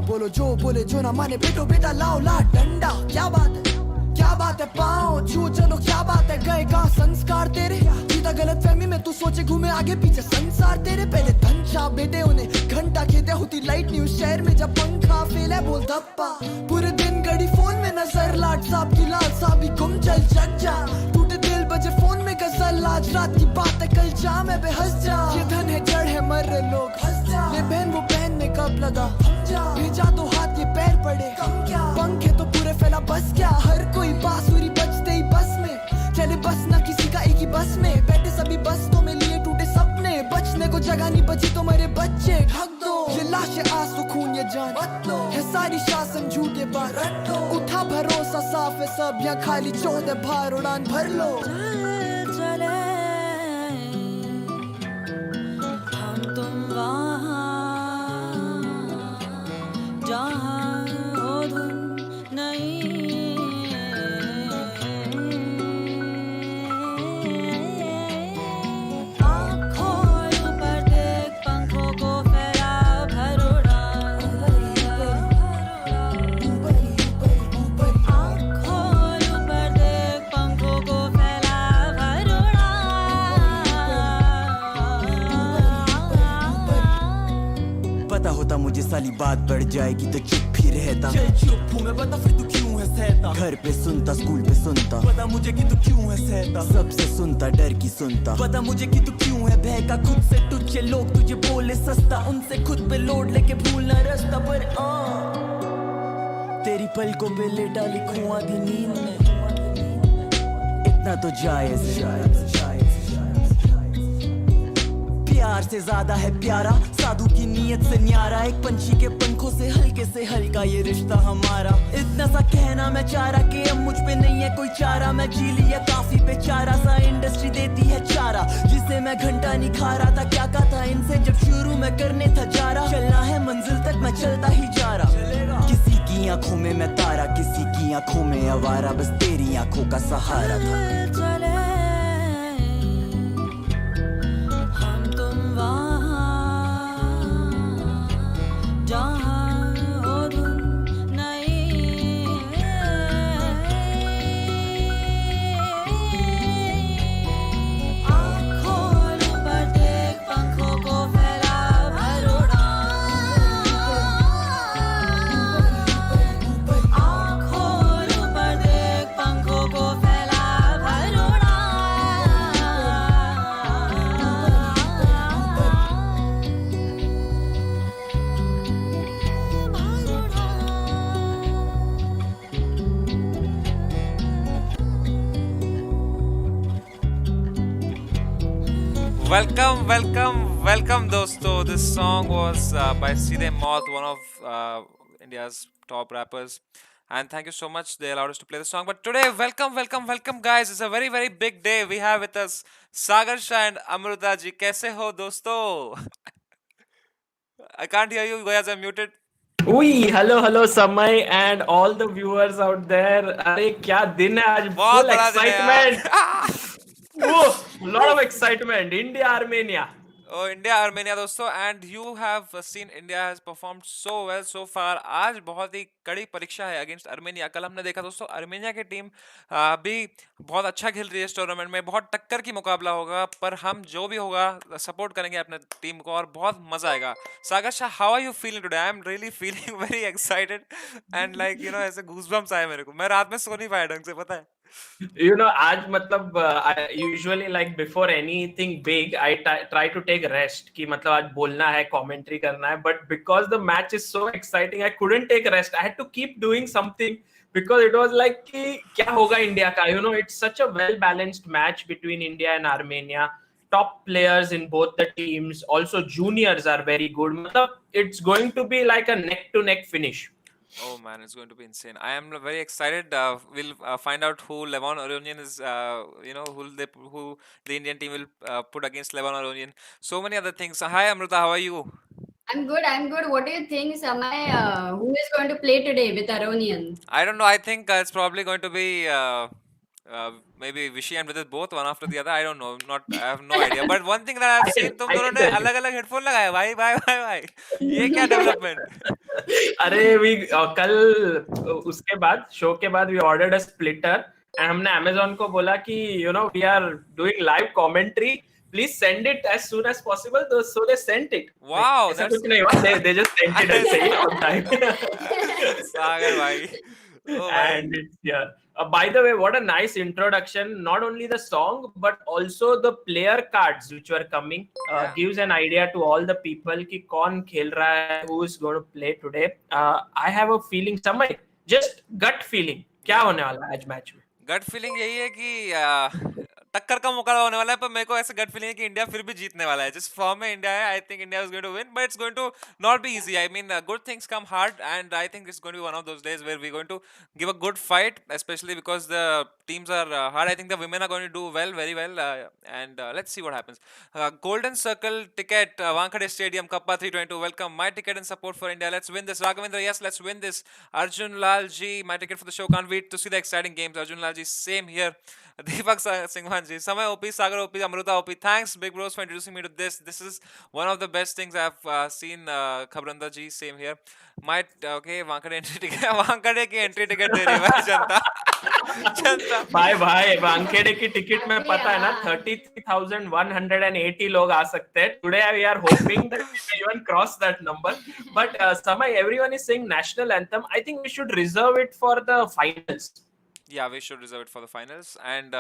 बोलो जो बोले जो ना माने बेटो बेटा लाओ ला डंडा क्या बात है पाँव छू चलो क्या बात है गए कहाँ संस्कार तेरे सीधा गलत फहमी में तू सोचे घूमे आगे पीछे संसार तेरे पहले धनशा बेटे उन्हें घंटा खेते होती लाइट न्यूज शहर में जब पंखा फेल है बोल धप्पा पूरे दिन घड़ी फोन में नजर लाट साहब की लाल साहब गुम चल जग जा टूटे दिल बजे फोन में गजल आज रात की बात है कल शाम है बेहस जा ये धन है जड़ है मर रहे लोग हंस जा ये बहन वो बहन में कब लगा भेजा तो हाथ ये पैर पड़े पंख है तो पूरे फैला बस क्या हर कोई बांसुरी बजते ही बस में चले बस ना किसी का एक ही बस में बैठे सभी बस्तों में लिए टूटे सपने बचने को जगह नहीं बची तो मेरे बच्चे ढक दो ये लाश आंसू खून ये जान है सारी शासन झूठे बात उठा भरोसा साफ है सब यहाँ खाली चौदह भार उड़ान भर लो चले हम तुम वहाँ जहाँ हो धुन नहीं आँख खोल ऊपर देख पंखों को फैला भर उड़ा आँख खोल ऊपर देख पंखों को फैला भर उड़ा पता होता मुझे साली बात बढ़ जाएगी तो चुप ही रहता चल चुप हूँ मैं बता फिर तू क्यों है सहता घर पे सुनता स्कूल पे सुनता पता मुझे कि तू क्यों है सहता सबसे सुनता डर की सुनता पता मुझे कि तू क्यों है बहका खुद से तुझे लोग तुझे बोले सस्ता उनसे खुद पे लोड लेके भूलना रास्ता पर तेरी पलकों पे लेटा लिखूं आधी नींद में इतना तो जायज है प्यार से ज्यादा है प्यारा साधु की नीयत से न्यारा एक पंछी के पंखों से हल्का ये रिश्ता हमारा इतना सा कहना मैं चाह रहा कि अब मुझ पे नहीं है कोई चारा मैं जी लिया काफी बेचारा सा इंडस्ट्री देती है चारा जिसे मैं घंटा नहीं खा रहा था क्या कहा था इनसे जब शुरू में करने था जा रहा चलना है मंजिल तक मैं चलता ही जा रहा किसी की आंखों में मैं तारा किसी की आंखों में आवारा बस तेरी आंखों का सहारा था चले हम तुम वहाँ जहाँ हो धुन नहीं आँख खोल ऊपर देख पंखों को फैला भर उड़ा आँख खोल ऊपर देख पंखों को फैला भर उड़ा Welcome दोस्तों. This song was by Seedhe Maut, one of India's top rappers. And thank you so much they allowed us to play the song. But today, welcome guys. It's a very big day. We have with us Sagar Shah and Amruta ji. कैसे हो दोस्तों? I can't hear you guys. I'm muted. Ui, hello Samay and all the viewers out there. अरे क्या दिन है आज, full excitement. Whoa, lot of excitement. India, Armenia. Oh, India, Armenia दोस्तों. And you have seen India has performed so well so far. आज बहुत ही कड़ी परीक्षा है अगेंस्ट आर्मेनिया. कल हमने देखा दोस्तों आर्मेनिया की टीम भी बहुत अच्छा खेल रही है इस टूर्नामेंट में. बहुत टक्कर की मुकाबला होगा पर हम जो भी होगा सपोर्ट करेंगे अपने टीम को और बहुत मजा आएगा. सागर Shah, how are you feeling today? I am really feeling very excited and like you know ऐसे goosebumps आए मेरे को. मैं रात में सो नहीं पाया ढंग से, पता है. You know, आज मतलब I usually like before anything big, I try to take rest कि मतलब आज बोलना है, commentary करना है, but because the match is so exciting, I couldn't take rest. I had to keep doing something because it was like कि क्या होगा इंडिया का. You know, it's such a well-balanced match between India and Armenia. Top players in both the teams. Also, juniors are very good. मतलब it's going to be like a neck-to-neck finish. Oh man, it's going to be insane. I am very excited. We'll find out who Levon Aronian is. Who the Indian team will put against Levon Aronian. So many other things. Hi Amruta, how are you? I'm good. I'm good. What do you think, Samay? Who is going to play today with Aronian? I don't know. I think it's probably going to be maybe Vishy and Vidit both, one after the other. I don't know. Not. I have no idea. But one thing that I've I seen, can तुम I दोनों can ने tell you. अलग-अलग headphone लगाए भाई भाई भाई भाई. ये क्या डेवलपमेंट? अरे वी कल उसके बाद शो के बाद we ordered a splitter and हमने अमेज़न को बोला कि you know we are doing live commentary please send it as soon as possible so they sent it Wow, ऐसा that's कुछ नहीं हुआ दे जस्ट सेंट इट ऐसे ही ऑन टाइम Sagar भाई. Oh भाई. and it's here. By the way, what a nice introduction. Not only the song, but also the player cards which were coming Yeah. gives an idea to all the people कि कौन खेल रहा है, who is going to play today. I have a feeling, समय just gut feeling. क्या होने वाला है आज मैच में? गट फीलिंग यही है कि टक्कर का मुकाबला होने वाला है, पर मेरे को ऐसा गट फीलिंग है कि इंडिया फिर भी जीतने वाला है. जिस फॉर्म में इंडिया है, I think India is going to win, but it's going to not be easy. I mean good things come hard and I think it's going to be one of those days where we going to give a good fight, especially because the teams are hard. I think the women are going to do well, very well, and let's see what happens. Golden Circle ticket, Wankhede Stadium, Kappa 322. Welcome. My ticket and support for India. Let's win this. Raghavendra, yes, let's win this. Arjun Lal ji, my ticket for the show. Can't wait to see the exciting games. Arjun Lal ji, same here. Deepak Singhwan ji, Samay OP, Sagar OP, Amruta OP. Thanks, Big Bros, for introducing me to this. This is one of the best things I've seen. Khabranda ji, same here. My okay, Wankhede entry ticket. Wankhede की entry ticket दे रही है भाई जनता. जनता. भाई वानखेड़े की ticket में पता है ना 33,180 लोग आ सकते हैं. Today we are hoping that we even cross that number. But Samay, everyone is saying national anthem. I think we should reserve it for the finals. Yeah, we should reserve it for the finals, and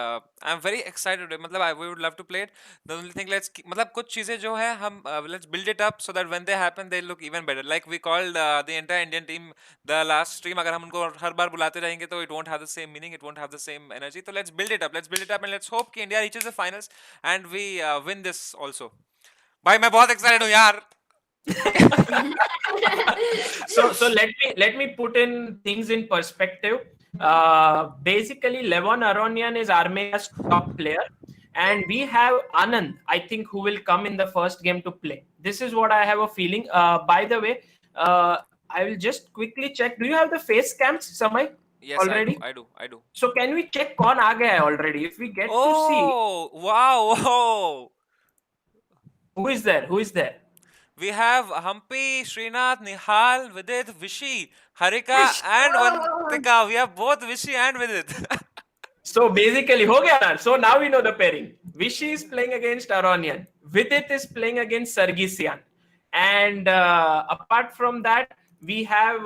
I'm very excited. मतलब we would love to play it. The only thing, मतलब कुछ चीजें जो है हम let's build it up so that when they happen they look even better. Like we called the entire Indian team the last stream. अगर हम उनको हर बार बुलाते रहेंगे तो it won't have the same meaning, it won't have the same energy. So let's build it up. Let's build it up and let's hope कि India reaches the finals and we win this also. भाई मैं बहुत excited हूँ यार. So let me put in things in perspective. Basically, Levon Aronian is Armenia's top player, and we have Anand, I think, who will come in the first game to play. This is what I have a feeling. By the way, I will just quickly check. Do you have the face cams, Samay? Yes, already? I do. So can we check कौन आ गया है already? If we get to see Oh, wow. who is there. We have Hampi, Srinath, Nihal, Vidit, Vishy, Harika, and Vantika. We have both Vishy and Vidit. So basically, हो गया ना. So now we know the pairing. Vishy is playing against Aronian. Vidit is playing against Sargisian. And apart from that, we have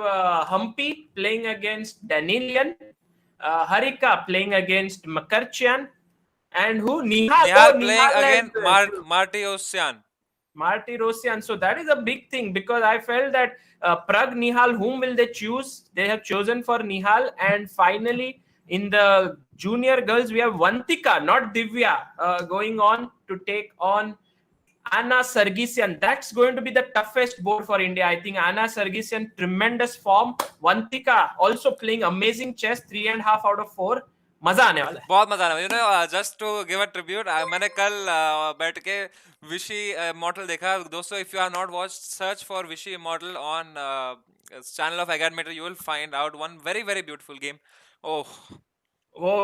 Hampi playing against Danilian, Harika playing against Makarchian, and who? Nihal. Nihal Oh, playing Nihal against has- Marty Ossian. Marty Rosian. So that is a big thing because I felt that Prag Nihal, whom will they choose? They have chosen for Nihal. And finally, in the junior girls, we have Vantika, not Divya, going on to take on Anna Sargisian. That's going to be the toughest board for India. I think Anna Sargisian, tremendous form. Vantika also playing amazing chess, 3.5 out of 4. मजा आने वाला है. बहुत मजा आने वाला है. You know, just to give a tribute, मैंने कल बैठ के Vishy Immortal देखा. दोस्तों, if you have not watched, search for Vishy Immortal on channel of Academy. You will find out one very, very beautiful game. Oh,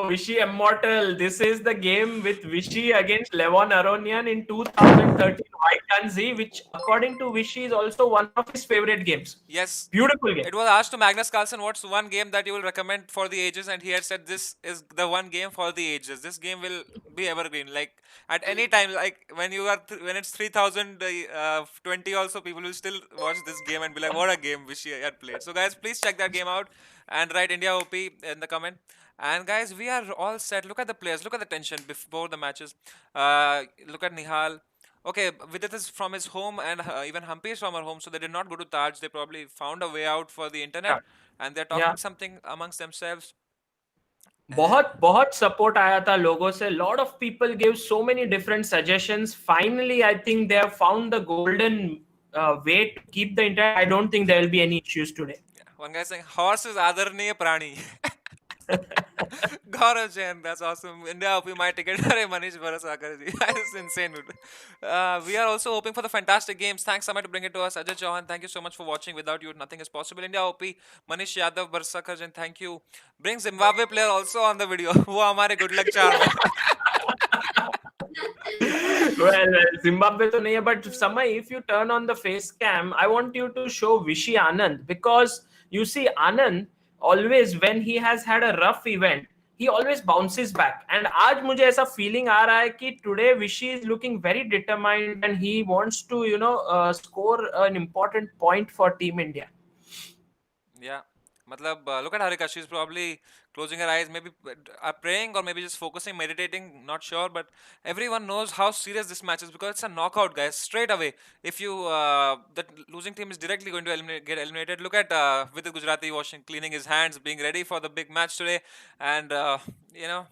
Vishy Immortal. This is the game with Vishy against Levon Aronian in 2013 White, which according to Vishy is also one of his favorite games. yes. Beautiful game. It was asked to Magnus Carlsen, what's one game that you will recommend for the ages, and he had said this is the one game for the ages. This game will be evergreen. Like at any time, like when you are when it's 3020 also, people will still watch this game and be like, what a game Vishy had played. So guys, please check that game out and write India OP in the comment. And guys, we are all set. Look at the players. Look at the tension before the matches. Look at Nihal. Okay, Vidit is from his home, and even Hampi is from her home, so they did not go to Taj. They probably found a way out for the internet, and they're talking something amongst themselves. बहुत support आया था लोगों से. Lot of people gave so many different suggestions. Finally, I think they have found the golden way to keep the internet. I don't think there will be any issues today. Yeah. One guy saying horse is आदरणीय प्राणी. Gaurav Jain, that's awesome. India OP my ticket. Arey Manish Bharasakar ji. That's insane, dude. We are also hoping for the fantastic games. Thanks, Samay, to bring it to us. Ajay Chauhan, thank you so much for watching. Without you, nothing is possible. India OP, Manish Yadav, Bharasakar Jain, thank you. Bring Zimbabwe player also on the video. वो हमारे good luck charm है. well, Zimbabwe to nahi hai, but Samay, if you turn on the face cam, I want you to show Vishy Anand, because you see Anand always when he has had a rough event, he always bounces back. And आज मुझे ऐसा feeling आ रहा है कि today Vishy is looking very determined and he wants to, score an important point for Team India. Yeah. Matlab, look at Harika. She's probably closing her eyes, maybe praying or maybe just focusing, meditating. Not sure, but everyone knows how serious this match is because it's a knockout, guys. Straight away, if you the losing team is directly going to get eliminated. Look at Vidit Gujarati cleaning his hands, being ready for the big match today, and yeah.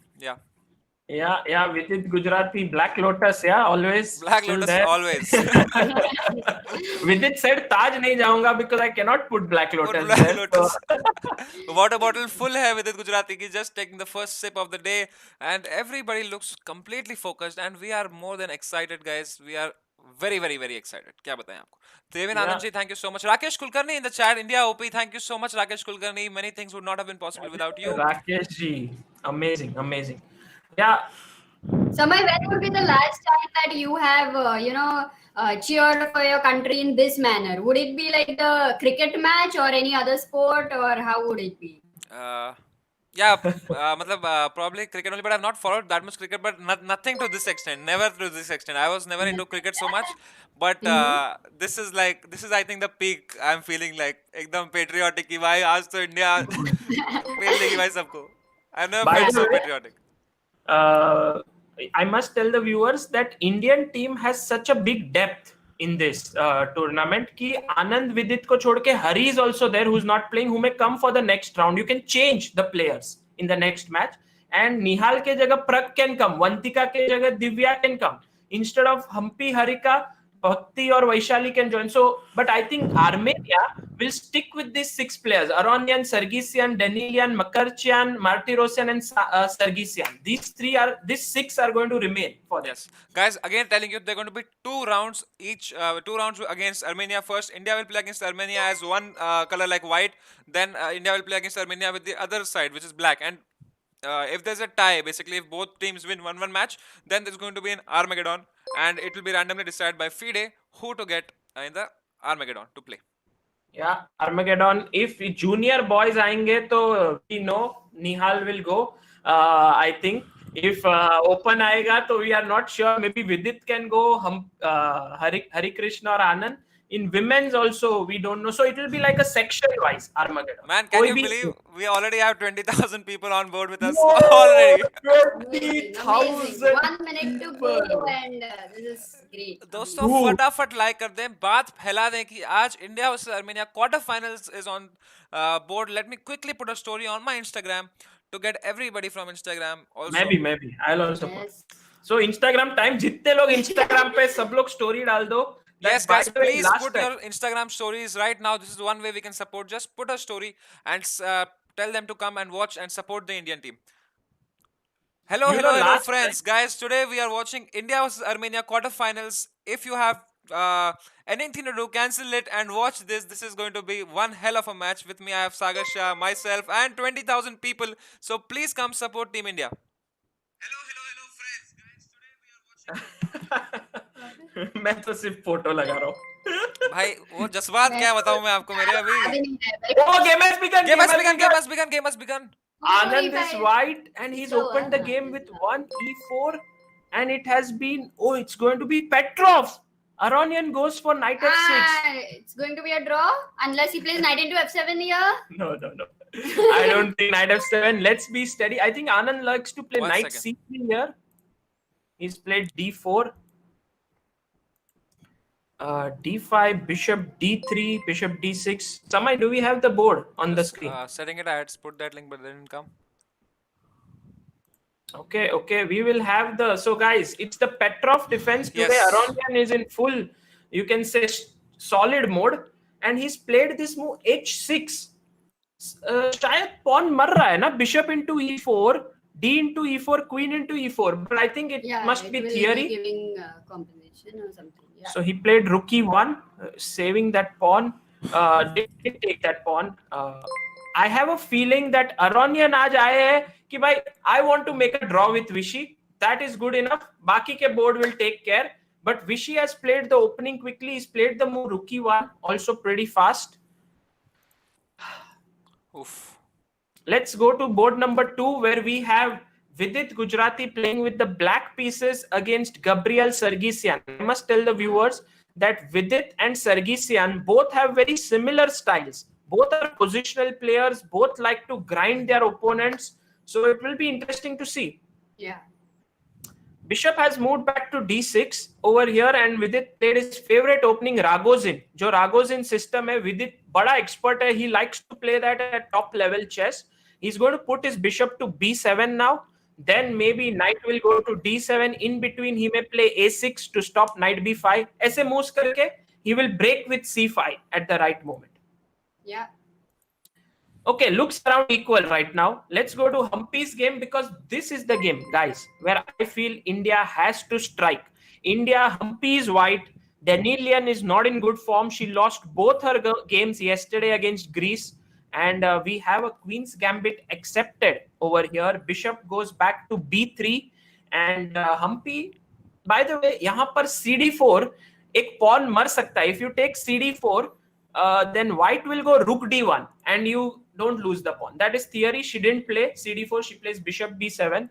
Yeah, Vidit Gujarati, Black Lotus, always. Black Lotus, there. Always. Vidit said, Taj nahi jaunga because I cannot put Black Lotus. Black Lotus. Water bottle full hai Vidit Gujarati ki, just taking the first sip of the day, and everybody looks completely focused, and we are more than excited, guys. We are very, very, very excited. क्या बताएं आपको? Devin Anand ji, thank you so much. Rakesh Kulkarni in the chat, India OP, thank you so much, Rakesh Kulkarni. Many things would not have been possible without you. Rakesh ji, amazing. Yeah. Samay, when would be the last time that you have, cheered for your country in this manner? Would it be like the cricket match or any other sport, or how would it be? Probably cricket only, but I've not followed that much cricket, but nothing to this extent. Never to this extent. I was never into cricket so much, but this is I think the peak. I'm feeling like एकदम patriotic कि भाई आज तो India fail देगी भाई सबको. I've never felt so patriotic. I must tell the viewers that Indian team has such a big depth in this tournament कि Anand Vidit को छोड़ के Hari is also there, who's not playing, who may come for the next round. You can change the players in the next match, and Nihal के जगह Prag can come, Vantika के जगह Divya can come, instead of Hampi, Harika, Bhakti or Vaishali can join. So, but I think Armenia will stick with these 6 players: Aronian, Sargisian, Danilian, Makarchian, Martirosyan, and Sargisian. These 6 are going to remain for them. Yes, guys. Again, telling you, they're going to be 2 rounds each. 2 rounds against Armenia first. India will play against Armenia as one color like white. Then India will play against Armenia with the other side, which is black. And if there's a tie, basically, if both teams win one match, then there's going to be an Armageddon, and it will be randomly decided by FIDE who to get in the Armageddon to play. Yeah, Armageddon. If junior boys आएंगे तो we know Nihal will go. I think if open आएगा तो we are not sure. Maybe Vidit can go. Hari Krishna or Anand. In women's also we don't know. So it will be like a section wise Armageddon. Man, can you believe we already have 20,000 people on board with us already? 20,000. 1 minute to go, and this is great. दोस्तों फटाफट like कर दें, बात फैला दें कि आज India versus Armenia quarter finals is on board. Let me quickly put a story on my Instagram to get everybody from Instagram also. Maybe I'll also put. So Instagram time, जितने लोग Instagram पे सब लोग story डाल दो. Yes, guys, please put your Instagram stories right now. This is one way we can support. Just put a story and tell them to come and watch and support the Indian team. Hello, friends. Guys, today we are watching India versus Armenia quarterfinals. If you have anything to do, cancel it and watch this. This is going to be one hell of a match. With me, I have Sagar Shah, myself, and 20,000 people. So please come support Team India. Hello, friends. Guys, today we are watching. मैं तो सिर्फ photo लगा रहा हूँ भाई वो जज्बात क्या बताऊं मैं आपको मेरे अभी game has begun. Anand is white and he's opened the game with 1 e4 and it has been it's going to be Petrov. Aronian goes for knight f6. It's going to be a draw unless he plays knight into f7 here. No. I don't think knight f7. Let's be steady. I think Anand likes to play knight c3 here. He's played d4. D5, bishop D3, bishop D6. Samay, do we have the board on the screen? Setting it, I had to put that link, but they didn't come. Okay. We will have so guys, it's the Petrov defense today. Yes. Aronian is in full, you can say, solid mode, and he's played this move h6. शायद pawn मर रहा है ना, bishop into e4, d into e4, queen into e4, but I think it must be theory. Giving compensation or something. Yeah. So he played rook e1, saving that pawn. Didn't take that pawn. I have a feeling that Aronian आज आए हैं कि भाई I want to make a draw with Vishy. That is good enough. बाकी के board will take care. But Vishy has played the opening quickly. He's played the move rook e1, also pretty fast. Oof. Let's go to board number 2, where we have Vidit Gujarati playing with the black pieces against Gabriel Sargsyan. I must tell the viewers that Vidit and Sargsyan both have very similar styles. Both are positional players, both like to grind their opponents. So it will be interesting to see. Yeah. Bishop has moved back to d6 over here, and Vidit played his favorite opening Ragozin. जो Ragozin system है, Vidit बड़ा expert है. He likes to play that at top level chess. He's going to put his bishop to b7 now. Then maybe knight will go to d7. In between, he may play a6 to stop knight b5. ऐसे moves करके he will break with c5 at the right moment. Yeah. Okay, looks around equal right now. Let's go to Humpy's game, because this is the game, guys, where I feel India has to strike. India, Humpy is white. Danilian is not in good form. She lost both her games yesterday against Greece. And we have a Queen's Gambit accepted over here. Bishop goes back to b3. And Humpy, by the way, यहाँ पर cd4 एक pawn मर सकता है. If you take cd4, then white will go rook d1 and you don't lose the pawn. That is theory. She didn't play cd4. She plays bishop b7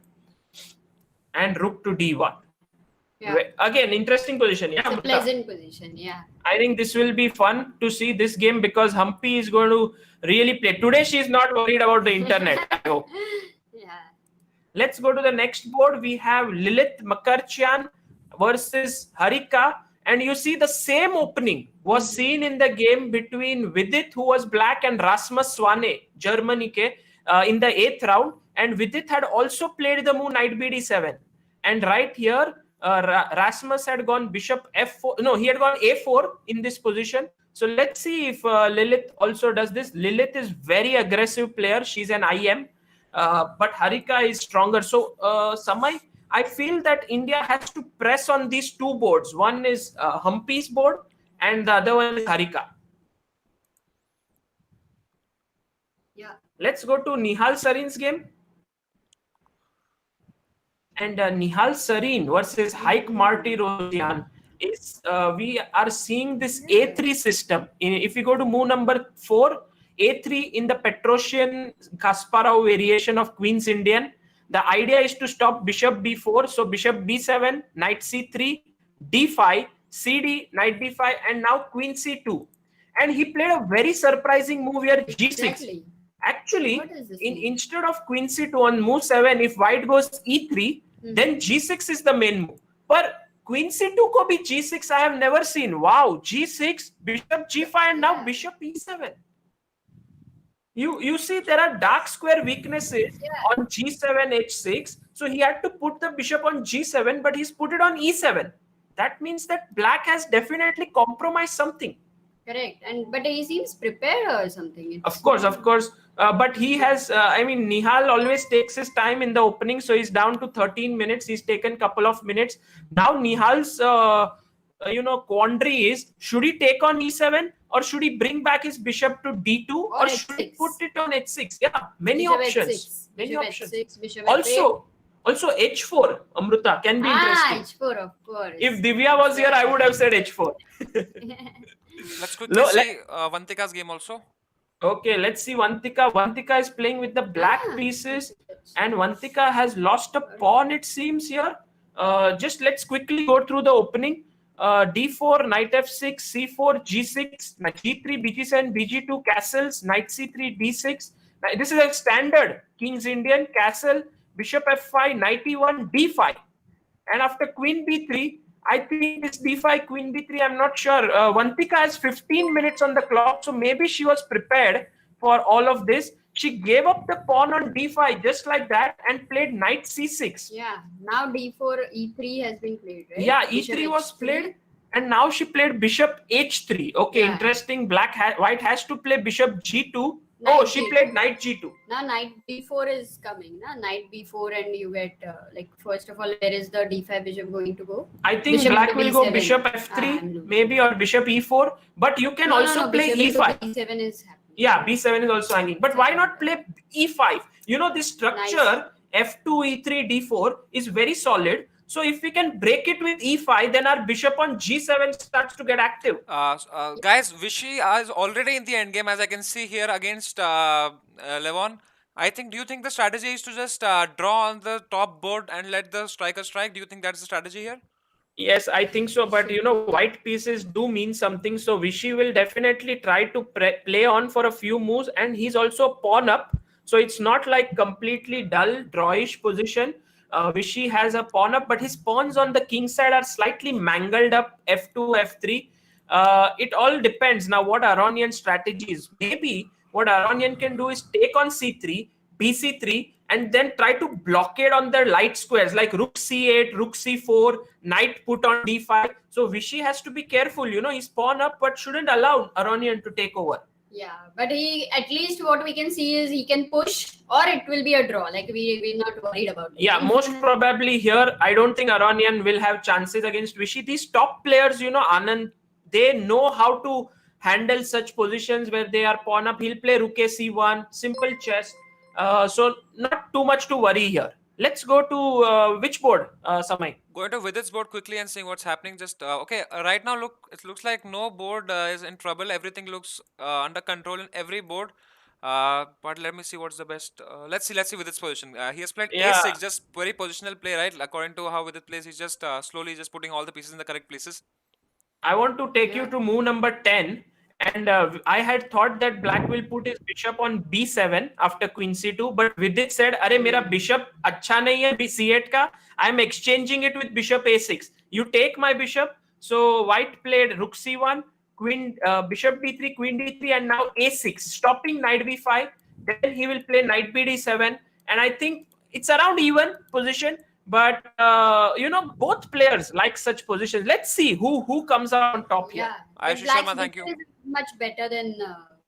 and rook to d1. Yeah. Again, interesting position. Yeah, It's a pleasant position. Yeah. I think this will be fun to see this game, because Humpy is going to really play. Today, she is not worried about the internet, I hope. Yeah. Let's go to the next board. We have Lilith Makarchian versus Harika. And you see the same opening was seen in the game between Vidit, who was black, and Rasmus Swane, Germany, in the 8th round. And Vidit had also played the move knight bd7. And right here, Rasmus had gone bishop f4. No, he had gone a4 in this position. So let's see if Lilith also does this. Lilith is very aggressive player. She's an IM. But Harika is stronger. So, Samay, I feel that India has to press on these two boards. One is Humpy's board and the other one is Harika. Yeah. Let's go to Nihal Sarin's game. And Nihal Sarin versus Haik Marty Rosian is we are seeing this A3 system. If you go to move number 4, A3 in the Petrosian Kasparov variation of Queen's Indian. The idea is to stop bishop b4. So bishop b7, knight c3, d5, cd, knight b5, and now queen c2. And he played a very surprising move here, g6. Exactly. Actually, What is this instead of queen c2 on move 7, if white goes e3, then g6 is the main move. But queen c2 ko bhi g6 I have never seen. Wow, g6, bishop g5, and now bishop e7. You see there are dark square weaknesses on g7, h6. So he had to put the bishop on g7, but he's put it on e7. That means that black has definitely compromised something. Correct. But he seems prepared or something. Of course. But he has, Nihal always takes his time in the opening. So he's down to 13 minutes. He's taken a couple of minutes. Now Nihal's, quandary is, should he take on e7 or should he bring back his bishop to d2 or should he put it on h6? Yeah, many Bishop options. H6, Many bishop options. H6, bishop Also h4, Amruta, can be interesting. H4, of course. If Divya was here, I would have said h4. Let's quickly see Vantika's game also. Okay, let's see Vantika. Vantika is playing with the black pieces, and Vantika has lost a pawn, it seems here. Just let's quickly go through the opening. d4, knight f6, c4, g6, g3, bg7, bg2, castles, knight c3, d6. This is a standard King's Indian castle, bishop f5, knight e1, d5. And after queen b3, I think this d5, queen b3, I'm not sure. Vantika has 15 minutes on the clock, so maybe she was prepared for all of this. She gave up the pawn on d5 just like that and played knight c6. Yeah, now d4, e3 has been played, right? Yeah, Bishop e3 was H3. played, and now she played bishop h3. Okay, interesting. White has to play bishop g2. Knight she G2. played knight g2. Now knight b4 is coming. Na? Knight b4 and you get like first of all where is the d5 bishop going to go? I think Bishop black into will go d7. bishop I'm f3 losing. maybe, or bishop e4, but you can also play bishop e5. into b7 is happening. Yeah, b7 is also hanging, but why not play e5? You know, this structure f2 e3 d4 is very solid. So if we can break it with e5, then our bishop on g7 starts to get active. Guys, Vishy is already in the endgame, as I can see here against Levon. Do you think the strategy is to just draw on the top board and let the striker strike? Do you think that's the strategy here? Yes, I think so. But you know, white pieces do mean something. So Vishy will definitely try to play on for a few moves, and he's also pawn up. So it's not like completely dull, drawish position. Vishy has a pawn up, but his pawns on the king side are slightly mangled up. F2, F3. It all depends now what Aronian strategy is. Maybe what Aronian can do is take on c3, bc3, and then try to blockade on their light squares like rook c8, rook c4, knight put on d5. So Vishy has to be careful. You know, he's pawn up, but shouldn't allow Aronian to take over. Yeah, but he, at least what we can see is he can push or it will be a draw. Like we're not worried about it. Yeah, most probably here, I don't think Aronian will have chances against Vishy. These top players, you know, Anand, they know how to handle such positions where they are pawn up. He'll play rook a c1, simple chess. So not too much to worry here. Let's go to which board, Samay? Going to Vidit's board quickly and seeing what's happening. Just okay. Right now, look, it looks like no board is in trouble. Everything looks under control in every board. But let me see what's the best. Let's see Vidit's position. He has played a6, just very positional play, right? According to how Vidit plays, he's just slowly just putting all the pieces in the correct places. I want to take you to move number 10. And I had thought that black will put his bishop on b7 after queen c2, but Vidit said, "Arey, mera bishop अच्छा नहीं है c8 का. I am exchanging it with bishop a6. You take my bishop." So white played rook c1, queen, bishop d3, queen d3, and now a6, stopping knight b5. Then he will play knight bd7, and I think it's around even position. But you know, both players like such positions. Let's see who comes out on top here. Yeah, Ayushi Sharma, thank you. Is much better than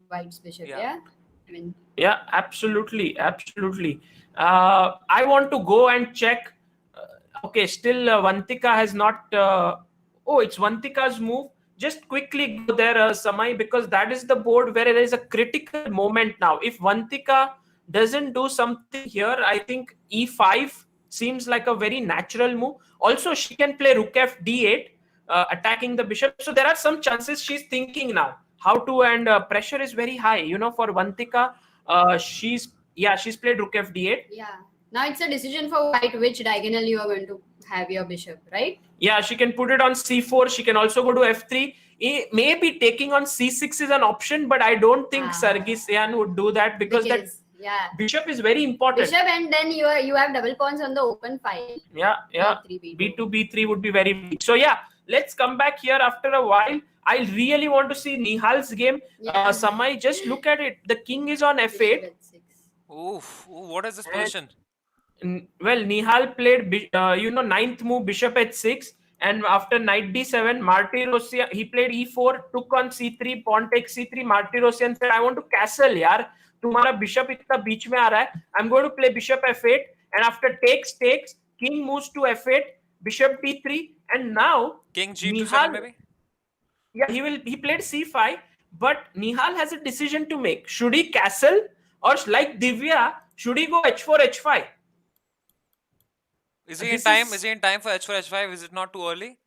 white's bishop. Yeah. I mean. Yeah, absolutely. I want to go and check. Okay, still Vantika has not. Oh, it's Vantika's move. Just quickly go there, Samay, because that is the board where there is a critical moment now. If Vantika doesn't do something here, I think e5 seems like a very natural move. Also, she can play rook f d8, attacking the bishop. So there are some chances she's thinking now how to, and pressure is very high. You know, for Vantika, she's played rook f d8. Yeah. Now it's a decision for white which diagonal you are going to have your bishop, right? Yeah, she can put it on c4. She can also go to f3. Maybe taking on c6 is an option, but I don't think Sargisyan would do that because that bishop is very important. Bishop, and then you have double pawns on the open file. Yeah. B2, B3 would be very weak. So yeah, let's come back here after a while. I really want to see Nihal's game. Samay, just look at it. The king is on f8. Oof, what is this position? Well, Nihal played, ninth move, bishop h6. And after knight d7, Martirosyan, he played e4, took on c3, pawn takes c3. Martirosyan said, "I want to castle, yaar. तुम्हारा bishop इतना बीच में आ रहा है. I'm going to play bishop f8, and after takes, king moves to f8, bishop d3, and now king g2 maybe. Yeah, he played c5, but Nihal has a decision to make. Should he castle, or like Divya, should he go h4, h5? Is he in time? Is he in time for h4, h5? Is it not too early?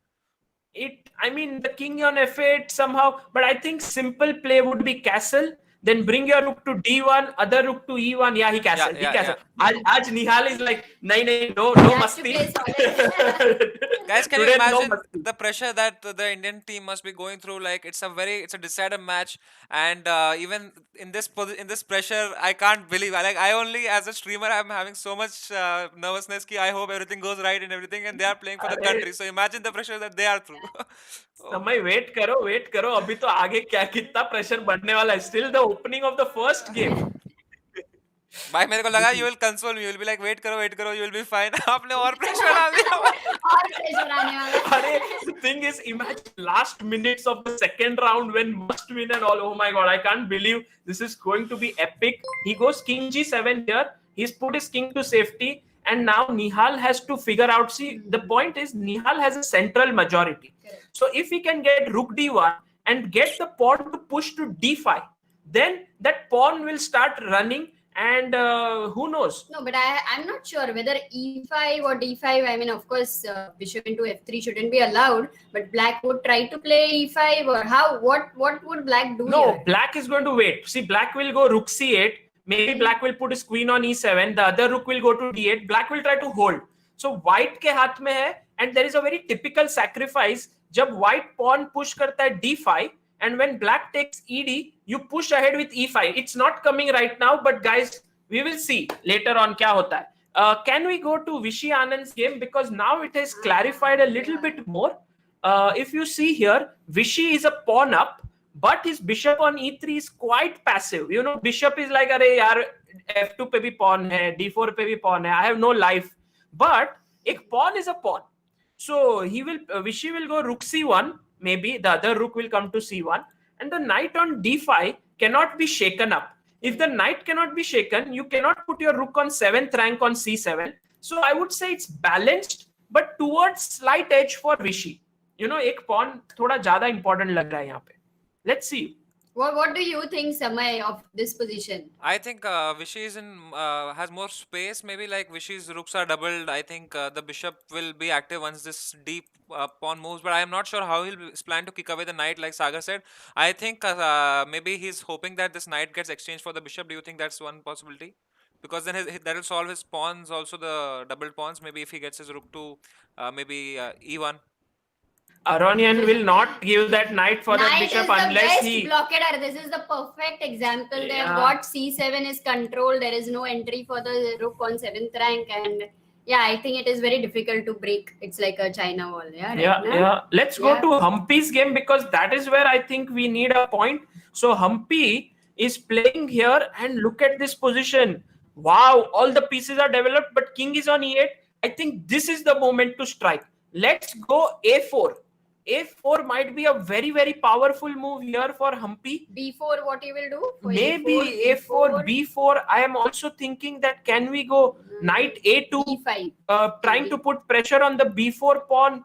The king on f8 somehow, but I think simple play would be castle. Then bring your rook to d1, other rook to e1. Yeah, he castled. Aaj Nihal is like, no masti. Guys, can you imagine the pressure that the Indian team must be going through? Like, it's a decided match, and even in this pressure, I can't believe. I only, as a streamer, I'm having so much nervousness. I hope everything goes right and everything, and they are playing for the country. So imagine the pressure that they are through. समय wait करो अभी तो आगे क्या कितना pressure बढ़ने वाला है. Still the opening of the first game. भाई मेरे को लगा you will console me, you will be like wait करो, you will be fine. आपने और pressure डाल दिया. और pressure आने वाला है. Arey, the thing is, imagine last minutes of the second round when must win and all. Oh my god, I can't believe this is going to be epic. He goes king g7 here. He's put his king to safety, and now Nihal has to figure out. See, the point is Nihal has a central majority. So if he can get rook d1 and get the pawn to push to d5, then that pawn will start running. And who knows? No, but I'm not sure whether e5 or d5. I mean, of course, bishop into f3 shouldn't be allowed. But black would try to play e5, or how? What would black do? No, here? black is going to wait. See, black will go rook c8. Maybe black will put his queen on e7. The other rook will go to d8. Black will try to hold. So white के हाथ में है, and there is a very typical sacrifice. जब white pawn push करता है d5. And when black takes ed, you push ahead with e5. It's not coming right now, but guys, we will see later on क्या होता है. Can we go to Vishy Anand's game, because now it has clarified a little bit more. If you see here, Vishy is a pawn up, but his bishop on e3 is quite passive. You know, bishop is like, अरे यार f2 पे भी pawn है, d4 पे भी pawn है. I have no life. But एक pawn is a pawn. So he will Vishy will go rook c1. Maybe the other rook will come to c1, and the knight on d5 cannot be shaken up. If the knight cannot be shaken, you cannot put your rook on 7th rank on c7. So I would say it's balanced, but towards slight edge for Vishy. You know, एक pawn थोड़ा ज़्यादा important लग रहा है यहाँ पे. Let's see. What do you think, Samay, of this position? I think Vishy is has more space. Maybe like Vishy's rooks are doubled. I think the bishop will be active once this deep pawn moves. But I am not sure how he'll plan to kick away the knight, like Sagar said. I think maybe he's hoping that this knight gets exchanged for the bishop. Do you think that's one possibility? Because then that will solve his pawns, also the doubled pawns. Maybe if he gets his rook to maybe e1. Aronian will not give that knight for that bishop unless he... blockader. This is the perfect example. They have got c7 is controlled. There is no entry for the rook on 7th rank, and yeah, I think it is very difficult to break. It's like a China wall. Yeah. Let's go to Humpy's game, because that is where I think we need a point. So Humpy is playing here, and look at this position. Wow, all the pieces are developed, but king is on e8. I think this is the moment to strike. Let's go a4. A4 might be a very, very powerful move here for Humpy. B4, what he will do? Maybe A4, B4. I am also thinking that can we go knight A2, E5. trying to put pressure on the B4 pawn.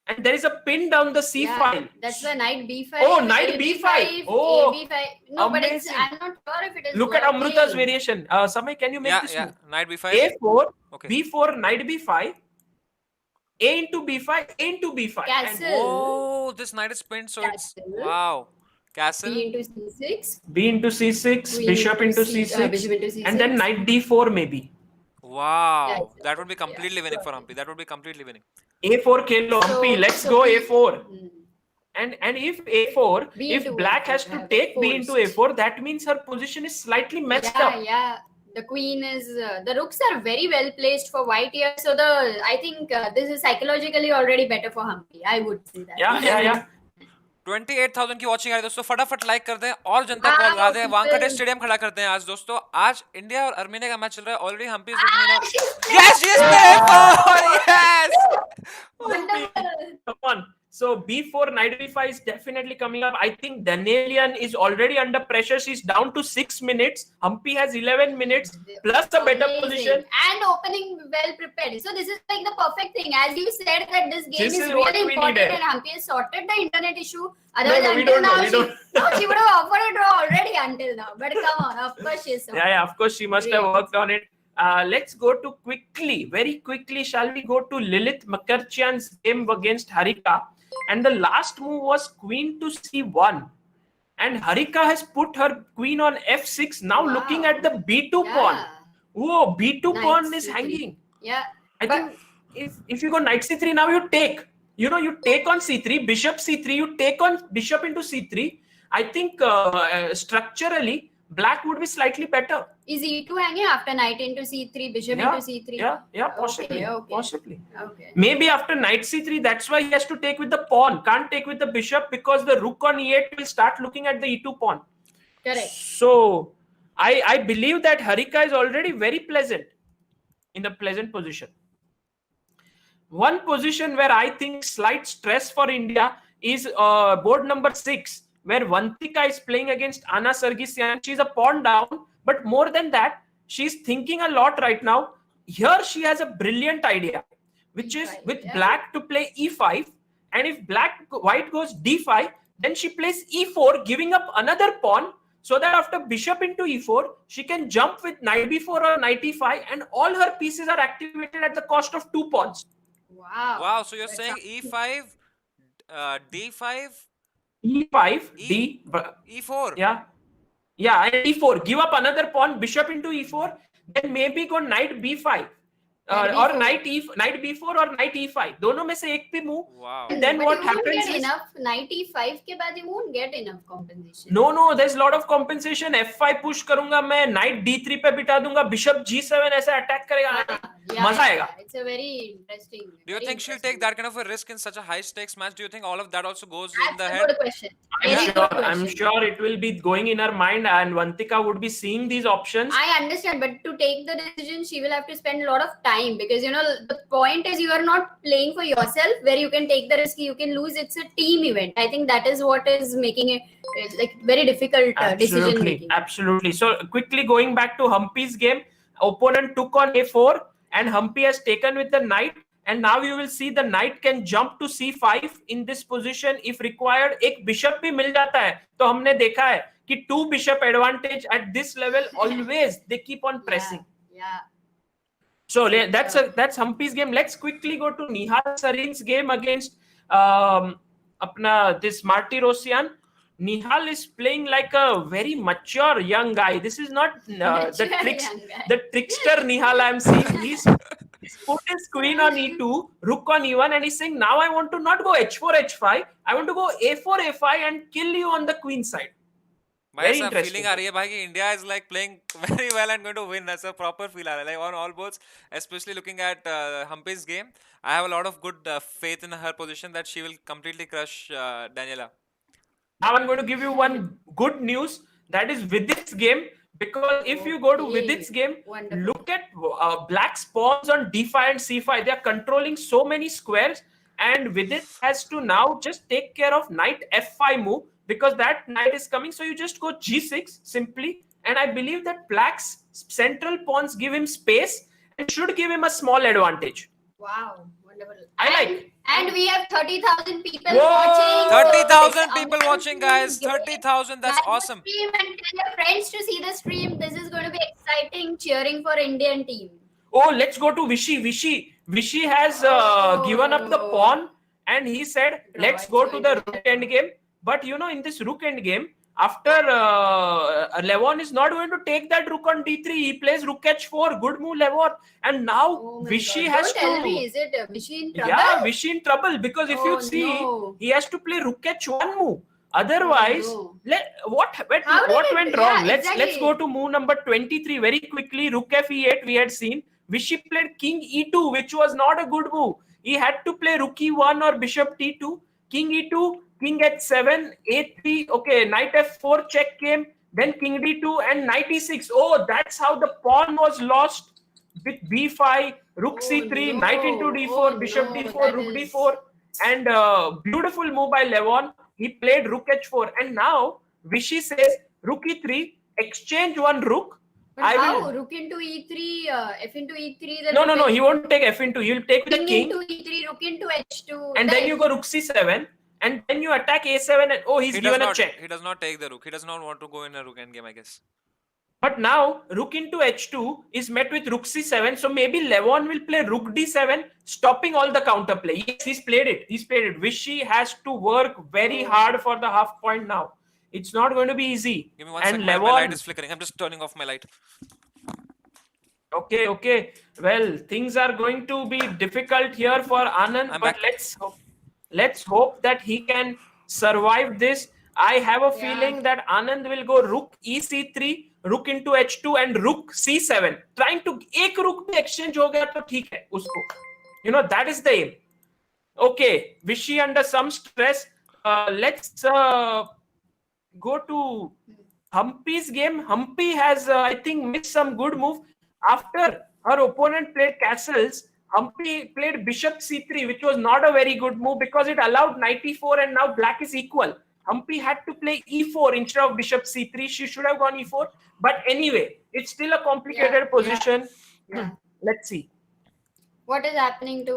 And there is a pin down the C file. That's the knight B5. Oh, knight B5. Oh, AB5. No, amazing. but I'm not sure if it is. Look at Amruta's variation. Samay, can you make this move? Knight B5. A4, Okay. B4, knight B5. A into B5, A into B5. Castle. Oh, this knight is pinned, so it's wow. Castle. B into C6. B into C6, bishop into C6, bishop into C6. and then knight D4 maybe. Wow, that would be completely winning for Humpy. That would be completely winning. A4 Khelo Humpy. Let's go A4. And if A4, if black has to take B into A4, that means her position is slightly messed up. Yeah. The queen is, the rooks are very well placed for white here. So I think this is psychologically already better for Humpy. I would say that. Yeah. 28,000 की watching आ रही है दोस्तों. फटाफट like कर दें और जनता को लगा दें. वानखेड़े स्टेडियम खड़ा करते हैं आज दोस्तों. आज इंडिया और अर्मेनिया का मैच चल रहा है. Already Humpy yes, she is yes. Come on. So B4, knight B5 is definitely coming up. I think Danielian is already under pressure. She's down to 6 minutes. Humpy has 11 minutes plus a better position. And opening well prepared. So this is like the perfect thing. As you said that this game is really important, needed. And Humpy has sorted the internet issue. Otherwise, No, we don't know. She would have offered a draw already until now. But come on, of course she is. Yeah, of course she must have worked on it. Let's go to very quickly, shall we go to Lilith Makarchian's game against Harika? And the last move was queen to c1. And Harika has put her queen on f6. Now looking at the b2 pawn. Whoa, b2 pawn is hanging. Yeah. I think if you go knight c3, now you take. You know, you take on c3, bishop c3, you take on bishop into c3. I think structurally, black would be slightly better. Is e2 hanging after knight into c3, bishop into c3? Yeah, possibly. Okay. Possibly. Okay. Maybe after knight c3, that's why he has to take with the pawn. Can't take with the bishop because the rook on e8 will start looking at the e2 pawn. Correct. So, I believe that Harika is already very pleasant, in a pleasant position. One position where I think slight stress for India is board number 6, where Vantika is playing against Anna Sargsyan. She's a pawn down, but more than that, she's thinking a lot right now. Here she has a brilliant idea, which is with black to play e5, and if white goes d5, then she plays e4, giving up another pawn, so that after bishop into e4, she can jump with knight b4 or knight e5, and all her pieces are activated at the cost of 2 pawns. Wow, so you're saying e5, d5, e5, d, e4. Yeah, and e4. Give up another pawn, bishop into e4, then maybe go knight b5. Or knight b4 or knight e5. दोनों में से एक पे move. Wow. And then but what you won't happens get is enough knight e5 के बाद you won't get enough compensation. no, there's a lot of compensation. f5 push करूंगा मैं, knight d3 पे बिठा दूंगा, bishop g7 ऐसे attack करेगा, मजा आएगा. It's a very interesting. Do you think she'll take that kind of a risk in such a high stakes match? Do you think all of that also goes in the That's a head? good question. I'm sure it will be going in her mind, and Vantika would be seeing these options. I understand, but to take the decision, she will have to spend a lot of time, because the point is you are not playing for yourself where you can take the risk, you can lose. It's a team event. I think that is what is making it like very difficult decision making. Absolutely. So quickly going back to Humpy's game, opponent took on a4 and Humpy has taken with the knight, and now you will see the knight can jump to c5 in this position if required. एक bishop भी मिल जाता है, तो हमने देखा है कि 2 bishop advantage at this level always they keep on pressing. Yeah. So that's Humpy's game. Let's quickly go to Nihal Sarin's game against this Marty Rosian. Nihal is playing like a very mature young guy. This is not the trickster Nihal I'm seeing. He's put his queen on e2, rook on e1, and he's saying, now I want to not go h4, h5. I want to go a4, a5 and kill you on the queen side. Very interesting. Feeling aa rahi hai bhai ki India is like playing very well and going to win. That's a proper feel aa raha hai. Like on all boards, especially looking at Humpy's game, I have a lot of good faith in her position that she will completely crush Daniela. Now I'm going to give you one good news, that is Vidit's game, because if you go to Vidit's game, look at black's pawns on d5 and c5. They are controlling so many squares, and Vidit has to now just take care of knight f5 move, because that knight is coming. So you just go g6 simply, and I believe that black's central pawns give him space and should give him a small advantage. Wow, wonderful. And we have 30,000 people watching. 30,000 people watching, guys. 30,000. That's awesome. Stream and tell your friends to see the stream. This is going to be exciting, cheering for Indian team. Oh, let's go to Vishy. Vishy has given up the pawn, and he said, let's go to the rook endgame. But in this rook endgame, after Levon is not going to take that rook on d3. He plays rook h4. Good move, Levon. And now Vishy has to. Don't tell me, is it Vishy in trouble? Yeah, Vishy in trouble, because if you see, he has to play rook h1 move. Otherwise, what went wrong? Let's go to move number 23 very quickly. Rook f e8 we had seen. Vishy played king e2, which was not a good move. He had to play rook e1 or bishop t2, king e2, king h7, a3, okay, knight f4 check came, then king d2 and knight e6. Oh, that's how the pawn was lost, with b5, rook c3, knight into d4, bishop d4, rook d4, and beautiful move by Levon. He played rook h4, and now Vishy says rook e3, exchange one rook. But rook into e3, f into e3? No, he won't take f into, he'll take with the king. Into e3, rook into h2. And then you go rook c7. And then you attack a7 and he's given a check. He does not take the rook. He does not want to go in a rook endgame, I guess. But now rook into h2 is met with rook c7. So maybe Levon will play rook d7, stopping all the counterplay. Yes, he's played it. Vishy has to work very hard for the half point now. It's not going to be easy. Give me 1 second. My light is flickering. I'm just turning off my light. Okay. Well, things are going to be difficult here for Anand, but let's hope that he can survive this. I have a feeling that Anand will go rook e3, rook into h2 and rook c7. Trying to ek rook bhi exchange ho gaya to theek hai usko. That is the aim. Okay, Vishy under some stress. Let's go to Humpy's game, Humpy has, I think, missed some good move. After her opponent played castles, Humpy played bishop c3, which was not a very good move because it allowed knight e4 and now black is equal. Humpy had to play e4 instead of bishop c3. She should have gone e4. But anyway, it's still a complicated position. Yeah. Let's see. What is happening to...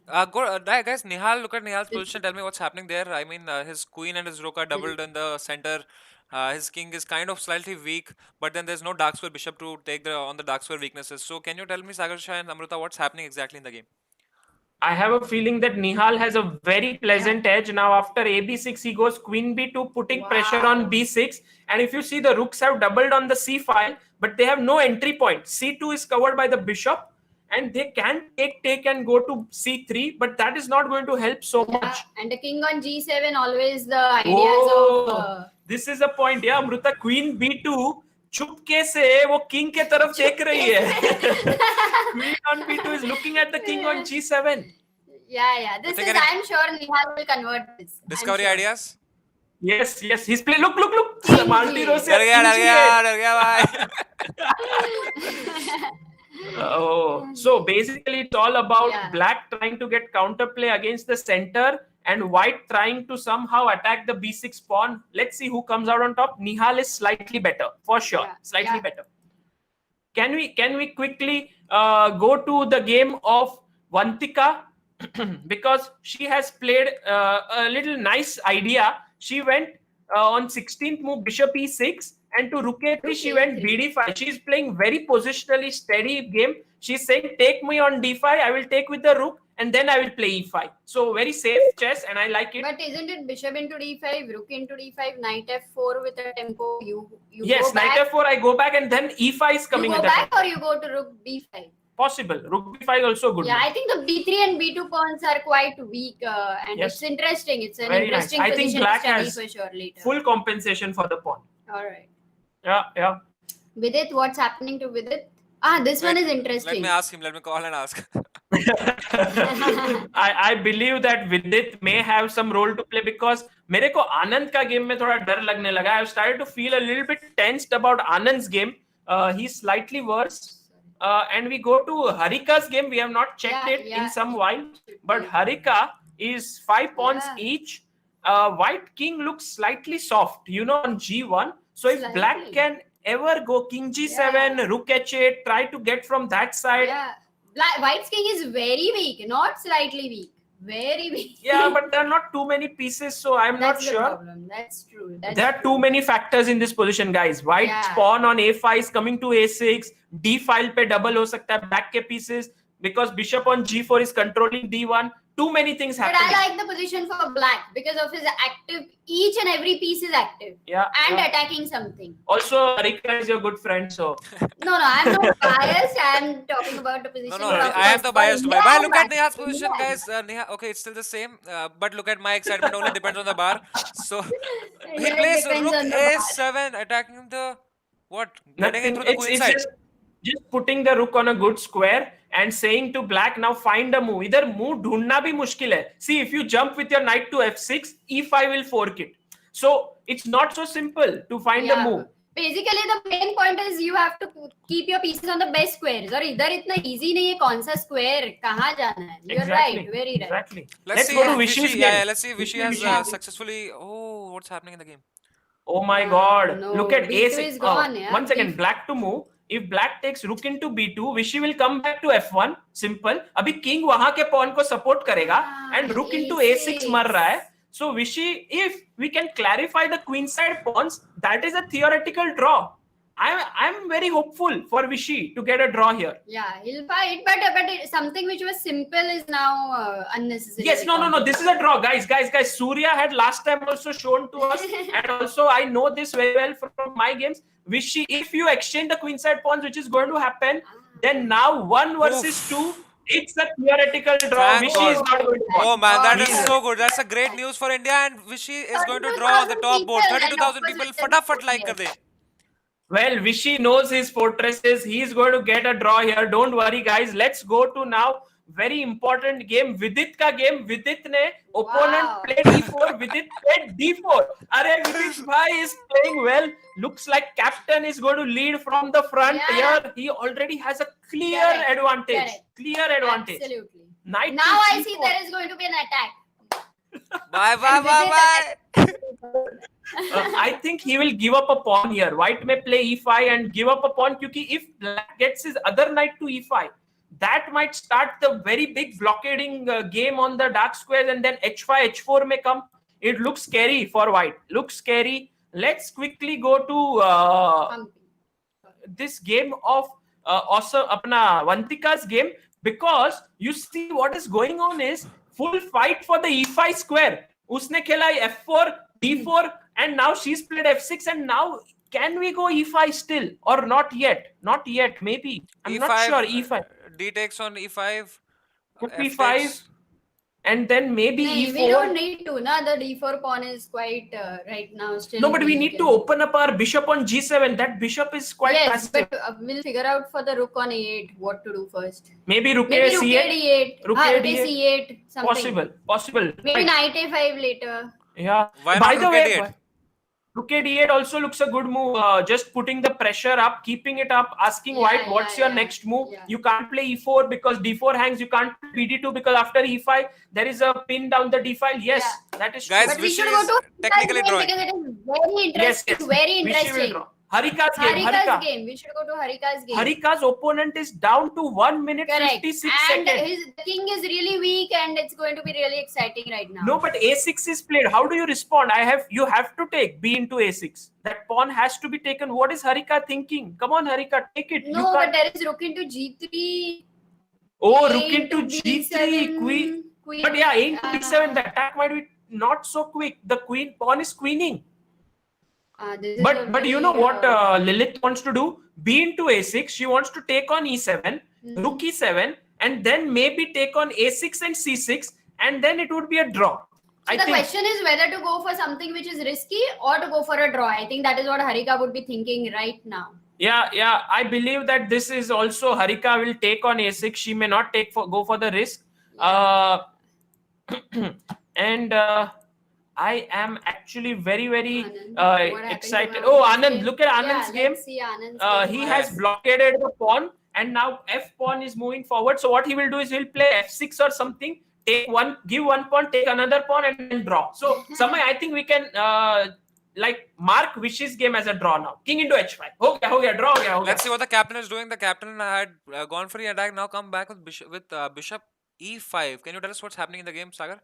Guys, Nihal, look at Nihal's position. Tell me what's happening there. I mean, his queen and his rook are doubled in the center. His king is kind of slightly weak, but then there's no dark square bishop to take on the dark square weaknesses. So can you tell me, Sagar Shah and Amruta, what's happening exactly in the game? I have a feeling that Nihal has a very pleasant edge. Now after a b6, he goes queen b2, putting pressure on b6. And if you see, the rooks have doubled on the c file, but they have no entry point. c2 is covered by the bishop. And they can take and go to c3, but that is not going to help so much. And the king on g7, always the ideas of... This is a point, yeah, Amruta. Queen b2, chupke se wo king ke taraf dekh rahi hai. Queen on b2 is looking at the king on g7. Yeah. This is, I'm sure Nihal will convert this. Discovery ideas? Yes. He's playing. Look. Multi row se. Dar gaya bhai. So basically it's all about black trying to get counterplay against the center and white trying to somehow attack the b6 pawn. Let's see who comes out on top. Nihal is slightly better, for sure. Slightly better. Can we quickly go to the game of Vantika? Because she has played a little nice idea. She went on 16th move bishop e6. And to rook a3, she went bd5. She's playing very positionally steady game. She's saying, take me on d5, I will take with the rook, and then I will play e5. So very safe chess, and I like it. But isn't it bishop into d5, rook into d5, knight f4 with a tempo? You yes, go back. knight f4, I go back, and then e5 is coming. You go back or you go to rook b5? Possible. Rook b5 also good. Yeah, I think the b3 and b2 pawns are quite weak, and it's interesting. It's an very interesting nice. I position think black to study has for sure later. Full compensation for the pawn. All right. Yeah. Vidit, what's happening to Vidit? This one is interesting. Let me ask him. Let me call and ask. I believe that Vidit may have some role to play because मेरे को आनंद का game में थोड़ा डर लगने लगा. I've started to feel a little bit tensed about Anand's game. He's slightly worse. And we go to Harika's game. We have not checked it in some while. But Harika is 5 pawns each. White king looks slightly soft, on g1. So if black can ever go king g7, rook h8, try to get from that side. Yeah. White's king is very weak, not slightly weak. Very weak. Yeah, but there are not too many pieces, so I'm not sure. Problem. That's true. There are too many factors in this position, guys. White's pawn on a5 is coming to a6. D file pe double ho sakta hai, black ke pieces, because bishop on g4 is controlling d1. Too many things happening. But I like the position for black because of his active. Each and every piece is active. And attacking something. Also, Harika is your good friend, so. No, I'm not biased. I'm talking about the position. No, I am the biased one. But look at Neha's position, guys. Neha, okay, it's still the same. But look at my excitement. Only depends on the bar. So he plays rook a7, attacking the what? Getting into the queen side. Just putting the rook on a good square and saying to black, now find a move. Either move ढूंढना भी मुश्किल है. See, if you jump with your knight to f6, e5 will fork it. So it's not so simple to find a move. Basically, the main point is you have to keep your pieces on the best squares. और इधर इतना easy नहीं है कौन सा square कहाँ जाना है. You're right, very right. Exactly. Let's go to Vishy's game. Let's see. Vishy has successfully. Oh, what's happening in the game? Oh my God! No, look at B2 a6. is gone, One second, black to move. If black takes rook into b2, Vishy will come back to f1. Simple. अभी king वहाँ के pawn को support करेगा and rook into a6 मर रहा है. So Vishy, if we can clarify the queen side pawns, that is a theoretical draw. I'm very hopeful for Vishy to get a draw here. Yeah, he'll fight, but something which was simple is now unnecessary. Yes, no. This is a draw, guys. Surya had last time also shown to us, and also I know this very well from my games. Vishy, if you exchange the queenside pawns, which is going to happen, then now 1 versus 2. It's a theoretical draw. Vishy is not going to win. Oh man, that is so good. That's a great news for India, and Vishy is going to draw on the top board. 32,000 people, फटाफट like कर दे. Well, Vishy knows his fortresses. He is going to get a draw here. Don't worry, guys. Let's go to now very important game. Vidit ka game. Vidit ne opponent played e4. Vidit played d4. Arey, Vidit bhai is playing well. Looks like captain is going to lead from the front. Here he already has a clear advantage. Clear advantage. Absolutely. Knight Now to I c4. see there is going to be an attack. Bye. I think he will give up a pawn here. White may play e5 and give up a pawn, because if black gets his other knight to e5, that might start the very big blockading game on the dark squares, and then h5, h4 may come. It looks scary for white. Looks scary. Let's quickly go to this game of also apna Vantika's game, because you see what is going on is full fight for the e5 square. Usne khela f4, d4, and now she's played f6, and now can we go e5 still or not yet? Not yet, maybe. I'm not sure. E5. D takes on e5. Could F be takes. 5, and then maybe e4. We don't need to. Na, the d4 pawn is quite right now still. No, but we need to open up our bishop on g7. That bishop is quite passive. But we'll figure out for the rook on a8 what to do first. Maybe rook Maybe rook c8. a8. Rook Rook a8. c8. Something. Possible. Maybe Right. knight a5 later. Yeah. Why By not the rook way, a8? rook a8 also looks a good move. Just putting the pressure up, keeping it up, asking white, what's your next move? Yeah. You can't play e4 because d4 hangs. You can't play bd2 because after e5 there is a pin down the d file. Yes, that is Guys, true. But we Vishy should go is to technically Harika's drawing. game because it is very Yes, interesting. Very Vishy will interesting. draw. Harika's game. Harika's game. We should go to Harika's game. Harika's opponent is down to 1 minute Correct. 56 And seconds. the king is really weak, and it's going to be really exciting right now. No, but a6 is played. How do you respond? You have to take b into a6. That pawn has to be taken. What is Harika thinking? Come on, Harika, take it. No, but there is rook into g3. Oh, A rook into g3, queen. But yeah, a into b7, the attack might be not so quick. The pawn is queening. But you know what Lilith wants to do? B into a6. She wants to take on e7, rook e7, and then maybe take on a6 and c6, and then it would be a draw. So the question is whether to go for something which is risky or to go for a draw. I think that is what Harika would be thinking right now. Yeah. I believe that this is also Harika will take on a6. She may not go for the risk. And I am actually very excited. Oh, Anand! Look at Anand's game. Let's see Anand's game. He has blockaded the pawn, and now f pawn is moving forward. So what he will do is he'll play f6 or something. Give one pawn, take another pawn, and then draw. So Samay, I think we can mark Vishy's game as a draw now. King into h5. Ho gaya, draw ho gaya. Let's see what the captain is doing. The captain had gone for the attack. Now come back with bishop e5. Can you tell us what's happening in the game, Sagar?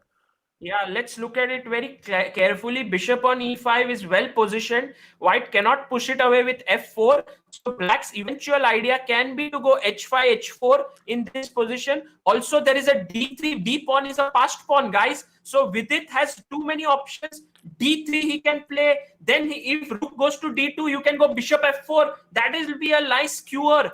Yeah, let's look at it very carefully. Bishop on e5 is well positioned. White cannot push it away with f4. So black's eventual idea can be to go h5, h4 in this position. Also, there is a d3. D pawn is a passed pawn, guys. So Vidit has too many options. d3 he can play. Then if rook goes to d2, you can go bishop f4. That will be a nice skewer.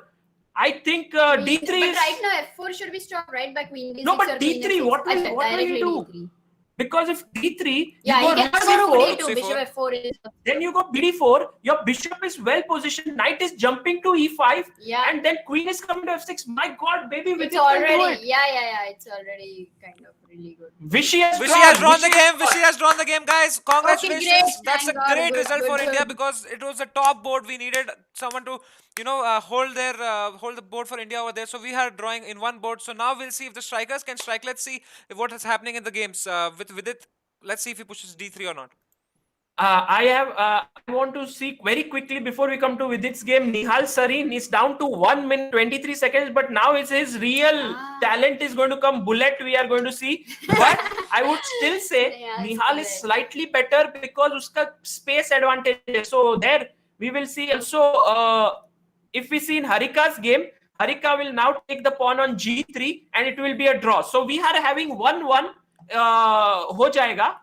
I think d3 but is... right now f4 should be stopped, right? By queen d6. No, but queen d3, f6. what will you do? D3. Because if d3, Yeah, you you go can rook go c4, to d2. Bishop f4 is... then you go bd4, your bishop is well positioned, knight is jumping to e5, Yeah. and then queen is coming to f6. My god, baby, It's Vidit can do already... it. Yeah. It's already kind of really good. Vishy has drawn the game. Vishy has drawn the game, guys. Congratulations. great. That's a Thank God. great Good, result good, for good. India, because it was the top board. We needed someone to, hold the board for India over there. So we are drawing in one board. So now we'll see if the strikers can strike. Let's see what is happening in the games with it. Let's see if he pushes d3 or not. I want to see very quickly before we come to Vidit's game. Nihal Sareen is down to 1 minute 23 seconds, but now it's his real talent is going to come. Bullet, we are going to see. But I would still say Yeah, Nihal is slightly better because uska space advantage. So there we will see also. If we see in Harika's game, Harika will now take the pawn on g3 and it will be a draw. So we are having 1-1 ho jayega.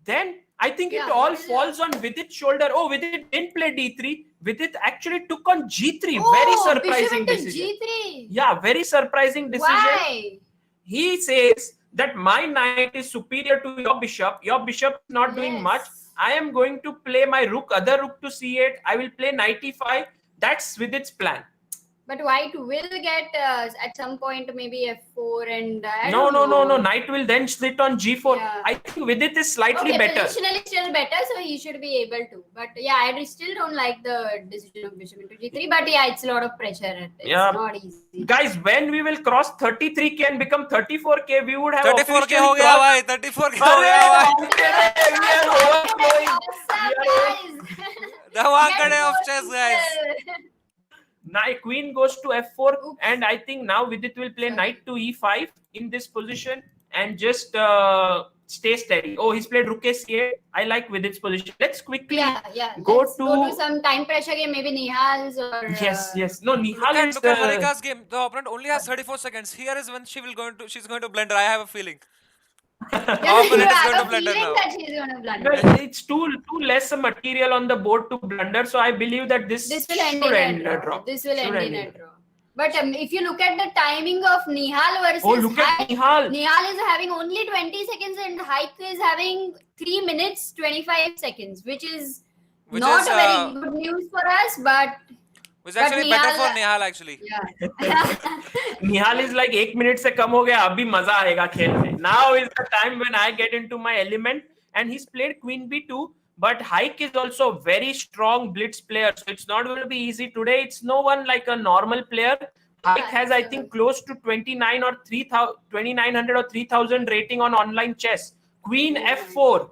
Then I think it all falls on Vidit's shoulder. Oh, Vidit didn't play d3. Vidit actually took on g3. Very surprising bishop into decision. g3. Yeah, very surprising decision. Why? He says that my knight is superior to your bishop. Your bishop is not doing much. I am going to play my other rook to c8. I will play knight e5. That's Vidit's plan. But white will get at some point maybe f4 and I No, don't no, no, know. no. Knight will then sit on g4. Yeah. I think Vidit is slightly Okay, better. positionally still better, so he should be able to. But yeah, I still don't like the decision of bishop into g3. But yeah, it's a lot of pressure. It's not easy. Guys, when we will cross 33k and become 34k, we would have 34k हो गया भाई, 34k हो गया भाई. We are overflowing. Awesome, guys. The Wankhede of chess, guys. Knight queen goes to f4. Oops. And I think now Vidit will play knight to e5 in this position and just stay steady. Oh, he's played rook a8. I like Vidit's position. Let's quickly go to some time pressure game, maybe Nihal's or yes. No, Nihal is Look at Harika's game. The opponent only has 34 seconds. Here is when she's going to blunder. I have a feeling. Opponent is going to blunder now. That she's going to blunder. Well, it's too less material on the board to blunder, so I believe that this will end in a draw. This will end in a draw. But if you look at the timing of Nihal versus Nihal. Nihal is having only 20 seconds and Haik is having 3 minutes 25 seconds, which is not very good news for us, but which actually better for Nihal actually. Yeah. Nihal is like 1 minute से कम हो गया, अभी मजा आएगा खेल में. Now is the time when I get into my element, and he's played queen b2. But Haik is also a very strong blitz player, so it's not going to be easy today. It's no one like a normal player. Haik has, I think, close to 2900 or 3000 rating on online chess. Queen f4.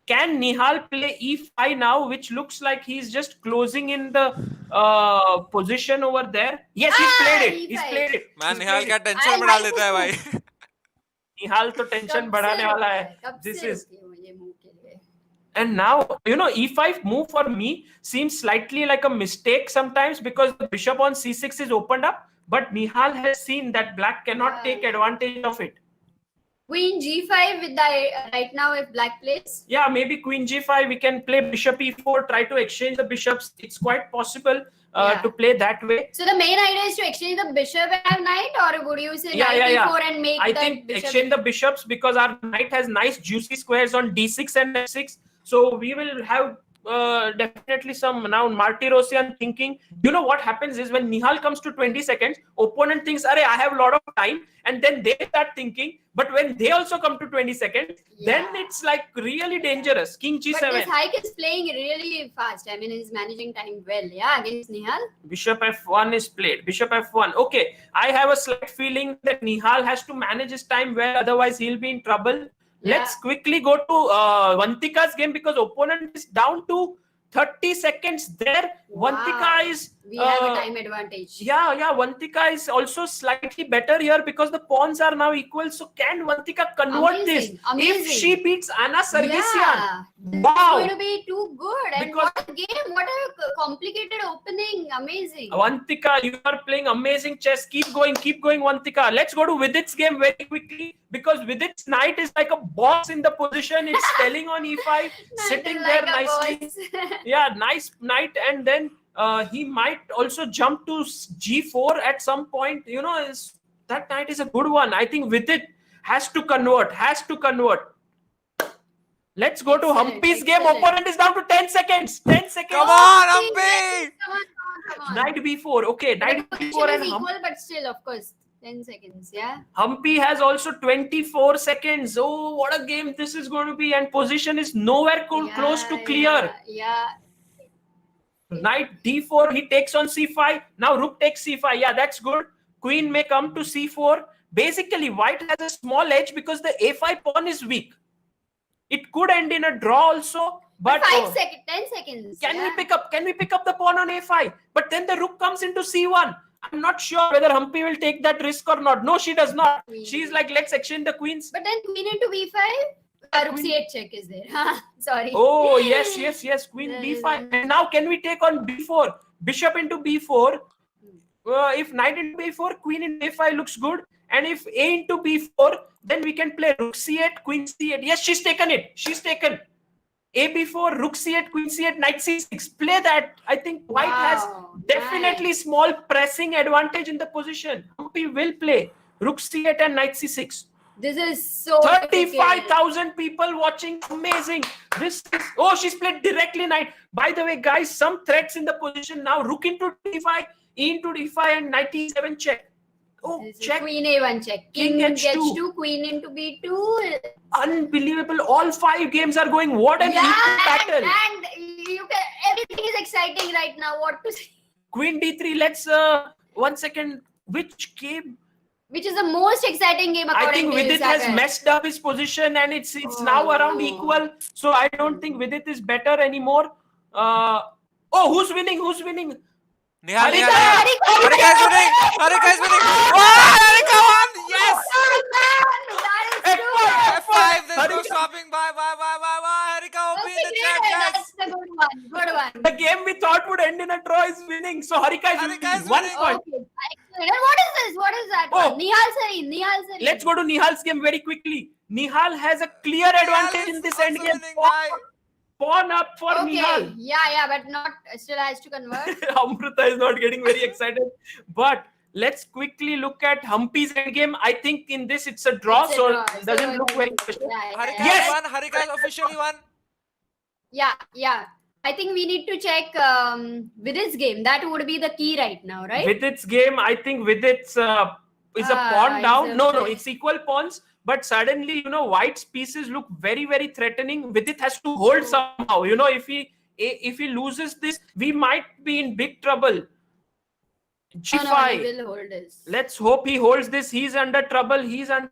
Can Nihal play e5 now, which looks like he's just closing in the position over there? Yes, he's played it. He's played it. Man, Nihal क्या tension बढ़ा देता है भाई. Nihal तो tension बढ़ाने वाला है. This is. And now, e5 move for me seems slightly like a mistake sometimes because the bishop on c6 is opened up. But Nihal has seen that black cannot take advantage of it. Queen g5 with the right now if black plays. Yeah, maybe queen g5. We can play bishop e4, try to exchange the bishops. It's quite possible to play that way. So the main idea is to exchange the bishop and have knight, or would you say knight e4 and make I think exchange the bishops because our knight has nice juicy squares on d6 and f6. So we will have definitely some now Martirosian thinking. You know what happens is when Nihal comes to 20 seconds, opponent thinks, "Arey, I have a lot of time," and then they start thinking. But when they also come to 20 seconds, then it's like really dangerous. King g7. But this Haik is playing really fast. I mean, he's managing time well. Yeah, against Nihal. Bishop f1 is played. Bishop f1. Okay, I have a slight feeling that Nihal has to manage his time well. Otherwise, he'll be in trouble. Let's quickly go to Vantika's game because opponent is down to 30 seconds there. Wow. Vantika is... We have a time advantage. Yeah. Vantika is also slightly better here because the pawns are now equal. So can Vantika convert this? If she beats Anna Sargsyan? Wow. It's going to be too good. And what a game. What a complicated opening. Amazing. Vantika, you are playing amazing chess. Keep going, Vantika. Let's go to Vidit's game very quickly because Vidit's knight is like a boss in the position. It's telling on e5, sitting there nicely. Yeah, nice knight. And then he might also jump to g4 at some point. That knight is a good one. I think Vidit has to convert. Let's go to Humpy's game. Opponent is down to 10 seconds. 10 seconds. Come on, Humpy! Come on. Knight b4. Okay, knight b4 and equal, but still, of course, 10 seconds. Yeah. Humpy has also 24 seconds. Oh, what a game this is going to be. And position is nowhere close to clear. Yeah. Knight d4. He takes on c5. Now rook takes c5. Yeah, that's good. Queen may come to c4. Basically, white has a small edge because the a5 pawn is weak. It could end in a draw also, but 10 seconds. Can we pick up the pawn on a5? But then the rook comes into c1. I'm not sure whether Humpy will take that risk or not. No, she does not. She's like, let's exchange the queens. But then queen into b5. Rook c8 check is there. Sorry. Oh, yes. Queen b5. And now can we take on b4? Bishop into b4. If knight into b4, queen into a5 looks good. And if a into b4, then we can play rook c8, queen c8. Yes, she's taken it. A b4, rook c8, queen c8, knight c6. Play that. I think white has definitely small pressing advantage in the position. Humpy will play rook c8 and knight c6. This is so 35,000 people watching. Amazing. She's played directly knight. By the way, guys, some threats in the position now. Rook into d5. E into d5 and knight e7 check. Oh, This is check. Queen A1 check. King King H2. H2, Queen into B2. Unbelievable. All 5 games are going. What an epic battle. And you can, everything is exciting right now. What to say? Queen d3. Let's 1 second. Which game? Which is the most exciting game I according think to you, Vidit has Sagar? messed up his position and it's now around equal. So I don't think Vidit is better anymore. Who's winning? Who's winning? Nihal, Harika! Harika is winning! Harika is winning! Oh, Harika won! Yes! F5, there's no stopping. Bye. Harika OP in the chat, guys. That's the good one. Good one. The game we thought would end in a draw is winning. So Harika is winning. 1 point. Okay. And what is this? What is that? Oh. Nihal Sarin. Let's go to Nihal's game very quickly. Nihal has a clear advantage in this endgame. Pawn up for Nihal. Yeah, but not still has to convert. Amruta is not getting very excited. But let's quickly look at Humpy's endgame. I think in this it's a draw, so it doesn't look very special. Harika Yes! won. Harika has officially won. Yeah. I think we need to check Vidit's game. That would be the key right now, right? Vidit's game, I think Vidit's is a pawn down. No, it's equal pawns. But suddenly, White's pieces look very, very threatening. Vidit has to hold somehow. If he loses this, we might be in big trouble. G5. No, he will hold this. Let's hope he holds this. He's under trouble. Here,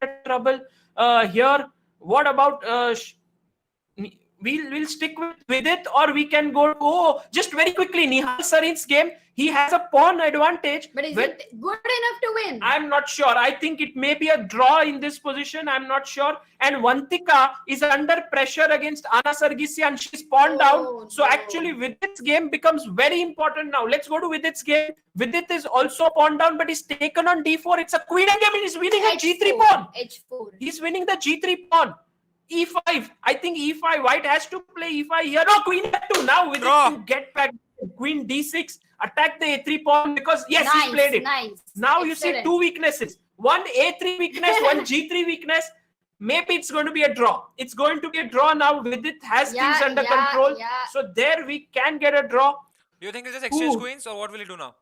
what about we'll stick with it, or we can go. Just very quickly, Nihal Sarin's game. He has a pawn advantage. But is it good enough to win? I'm not sure. I think it may be a draw in this position. I'm not sure. And Vantika is under pressure against Anna Sargsyan. She's pawned down. So actually, Vidit's game becomes very important now. Let's go to Vidit's game. Vidit is also pawned down, but he's taken on d4. It's a queen game. He's winning a g3 pawn. H4. He's winning the g3 pawn. E5. I think E5. White has to play E5 here. No, queen f2. Now Vidit to get back. Queen d6. Attack the a3 pawn because he played it. Now you see 2 weaknesses. One a3 weakness, one g3 weakness. Maybe it's going to be a draw. It's going to be a draw now. Vidit has things under control. So there we can get a draw. Do you think he'll just exchange queens, or what will he do now?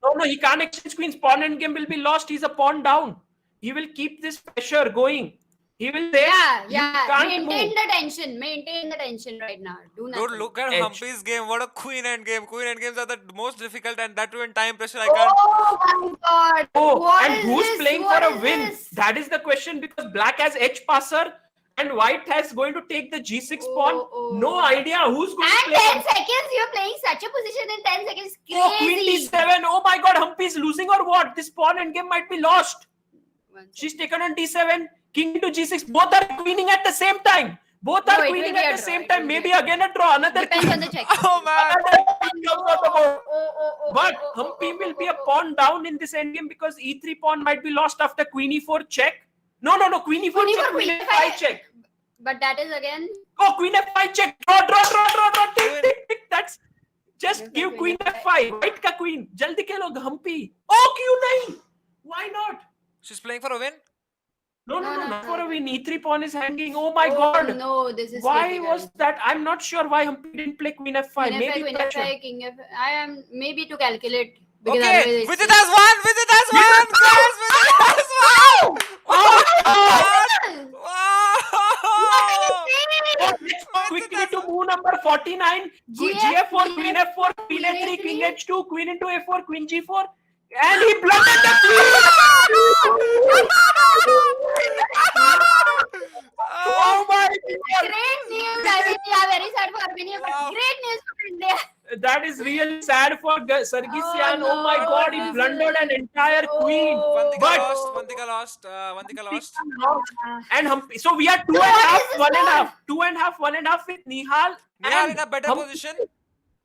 No, he can't exchange queens. Pawn endgame will be lost. He's a pawn down. He will keep this pressure going. He will say, Maintain the tension right now. Do nothing. Dude, look at Humpy's game. What a queen endgame. Queen endgames are the most difficult, and that too in time pressure. I can't. Oh my God. And who's playing for a win? That is the question, because black has H passer and white has going to take the G6 pawn. No idea who's going to play. And 10 seconds, you're playing such a position in 10 seconds. Crazy. Queen D7. Oh my God, Humpy is losing or what? This pawn endgame might be lost. She's taken on D7. King into G6. Both are queening at the same time. Maybe again a draw. Depends on the check. Oh man. But Humpy will be a pawn down in this endgame because E3 pawn might be lost after Queen E4 check. No. Queen E4 check. Queen F5 check. But that is again. Oh, Queen F5 check. Draw. Tick. That's just give Queen F5. White ka queen. Jaldi kelo Humpy. Oh, Q9. Why not? She's playing for a win? No, not for a win. E3 pawn is hanging. Oh my God. No, this is why critical. Was that? I'm not sure why Humpy didn't play Queen F5. Queen Maybe F5, Queen F5, King F5. I am maybe to calculate. Okay, Vidit has won! Vidit has won! Guys, Vidit has won! Wow! Let's quickly to move number 49. G4, Queen F4, Queen A3, King H2, Queen into A4, Queen G4. And he blundered the queen! Oh my God! Great news! I mean, yeah, very sad for Armenia, but great news for India. That is really sad for Sargsyan. Oh my God, he blundered an entire queen. Vantika lost. And Humpy. So we are 2.5, 1.5 with Nihal. Nihal in a better position.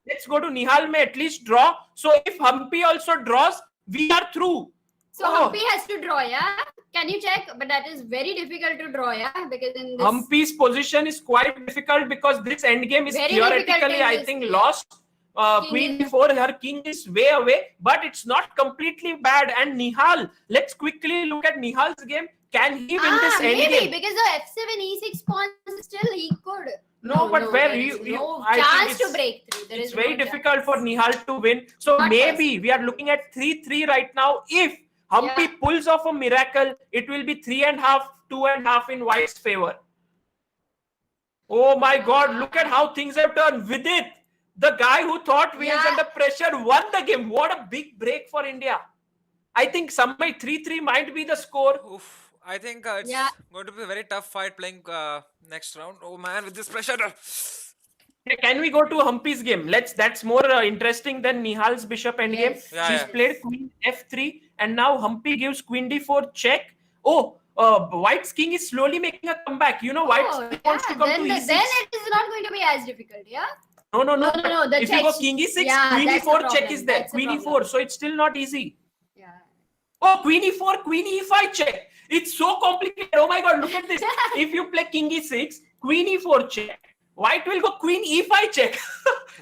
Let's go to Nihal may at least draw. So if Humpy also draws, we are through. So Humpy has to draw, yeah? Can you check? But that is very difficult to draw, yeah? Because in this... Humpy's position is quite difficult because this endgame is theoretically, I think, lost. Queen before her king is way away, but it's not completely bad. And Nihal, let's quickly look at Nihal's game. Can he win this endgame? Maybe, because the F7, E6 pawns still he could. No, but where there you, is you no I think chance to it's, break through. There it's is very no difficult chance. for Nihal to win. So Not maybe we are looking at 3-3 right now. If Humpy pulls off a miracle, it will be 3.5, 2.5 in White's favor. Oh my God, look at how things have turned. Vidit, the guy who thought we is under pressure, won the game. What a big break for India. I think Samay 3-3 might be the score. Oof. I think it's going to be a very tough fight playing next round. Oh man, with this pressure. Can we go to Humpy's game? That's more interesting than Nihal's bishop endgame. Yes. Yeah, She's yeah. played queen f3, and now Humpy gives queen d4 check. Oh, White's king is slowly making a comeback. You know, White wants to come then, to e6. then it is not going to be as difficult, yeah? No. The If you go king e6, queen that's e4 the check is there. That's the Queen problem. e4, so it's still not easy. Yeah. Oh, queen e4, queen e5 check. It's so complicated. Oh my God, look at this. If you play king e6, queen e4 check. White will go queen e5 check.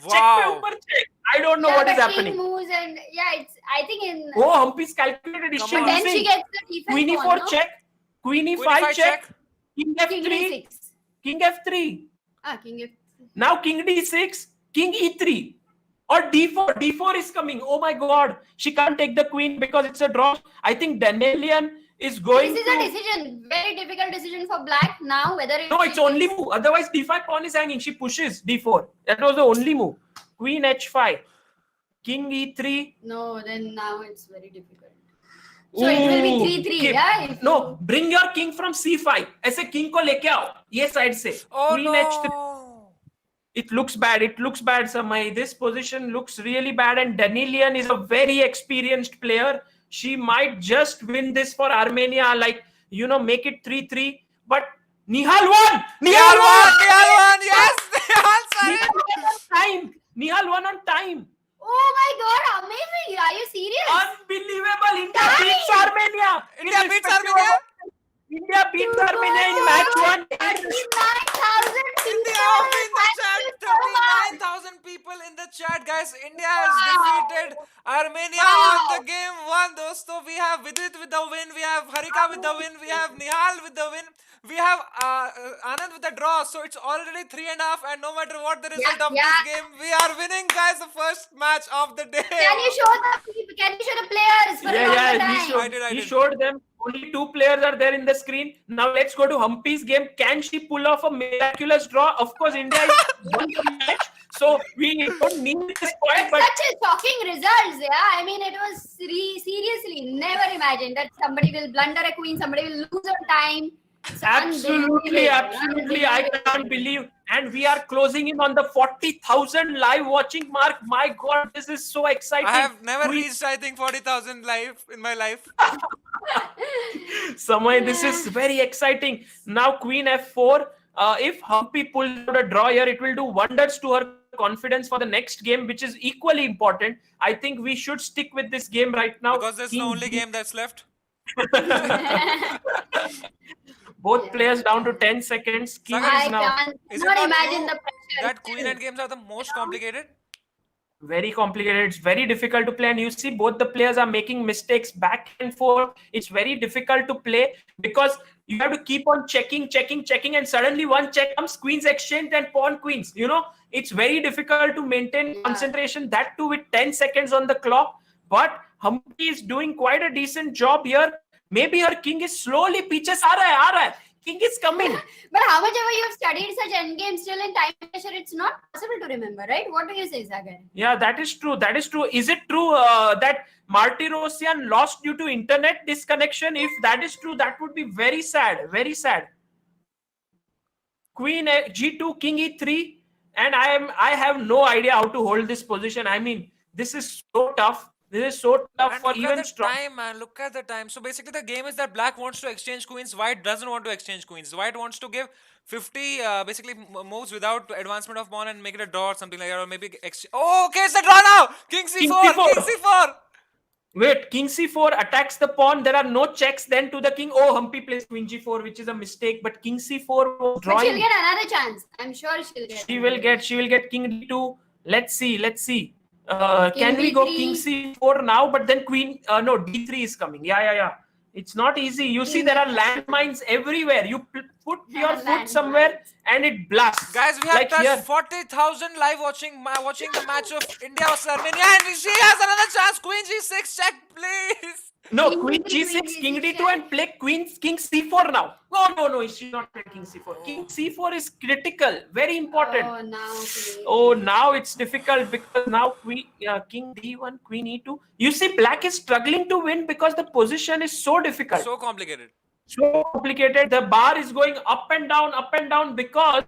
Wow. Check per check. I don't know what is happening. King moves and it's I think in Oh, Humpy's calculated. Is she Come on. then she losing? gets the defense Queen pawn, e4 no? check. Queen e5 e5 check. King King f3. d6. King f3. King f3. Now king d6. King e3. Or d4. D4 is coming. Oh my God. She can't take the queen because it's a draw. I think Danielian is going This is a decision. Very difficult decision for black now. Whether No, it's only move. Otherwise, d5 pawn is hanging. She pushes d4. That was the only move. Queen h5. King e3. No, then now it's very difficult. So it will be 3-3, okay. yeah? No, bring your king from c5. ऐसे king को लेके आओ. ये side से. Oh Queen no. h3. It looks bad. It looks bad, Samay. This position looks really bad. And Danielian is a very experienced player. She might just win this for Armenia. Like, make it 3-3. But Nihal won! Nihal won! Yes! Nihal won on time! Nihal won on time! Oh my God, amazing! Are you serious? Unbelievable! India beats Armenia! India beats Armenia? India beats Armenia in match 1. 39,000 India in the chat, 39,000 people in the chat, guys. India has defeated Armenia on the game 1, dosto. We have Vidit with the win, we have Harika with the win, we have Nihal with the win, we have Anand with the draw. So it's already 3.5, and no matter what the result of this game, we are winning, guys, the first match of the day. Can you show the players for a longer time? He showed them. Only 2 players are there in the screen. Now let's go to Humpy's game. Can she pull off a miraculous draw? Of course, India is won the match, so we don't need this point. But such a shocking results, yeah. I mean, it was seriously never imagined that somebody will blunder a queen, somebody will lose on time. It's absolutely. I can't believe. And we are closing in on the 40,000 live watching mark. My God, this is so exciting. I have never reached, I think, 40,000 live in my life. Samay, this is very exciting. Now queen f4. If Humpy pulls out a draw here, it will do wonders to her confidence for the next game, which is equally important. I think we should stick with this game right now. Because there's the only game that's left. Both players down to 10 seconds. I can't imagine the pressure. That queen end games are the most complicated? Very complicated. It's very difficult to play, and you see both the players are making mistakes back and forth. It's very difficult to play because you have to keep on checking, and suddenly one check comes, queens exchange and pawn queens. It's very difficult to maintain concentration, that too with 10 seconds on the clock. But Humpy is doing quite a decent job here. Maybe her king is slowly peaches. aa raha hai. King is coming. But how much ever you have studied such endgames, still in time pressure, it's not possible to remember, right? What do you say, Sagar? Yeah, that is true. Is it true that Martirosyan lost due to internet disconnection? If that is true, that would be very sad. Very sad. Queen g2, king e3, and I have no idea how to hold this position. I mean, this is so tough. This is so tough And for look even at the strong. time, man. Look at the time. So basically, the game is that black wants to exchange queens. White doesn't want to exchange queens. White wants to give 50 basically moves without advancement of pawn and make it a draw or something like that, or maybe oh, okay, it's a draw now. King c4. King c4. Wait, king c4 attacks the pawn. There are no checks then to the king. Oh, Humpy plays queen g4, which is a mistake. But king c4 was drawing. But she'll get another chance. I'm sure she'll get. She will get king d2. Let's see. Can we go king c4 now? But then queen, no, d3 is coming. Yeah. It's not easy. You see, there are landmines everywhere. You put your foot somewhere and it blasts. Guys, we have like touched here. 40,000 live watching the match of India versus Armenia, and she has another chance. Queen G6, check please. No, King Queen D, G6, King King D6, D2 and play King C4 now. No, she's not playing King C4. King C4 is critical, very important. Oh, now. Please. Oh, now it's difficult because now King D1, Queen E2. You see, Black is struggling to win because the position is so difficult. So complicated. So complicated. The bar is going up and down because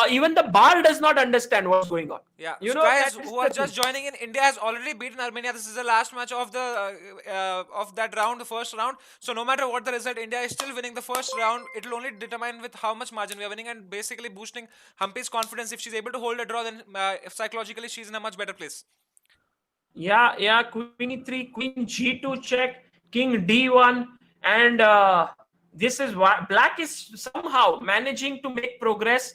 even the bar does not understand what's going on. Yeah, You so know, guys that is who are the just thing. joining in, India has already beaten Armenia. This is the last match of the of that round, the first round. So no matter what the result, India is still winning the first round. It will only determine with how much margin we are winning, and basically boosting Humpy's confidence. If she's able to hold a draw, then psychologically she's in a much better place. Yeah. Queen E3, Queen G2 check, King D1, and this is why Black is somehow managing to make progress.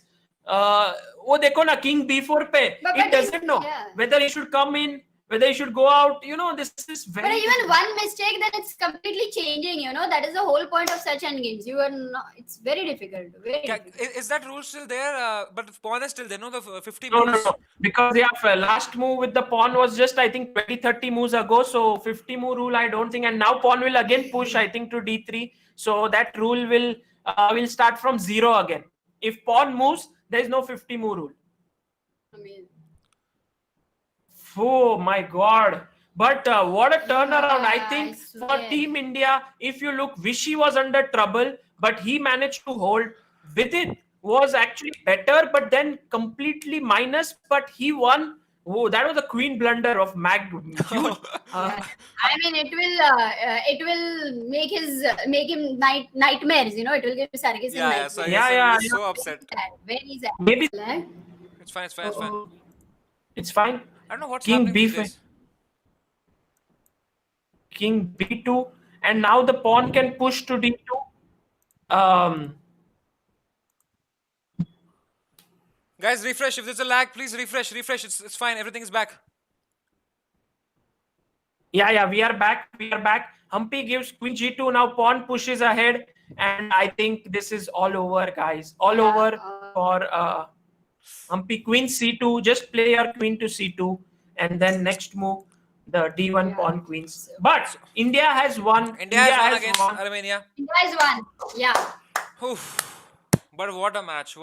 वो देखो ना, King B4 पे, it doesn't know whether he should come in, whether he should go out. You know, this is very. But even one mistake, then it's completely changing. You know, that is the whole point of such endgames. You are not. It's very difficult. Very difficult. Is that rule still there? But the pawn is still there. No, the 50 No, moves. no. Because last move with the pawn was just, I think, 20-30 moves ago. So 50 move rule, I don't think. And now pawn will again push, I think, to D3. So that rule will start from 0 again. If pawn moves, there is no 50 move rule. Amazing. Oh my God. But what a turnaround. I think I for swear. Team India, if you look, Vishy was under trouble, but he managed to hold. Vidit was actually better, but then completely minus, but he won. Oh, that was a queen blunder of Mag. Huge. I mean, it will make him nightmares. You know, it will give Sarkis nightmares. So Yeah. he's so upset. Very sad. Maybe It's fine. it's fine. I don't know what's King happening these B5. days. King B2, and now the pawn can push to D2. Guys, refresh. If there's a lag, please refresh. It's fine. Everything is back. Yeah, we are back. Humpy gives Queen G2. Now pawn pushes ahead, and I think this is all over, guys. All over for Humpy. Queen C2. Just play your queen to C2, and then next move the D1 pawn queens. But India has won. India has won against Armenia. India has won. Yeah. Oof. But what a match!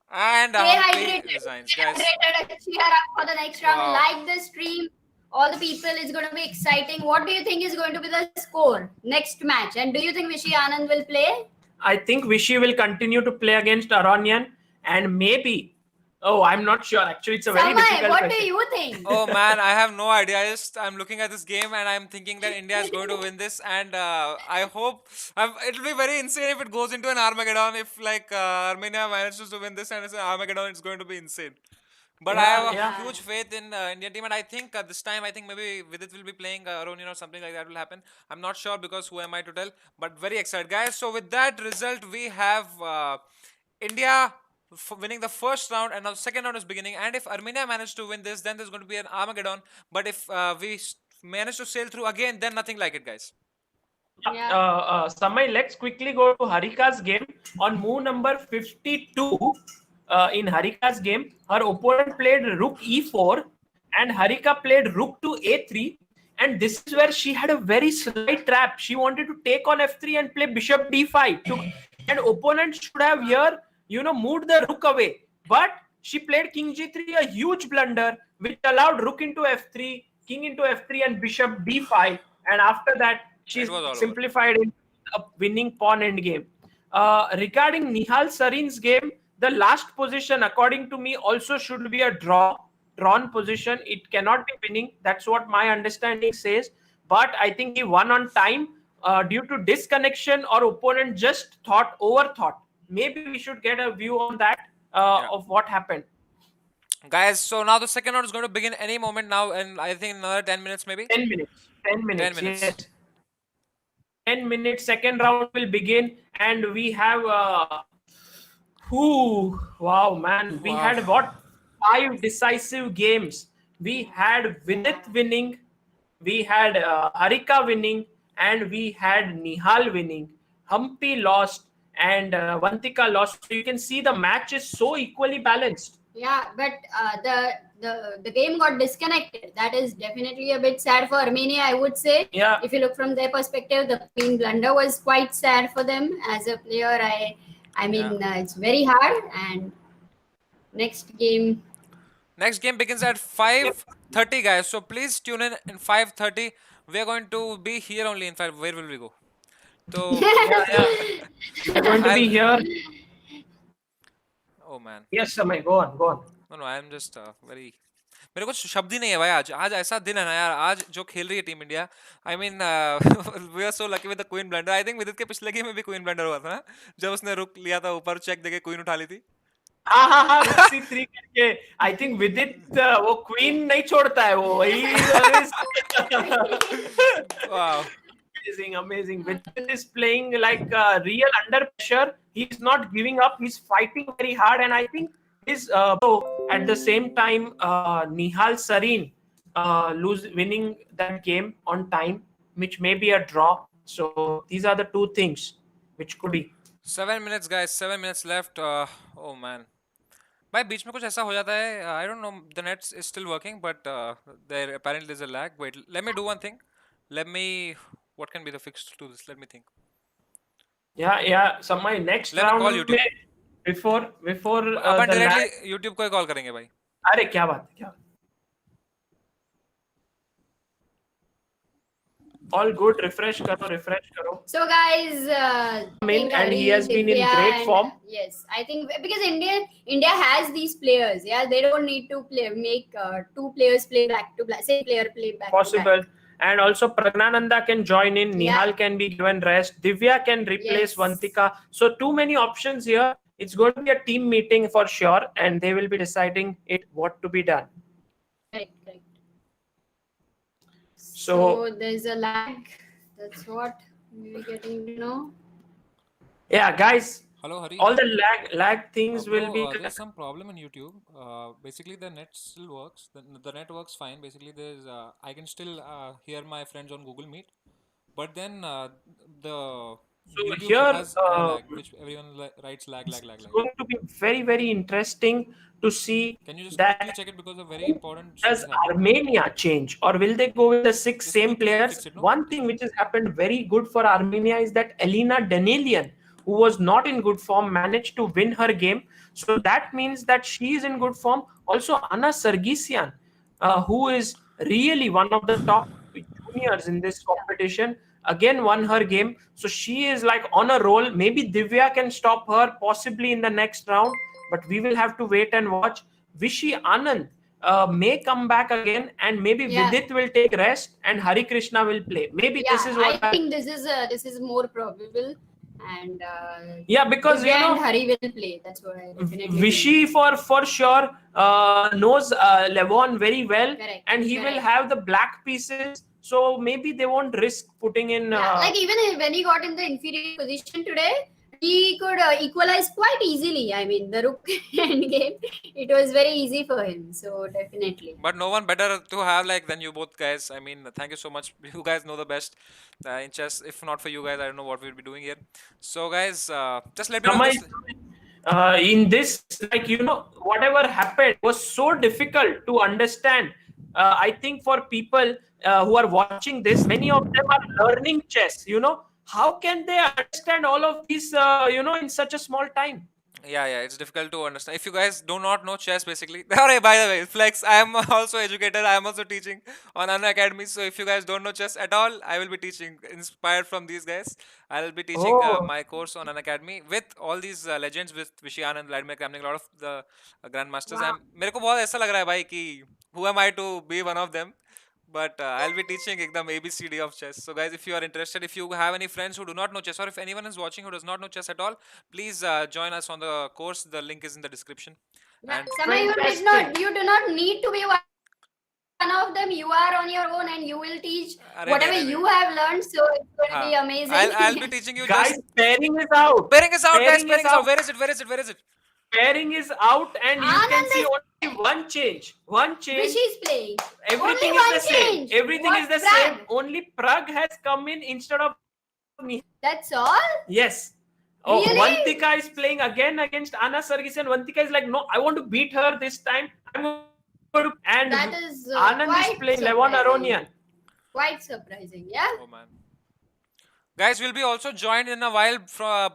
And Stay Humpy hydrated. resigns, Stay guys. hydrated and cheer up for the next round. Wow. Like the stream. All the people, is going to be exciting. What do you think is going to be the score next match? And do you think Vishy Anand will play? I think Vishy will continue to play against Aronian, and maybe. Oh, I'm not sure. Actually, it's a very difficult What question. do you think? Oh man, I have no idea. I'm looking at this game and I'm thinking that India is going to win this, and I hope it'll be very insane if it goes into an Armageddon. If Armenia manages to win this and it's an Armageddon, it's going to be insane. But I have a huge faith in Indian team, and I think this time, maybe Vidit will be playing Aronian or something like that will happen. I'm not sure because who am I to tell? But very excited, guys. So with that result, we have India winning the first round, and now the second round is beginning. And if Armenia managed to win this, then there's going to be an Armageddon. But if we manage to sail through again, then nothing like it, guys. Samay, let's quickly go to Harika's game. On move number 52, in Harika's game, her opponent played rook e4 and Harika played rook to a3, and this is where she had a very slight trap. She wanted to take on f3 and play bishop d5, and opponent should have here moved the rook away, but she played king g3, a huge blunder which allowed rook into f3, king into f3 and bishop d5, and after that she simplified into a winning pawn endgame. Regarding Nihal Sarin's game, the last position according to me also should be a drawn position. It cannot be winning. That's what my understanding says, but I think he won on time due to disconnection, or opponent just overthought. Maybe we should get a view on that of what happened. Guys, so now the second round is going to begin any moment now, and I think another 10 minutes maybe. 10 minutes. 10 minutes. 10 minutes. Yes. 10 minutes. Second round will begin, and we have wow, man. We had 5 decisive games. We had Vidit winning, we had Harika winning, and we had Nihal winning, Humpy lost, and Vantika lost. So you can see the match is so equally balanced. Yeah, but the game got disconnected. That is definitely a bit sad for Armenia, I would say. Yeah. If you look from their perspective, the queen blunder was quite sad for them. As a player, I mean, it's very hard. And next game begins at 5:30, guys. So please tune in 5:30. We are going to be here only. In fact, where will we go? So We're going to be here. Oh man. Yes, Samay, go on. No, I am just very. मेरे को शब्द ही नहीं है भाई आज ऐसा दिन है ना यार आज जो खेल रही है team India I mean we are so lucky with the queen blunder I think Vidit के पिछले गेम में भी क्वीन ब्लंडर हुआ था ना जब उसने रुक लिया था ऊपर चेक देके क्वीन उठा ली थी हाँ रुक थ्री करके आई थिंक विदित वो क्वीन नहीं छोड़ता है वो वही wow amazing. Vidit is playing like real under pressure. He's not giving up. He's fighting very hard, and I think is at the same time Nihal Sareen winning that game on time, which may be a draw. So these are the two things which could be. 7 minutes, guys. 7 minutes left. Oh man. भाई बीच में कुछ ऐसा हो जाता है. I don't know. The net is still working, but there apparently is a lag. Wait, let me do one thing. What can be the fix to this? Let me think. Yeah. So my next Let round me call YouTube. before upon directly YouTube को ही call करेंगे भाई. अरे क्या बात है. All good. Refresh करो. So guys, and he has been in great form. Yes, I think because India has these players. Yeah, they don't need to make two players play back to back. Same player play back. Possible. To back. And also Pragnananda can join in. Nihal can be given rest. Divya can replace Vantika. So too many options here. It's going to be a team meeting for sure, and they will be deciding what to be done. Correct. So there's a lag. That's what we're getting to know. Yeah, guys. Hello, Hari. All the lag things will be. There's some problem in YouTube. Basically, the net still works. The net works fine. Basically, there's I can still hear my friends on Google Meet, but then the YouTube here has lag, which everyone writes lag. It's going to be very, very interesting to see. Can you just that quickly check it because of very important. Does Armenia change, or will they go with the six same players? One thing which has happened very good for Armenia is that Elina Danelian, who was not in good form, managed to win her game. So that means that she is in good form. Also, Anna Sargsyan, who is really one of the top juniors in this competition, again won her game. So she is like on a roll. Maybe Divya can stop her possibly in the next round, but we will have to wait and watch. Vishy Anand may come back again, and maybe Vidit will take rest and Hari Krishna will play. Maybe this is what I think this is more probable. And because Divya and Hari will play. That's what I definitely Vishy for sure knows Levon very well. Correct. And he will have the black pieces, so maybe they won't risk putting in like even when he got in the inferior position today, he could equalize quite easily. I mean, the rook endgame, it was very easy for him. So definitely. But no one better to have than you both guys. I mean, thank you so much. You guys know the best in chess. If not for you guys, I don't know what we'll be doing here. So guys, just let me know. In this, whatever happened was so difficult to understand. I think for people who are watching this, many of them are learning chess. How can they understand all of these, in such a small time? Yeah, it's difficult to understand. If you guys do not know chess, basically. Alright, by the way, flex, I am also educated. I am also teaching on UNACADEMY. So if you guys don't know chess at all, I will be teaching, inspired from these guys. I will be teaching my course on UNACADEMY with all these legends, with Vishy Anand, Vladimir Kramnik, a lot of the grandmasters. मेरे को बहुत ऐसा लग रहा है भाई कि who am I to be one of them? But I'll be teaching ekdam ABCD of chess. So guys, if you are interested, if you have any friends who do not know chess, or if anyone is watching who does not know chess at all, please join us on the course. The link is in the description. And you do not need to be one of them. You are on your own and you will teach whatever you have learned. So it's going to be amazing. I'll be teaching you guys. Pairing is out. Pairing is out, guys. Pairing is out. Where is it? pairing is out, and you can Anand see is- only one change. One change. Vishy is playing. Everything Only is one the same. change. Everything What, is the Prag? same. Only Prag has come in instead of me. That's all? Yes. Oh, Really? Vantika is playing again against Anna Sargis, and Vantika is like, no, I want to beat her this time. I'm going to. And That is Anand is quite playing Levon surprising. Aronian. Quite surprising, yeah? Oh man. Guys, we'll be also joined in a while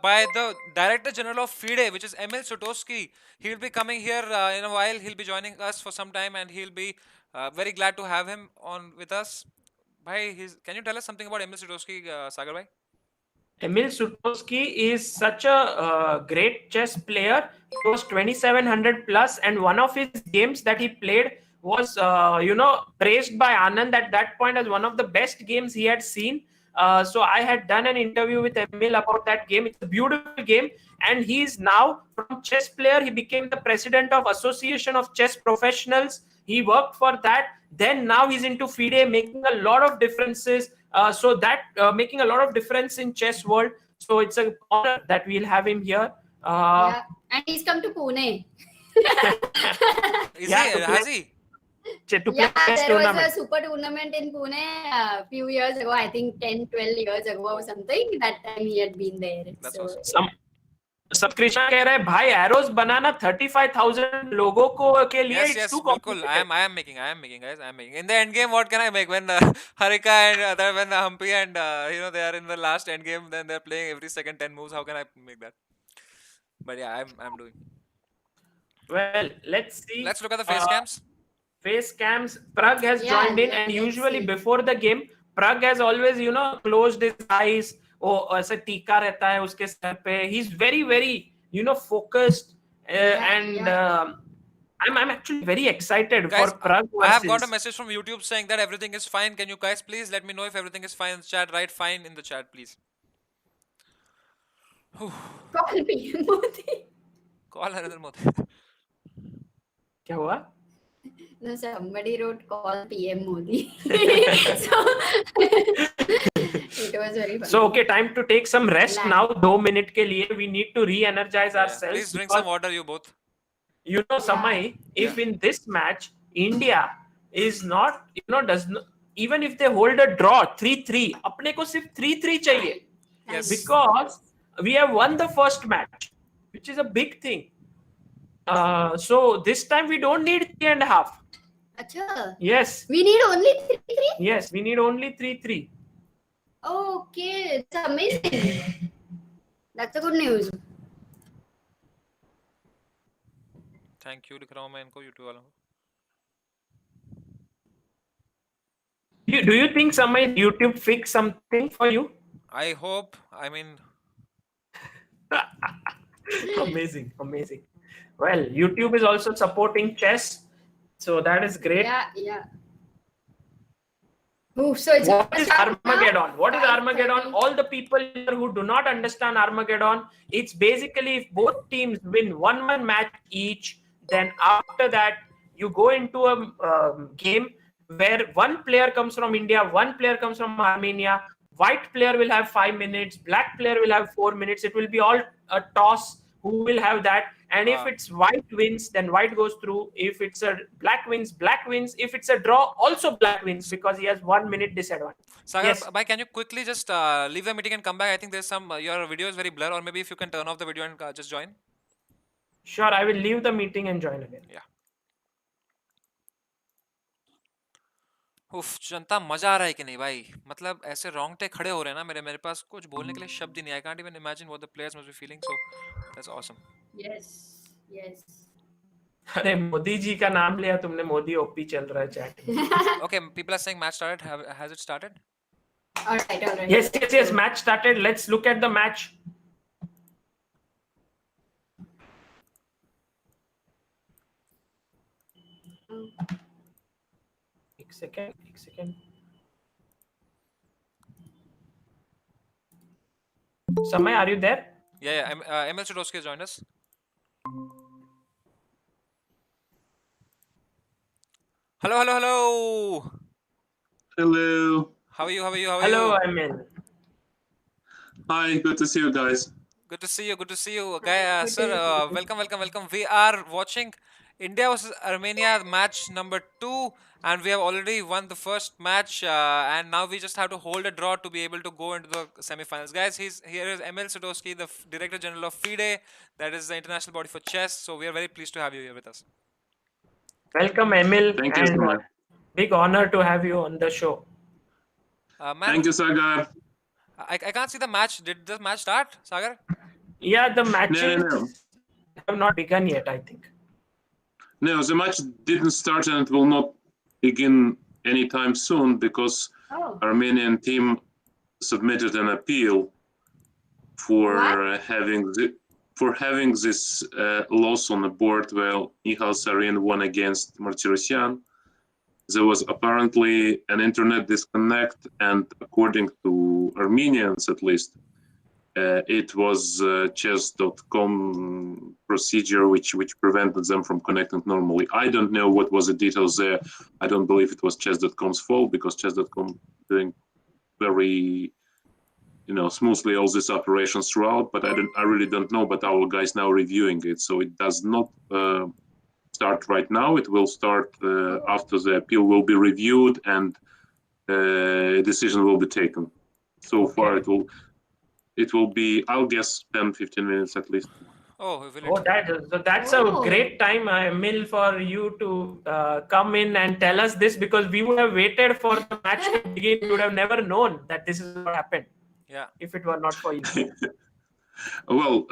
by the Director General of FIDE, which is Emil Sutowski. He'll be coming here in a while. He'll be joining us for some time, and he'll be very glad to have him on with us. Bhai, can you tell us something about Emil Sutowski, Sagar bhai? Emil Sutowski is such a great chess player. He was 2700 plus, and one of his games that he played was, praised by Anand at that point as one of the best games he had seen. So I had done an interview with Emil about that game. It's a beautiful game, and he's now from chess player. He became the president of Association of Chess Professionals. He worked for that. Then now he's into FIDE, making a lot of differences. So that making a lot of difference in chess world. So it's an honor that we'll have him here. Yeah. And he's come to Pune. Is Yeah, he? to Has play- he? to play Yeah, chess there was tournament. a super tournament in Pune a few years ago, I think 10, 12 years ago or something. That time he had been there. That's So, awesome. सब कृष्णा कह रहे हैं भाई arrows बनाना 35,000 लोगों को के लिए Yes, it's yes, too bilkul. I complicated. am making, guys. I am making. In the end game, what can I make? When Harika and when Humpy and they are in the last end game, then they're playing every second 10 moves. How can I make that? But yeah, I'm doing. Well, let's see. Let's look at the face cams. Face cams. Prag has Yeah, joined in, let's and usually see. before the game, Prag has always, closed his eyes. Oh, ऐसे टीका रहता है उसके sir पे. He's very, very, focused. And I'm actually very excited Guys, for Prag I have got a versus. message from YouTube saying that everything is fine. Can you guys please let me know if everything is fine in the chat? Write fine in the chat, please. call PM Modi. Call Narendra Modi. क्या हुआ? No, somebody wrote call PM Modi. So it was very funny. So okay, time to take some rest Relax. now. 2 minutes के लिए we need to re-energize Yeah, ourselves. please drink because- some water, you both. Samay, if in this match India is not, does not, even if they hold a draw 3-3, अपने को सिर्फ 3-3 चाहिए. Yes. Because we have won the first match, which is a big thing. So this time we don't need 3.5. Acha, Yes, we need only 3-3? yes, we need only 3-3. Okay, it's amazing. That's a good news. Thank you. लिख रहा हूँ मैं इनको YouTube वालों को. Do you think Samay YouTube fix something for you? I hope. I mean, Amazing, amazing. Well, YouTube is also supporting chess, so that is great. Yeah. Ooh, so it's What gonna is start now? Armageddon? What is 5:30. Armageddon? All the people here who do not understand Armageddon, it's basically if both teams win 1-1 match each, then after that you go into a game where one player comes from India, one player comes from Armenia. White player will have 5 minutes, black player will have 4 minutes. It will be all a toss who will have that. And if it's white wins, then white goes through. If it's a black wins, black wins. If it's a draw, also black wins because he has 1 minute disadvantage. Sagar, Yes. bhai, can you quickly just leave the meeting and come back? I think there's some, your video is very blur, or maybe if you can turn off the video and just join. Sure, I will leave the meeting and join again. Yeah. उफ, जनता मजा आ रहा है कि नहीं भाई? मतलब ऐसे रोंगटे खड़े हो रहे हैं ना मेरे पास कुछ बोलने के लिए शब्द ही नहीं. I can't even imagine what the players must be feeling. So that's awesome. Yes. अरे मोदी जी का नाम लिया तुमने. मोदी ओपी चल रहा है chat. Okay, people are saying match started. Has it started? All right. Yes. Match started. Let's look at the match. एक second. Samay, are you there? Yeah. ML Sudowski has joined us. Hello. Hello. How are you? Hello, Emil. Hi, good to see you guys. Good to see you. Good to see you, Hi, good sir. to see you. Welcome. We are watching India versus Armenia match number 2, and we have already won the first match. And now we just have to hold a draw to be able to go into the semifinals. Guys, here is Emil Sadowski, the Director General of FIDE, that is the international body for chess. So we are very pleased to have you here with us. Welcome, Emil. Thank you so and much. big honor to have you on the show. Man, Thank you, Sagar. I can't see the match. Did the match start, Sagar? Yeah, the matches No. have not begun yet, I think. No, the match didn't start and it will not begin anytime soon because Armenian team submitted an appeal for having this loss on the board while Michal Sarin won against Martirosyan. There was apparently an internet disconnect, and according to Armenians at least, it was chess.com procedure which prevented them from connecting normally. I don't know what was the details there. I don't believe it was chess.com's fault because chess.com doing very smoothly all these operations throughout, but I really don't know. But our guys now reviewing it, so it does not start right now. It will start after the appeal will be reviewed and a decision will be taken. So far it will be, I'll guess, 10-15 minutes at least. That's a great time, Emil, for you to come in and tell us this, because we would have waited for the match to begin. We would have never known that this is what happened. Yeah. If it were not for you. Well,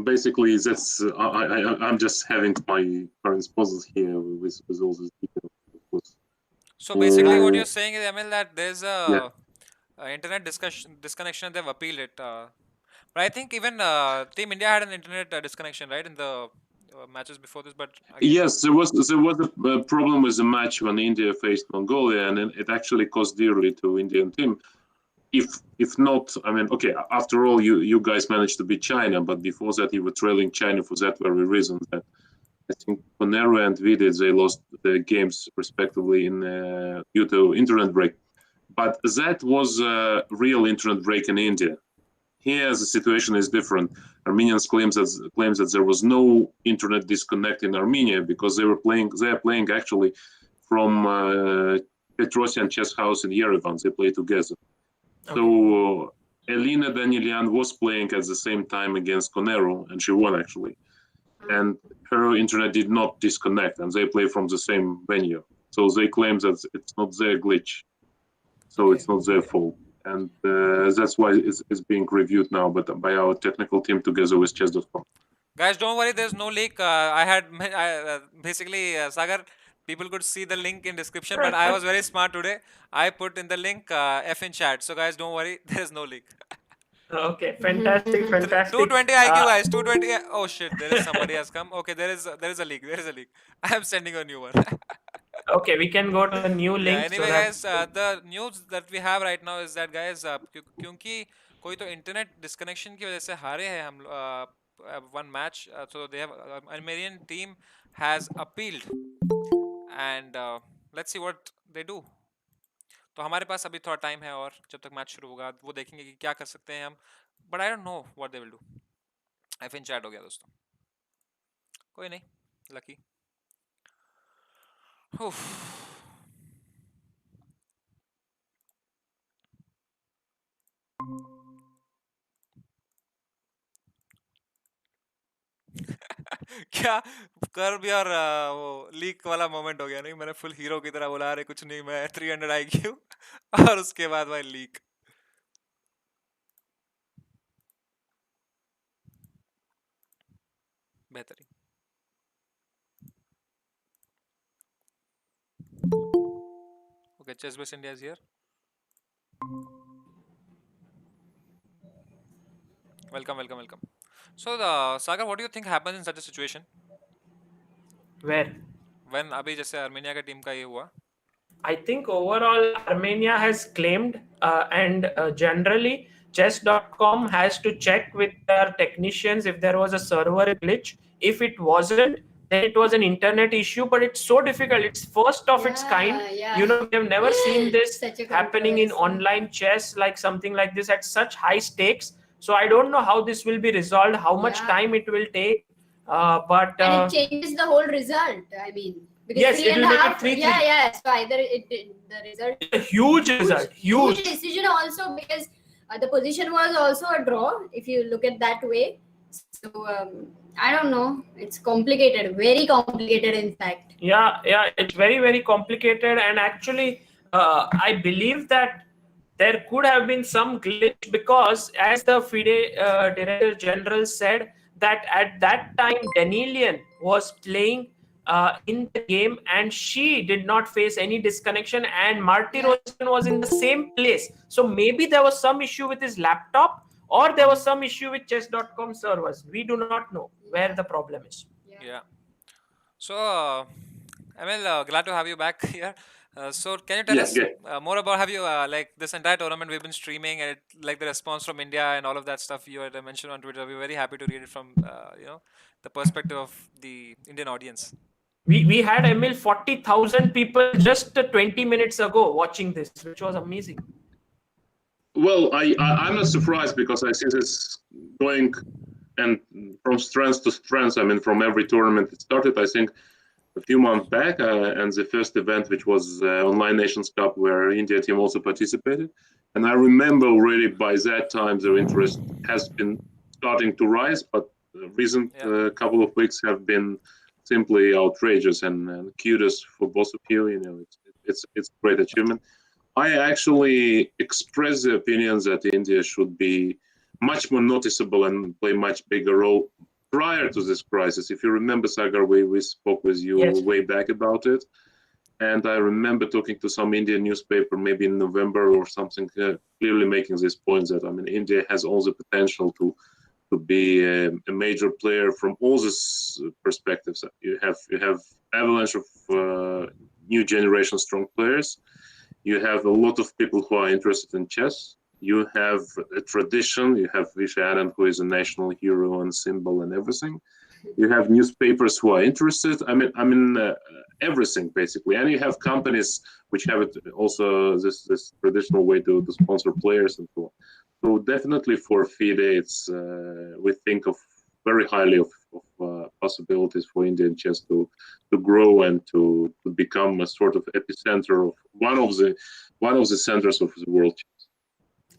basically that's I'm just having my current sponsors here with all this details. So basically, what you're saying is, Emil, that there's a internet disconnection. They've appealed it. But I think even Team India had an internet disconnection, right, in the matches before this. But yes, there was a problem with the match when India faced Mongolia, and it actually cost dearly to Indian team. If not, I mean, okay, after all, you guys managed to beat China, but before that, you were trailing China for that very reason. That I think Ponero and Vide, they lost the games respectively due to internet break. But that was a real internet break in India. Here, the situation is different. Armenians claims that there was no internet disconnect in Armenia because they are playing actually from Petrosian Chess House in Yerevan. They play together. Okay. So Elina Danielian was playing at the same time against Conero, and she won actually. And her internet did not disconnect, and they play from the same venue. So they claim that it's not their glitch, so it's not their fault. And that's why it's being reviewed now, but by our technical team together with chess.com. Guys, don't worry, there's no leak. Basically, Sagar, people could see the link in description, but I was very smart today. I put in the link F in chat. So guys, don't worry, there's no leak. Okay, fantastic. 220 IQ, guys. 220. Oh shit, there is somebody has come. Okay, there is a leak. I am sending a new one. Okay, we can go to the new link. Anyway, guys, the news that we have right now is that, guys, क्योंकि कोई तो internet disconnection की वजह से हारे हैं हम one match, so they have Armenian team has appealed, and let's see what they do. तो हमारे पास अभी थोड़ा टाइम है और जब तक मैच शुरू होगा वो देखेंगे कि क्या कर सकते हैं हम, but I don't know what they will do. F in chat हो गया दोस्तों, कोई नहीं, lucky. क्या कर भी, और वो लीक वाला मोमेंट हो गया नहीं, मैंने फुल हीरो की तरह बोला अरे कुछ नहीं, मैं 300 IQ और उसके बाद भाई लीक. बेहतरीन. Okay, Chessbase India is here. Welcome. So, Sagar, what do you think happens in such a situation? Where? When अभी जैसे अर्मेनिया का टीम का ये हुआ. I think overall Armenia has claimed and generally chess.com has to check with their technicians if there was a server glitch. If it wasn't, then it was an internet issue, but it's so difficult. It's first of its kind. Yeah. You know, we have never seen this Such a happening in controversy. online chess, like something like this at such high stakes. So I don't know how this will be resolved, how much Yeah. time it will take. But And it changes the whole result. I mean, because yes, three it and will a make it half. 3-3. Yeah. So either the result. A huge result, Huge huge. decision also, because the position was also a draw. If you look at that way, so I don't know. It's complicated, very complicated, in fact. Yeah, it's very, very complicated. And actually, I believe that there could have been some glitch, because as the FIDE Director General said, that at that time Danilian was playing in the game and she did not face any disconnection, and Marty Rosen was in the same place. So maybe there was some issue with his laptop, or there was some issue with chess.com servers. We do not know where the problem is. Yeah. So, Emil, glad to have you back here. So, can you tell us more about, have you like this entire tournament we've been streaming, and like the response from India and all of that stuff you had mentioned on Twitter? We're very happy to read it from the perspective of the Indian audience. We had, Emil, 40,000 people just 20 minutes ago watching this, which was amazing. Well, I'm not surprised, because I see this going and from strength to strength. I mean, from every tournament it started, I think, a few months back, and the first event, which was Online Nations Cup, where India team also participated. And I remember already by that time their interest has been starting to rise, but the recent couple of weeks have been simply outrageous, and kudos for both of you. You know, it's a great achievement. I actually express the opinion that India should be much more noticeable and play much bigger role prior to this crisis. If you remember, Sagar, we spoke with you way back about it. And I remember talking to some Indian newspaper, maybe in November or something, clearly making this point that, I mean, India has all the potential to be a major player from all these perspectives. You have avalanche of new generation strong players. You have a lot of people who are interested in chess. You have a tradition. You have Vishy Anand, who is a national hero and symbol and everything. You have newspapers who are interested. I mean, everything basically. And you have companies which have it also this traditional way to sponsor players and so on. So definitely for FIDE, it's we think of very highly of possibilities for Indian chess to grow and to become a sort of epicenter of one of the centers of the world chess.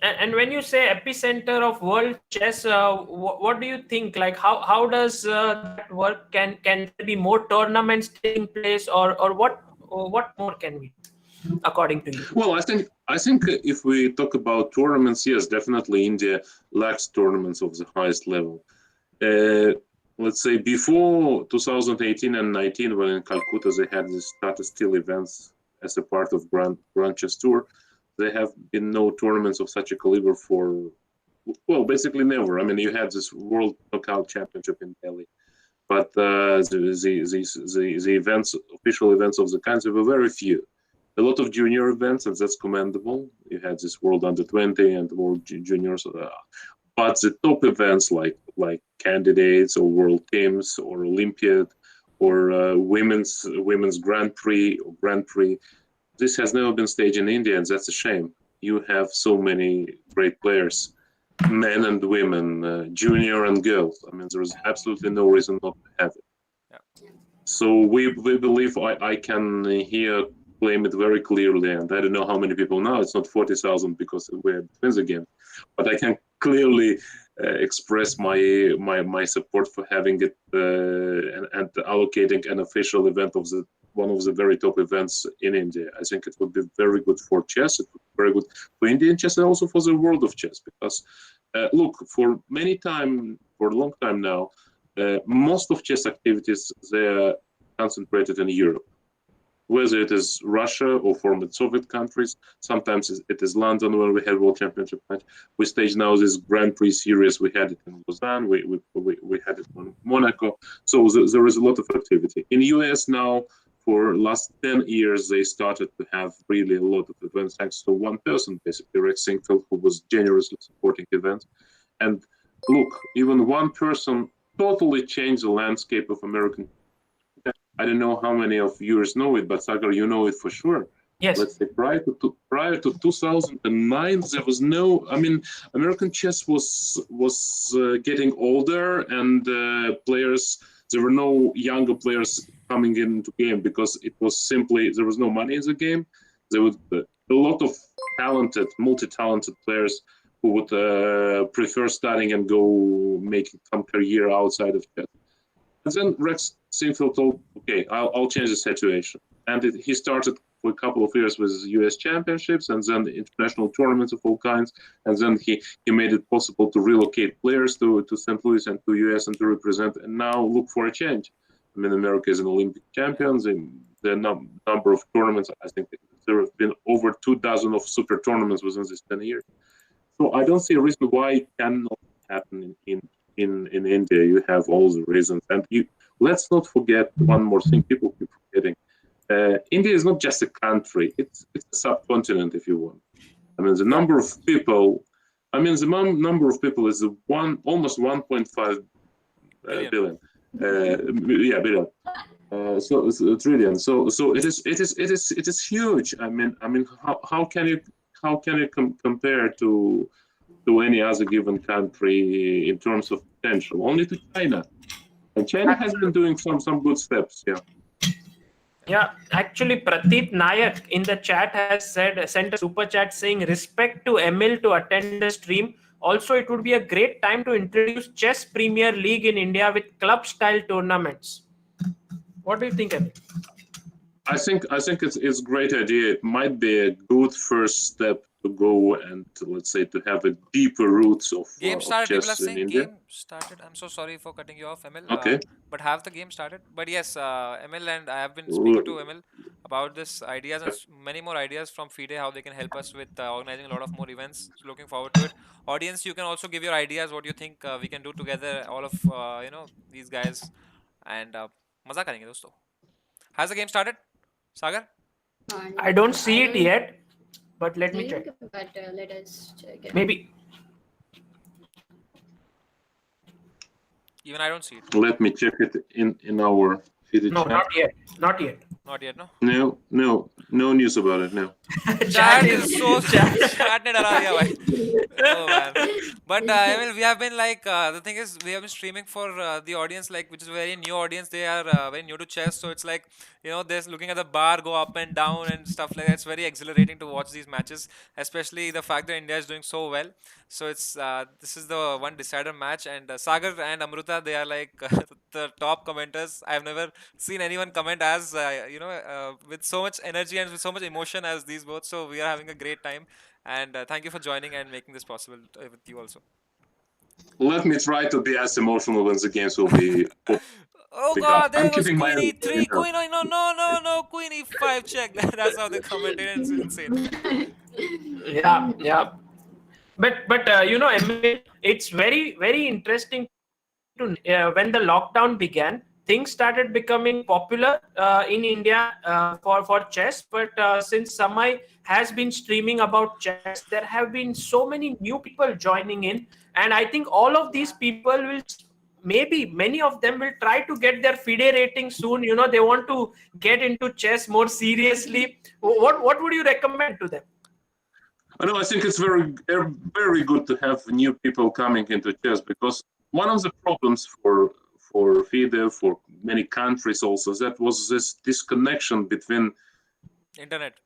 And when you say epicenter of world chess, what do you think? Like, how does that work? Can there be more tournaments taking place, or what more can we, according to you? Well, I think if we talk about tournaments, yes, definitely India lacks tournaments of the highest level. Let's say before 2018 and 19, when in Calcutta they had the status steel events as a part of Grand Chess Tour, there have been no tournaments of such a caliber for, well, basically never. I mean, you had this World Knockout Championship in Delhi, but the events, official events of the country, were very few. A lot of junior events, and that's commendable. You had this World Under 20 and World Juniors, but the top events like candidates or World Teams or Olympiad or women's Grand Prix or Grand Prix, this has never been staged in India, and that's a shame. You have so many great players, men and women, junior and girls. I mean, there's absolutely no reason not to have it. Yeah. So we believe, I can here claim it very clearly, and I don't know how many people now. It's not 40,000 because we're between the game, but I can clearly express my support for having it and allocating an official event of one of the very top events in India. I think it would be very good for chess. It would be very good for Indian chess and also for the world of chess. Because look, for a long time now, most of chess activities, they're concentrated in Europe. Whether it is Russia or former Soviet countries, sometimes it is London where we had World Championship match. We stage now this Grand Prix series. We had it in Lausanne. We had it in Monaco. So there is a lot of activity. In US now, for last 10 years, they started to have really a lot of events thanks to one person, basically Rex Singfield, who was generously supporting events. And look, even one person totally changed the landscape of American. I don't know how many of viewers know it, but Sagar, you know it for sure. Yes. Let's say prior to 2009, there was no. I mean, American chess was getting older, and players. There were no younger players coming into game because it was simply there was no money in the game. There was a lot of talented, multi-talented players who would prefer studying and go making some career outside of chess. And then Rex Sinfield told, "Okay, I'll change the situation." And he started for a couple of years with U.S. championships and then international tournaments of all kinds. And then he made it possible to relocate players to St. Louis and to U.S. and to represent. And now look for a change. I mean, America is an Olympic champion. The number of tournaments, I think there have been over 24 of super tournaments within these 10 years. So I don't see a reason why it cannot happen in India. You have all the reasons. And let's not forget one more thing people keep forgetting. India is not just a country; it's a subcontinent, if you want. I mean, the number of people. I mean, the number of people is almost 1.5 billion. Billion. So trillion. So it is huge. I mean, how can you compare to any other given country in terms of potential? Only to China, and China has been doing some good steps. Yeah. Yeah, actually, Pradeep Nayak in the chat has sent a super chat saying, "Respect to Emil to attend the stream. Also, it would be a great time to introduce Chess Premier League in India with club-style tournaments." What do you think, Emil? I think it's a great idea. It might be a good first step to go and let's say to have a deeper roots of Game started. People are chess in saying India. game started. I'm so sorry for cutting you off, Emil. Okay. But have the game started? But yes, Emil and I have been speaking to Emil about this ideas and many more ideas from FIDE, how they can help us with organizing a lot of more events. So looking forward to it. Audience, you can also give your ideas. What you think we can do together? All of these guys and मजा करेंगे दोस्तों. Has the game started, Sagar? I don't see it yet, but let me check. But let us check it. Maybe. Even I don't see it. Let me check it in our FIDE No, chat. not yet. Not yet. Not yet, no? No news about it, no. Chat is so chat ne dala diya bhai. Oh man. But Emil, we have been like the thing is we have been streaming for the audience like which is a very new audience. They are very new to chess, so it's like they're looking at the bar go up and down and stuff like that. It's very exhilarating to watch these matches, especially the fact that India is doing so well. So it's this is the one decider match, and Sagar and Amruta, they are like the top commenters. I've never seen anyone comment as with so much energy and with so much emotion as these both. So we are having a great time, and thank you for joining and making this possible with you also. Let me try to be as emotional when the games will be. Oh God, there was Queen E3, Queen no, Queen E5 check. That's how they commented. It's insane. Yeah. But Emil, it's very, very interesting to when the lockdown began, things started becoming popular in India for chess. But since Samay has been streaming about chess, there have been so many new people joining in, and I think all of these people will. Maybe many of them will try to get their FIDE rating soon. They want to get into chess more seriously. What would you recommend to them? I think it's very, very good to have new people coming into chess, because one of the problems for FIDE, for many countries also, that was this disconnection between internet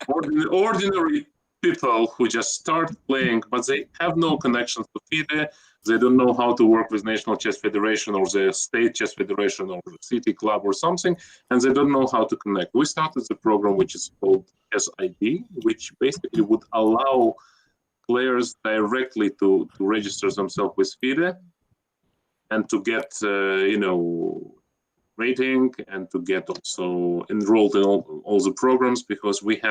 ordinary people who just start playing, but they have no connections to FIDE. They don't know how to work with National Chess Federation or the State Chess Federation or the City Club or something, and they don't know how to connect. We started the program which is called Chess ID, which basically would allow players directly to register themselves with FIDE and to get rating and to get also enrolled in all the programs, because we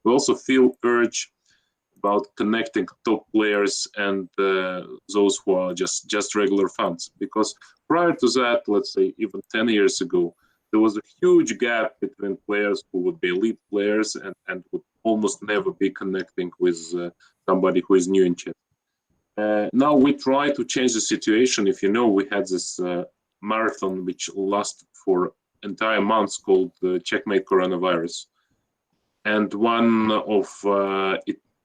also feel urge about connecting top players and those who are just regular fans. Because prior to that, let's say even 10 years ago, there was a huge gap between players who would be elite players and would almost never be connecting with somebody who is new in chess. Now we try to change the situation. If you know, we had this marathon which lasted for entire months called Checkmate Coronavirus. and one of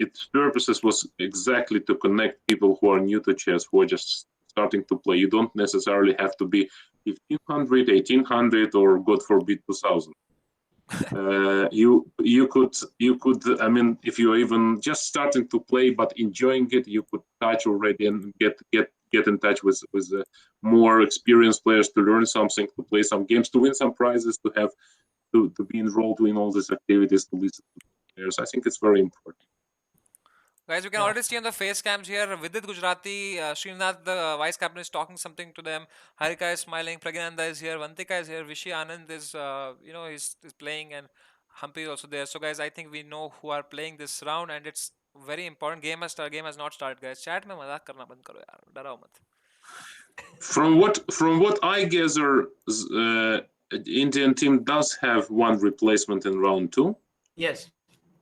its purposes was exactly to connect people who are new to chess, who are just starting to play. You don't necessarily have to be 1500, 1800, or God forbid 2000. You could I mean, if you're even just starting to play but enjoying it, you could touch already and get in touch with more experienced players to learn something, to play some games, to win some prizes, to have to be enrolled in all these activities, to listen to players. I think it's very important. Guys, you can already see on the face cams here, Vidit Gujarati, Srinath, the vice captain, is talking something to them. Harika is smiling, Pragnanda is here, Vantika is here, Vishy Anand is, he's playing, and Humpy is also there. So, guys, I think we know who are playing this round, and it's very important. Game has not started, guys. Chat mein mazak karna band karo yaar, darao mat. From what I gather, Indian team does have one replacement in round 2. Yes.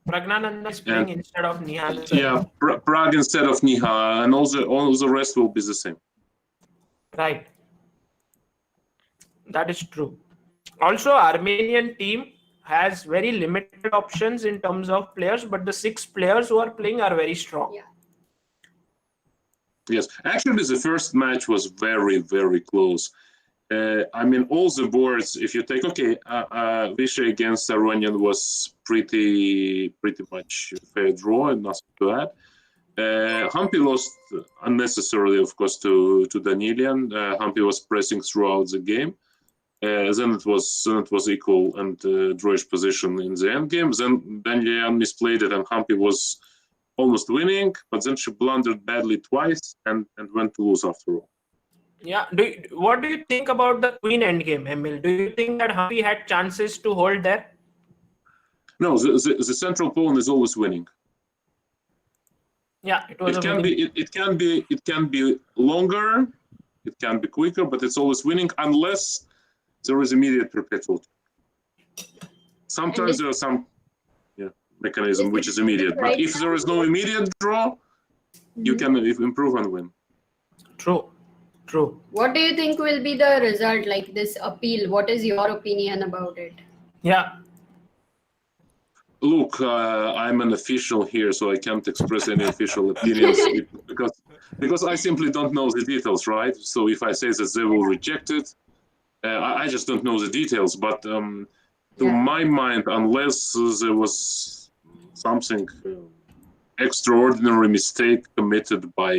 Pragnananda is playing instead of Nihal. Yeah, Prague instead of Niha, and all the rest will be the same. Right. That is true. Also, Armenian team has very limited options in terms of players, but the 6 players who are playing are very strong. Yeah. Yes, actually, the first match was very, very close. I mean, all the boards, if you take, Vishy against Aronian was pretty much fair draw and nothing to add. Humpy lost unnecessarily, of course, to Danilian. Humpy was pressing throughout the game. Then it was equal and drawish position in the end game. Then Danilian misplayed it, and Humpy was almost winning, but then she blundered badly twice and went to lose after all. Yeah. What do you think about the queen endgame, Emil? Do you think that Humpy had chances to hold there? No, the central pawn is always winning. Yeah, it was. It can be longer, it can be quicker, but it's always winning unless there is immediate perpetual. Sometimes there are some mechanism which is immediate, but if there is no immediate draw, you can improve and win. True. What do you think will be the result, like this appeal? What is your opinion about it? Yeah. Look, I'm an official here, so I can't express any official opinions because I simply don't know the details, right? So if I say that they will reject it, I just don't know the details. But to my mind, unless there was something extraordinary mistake committed by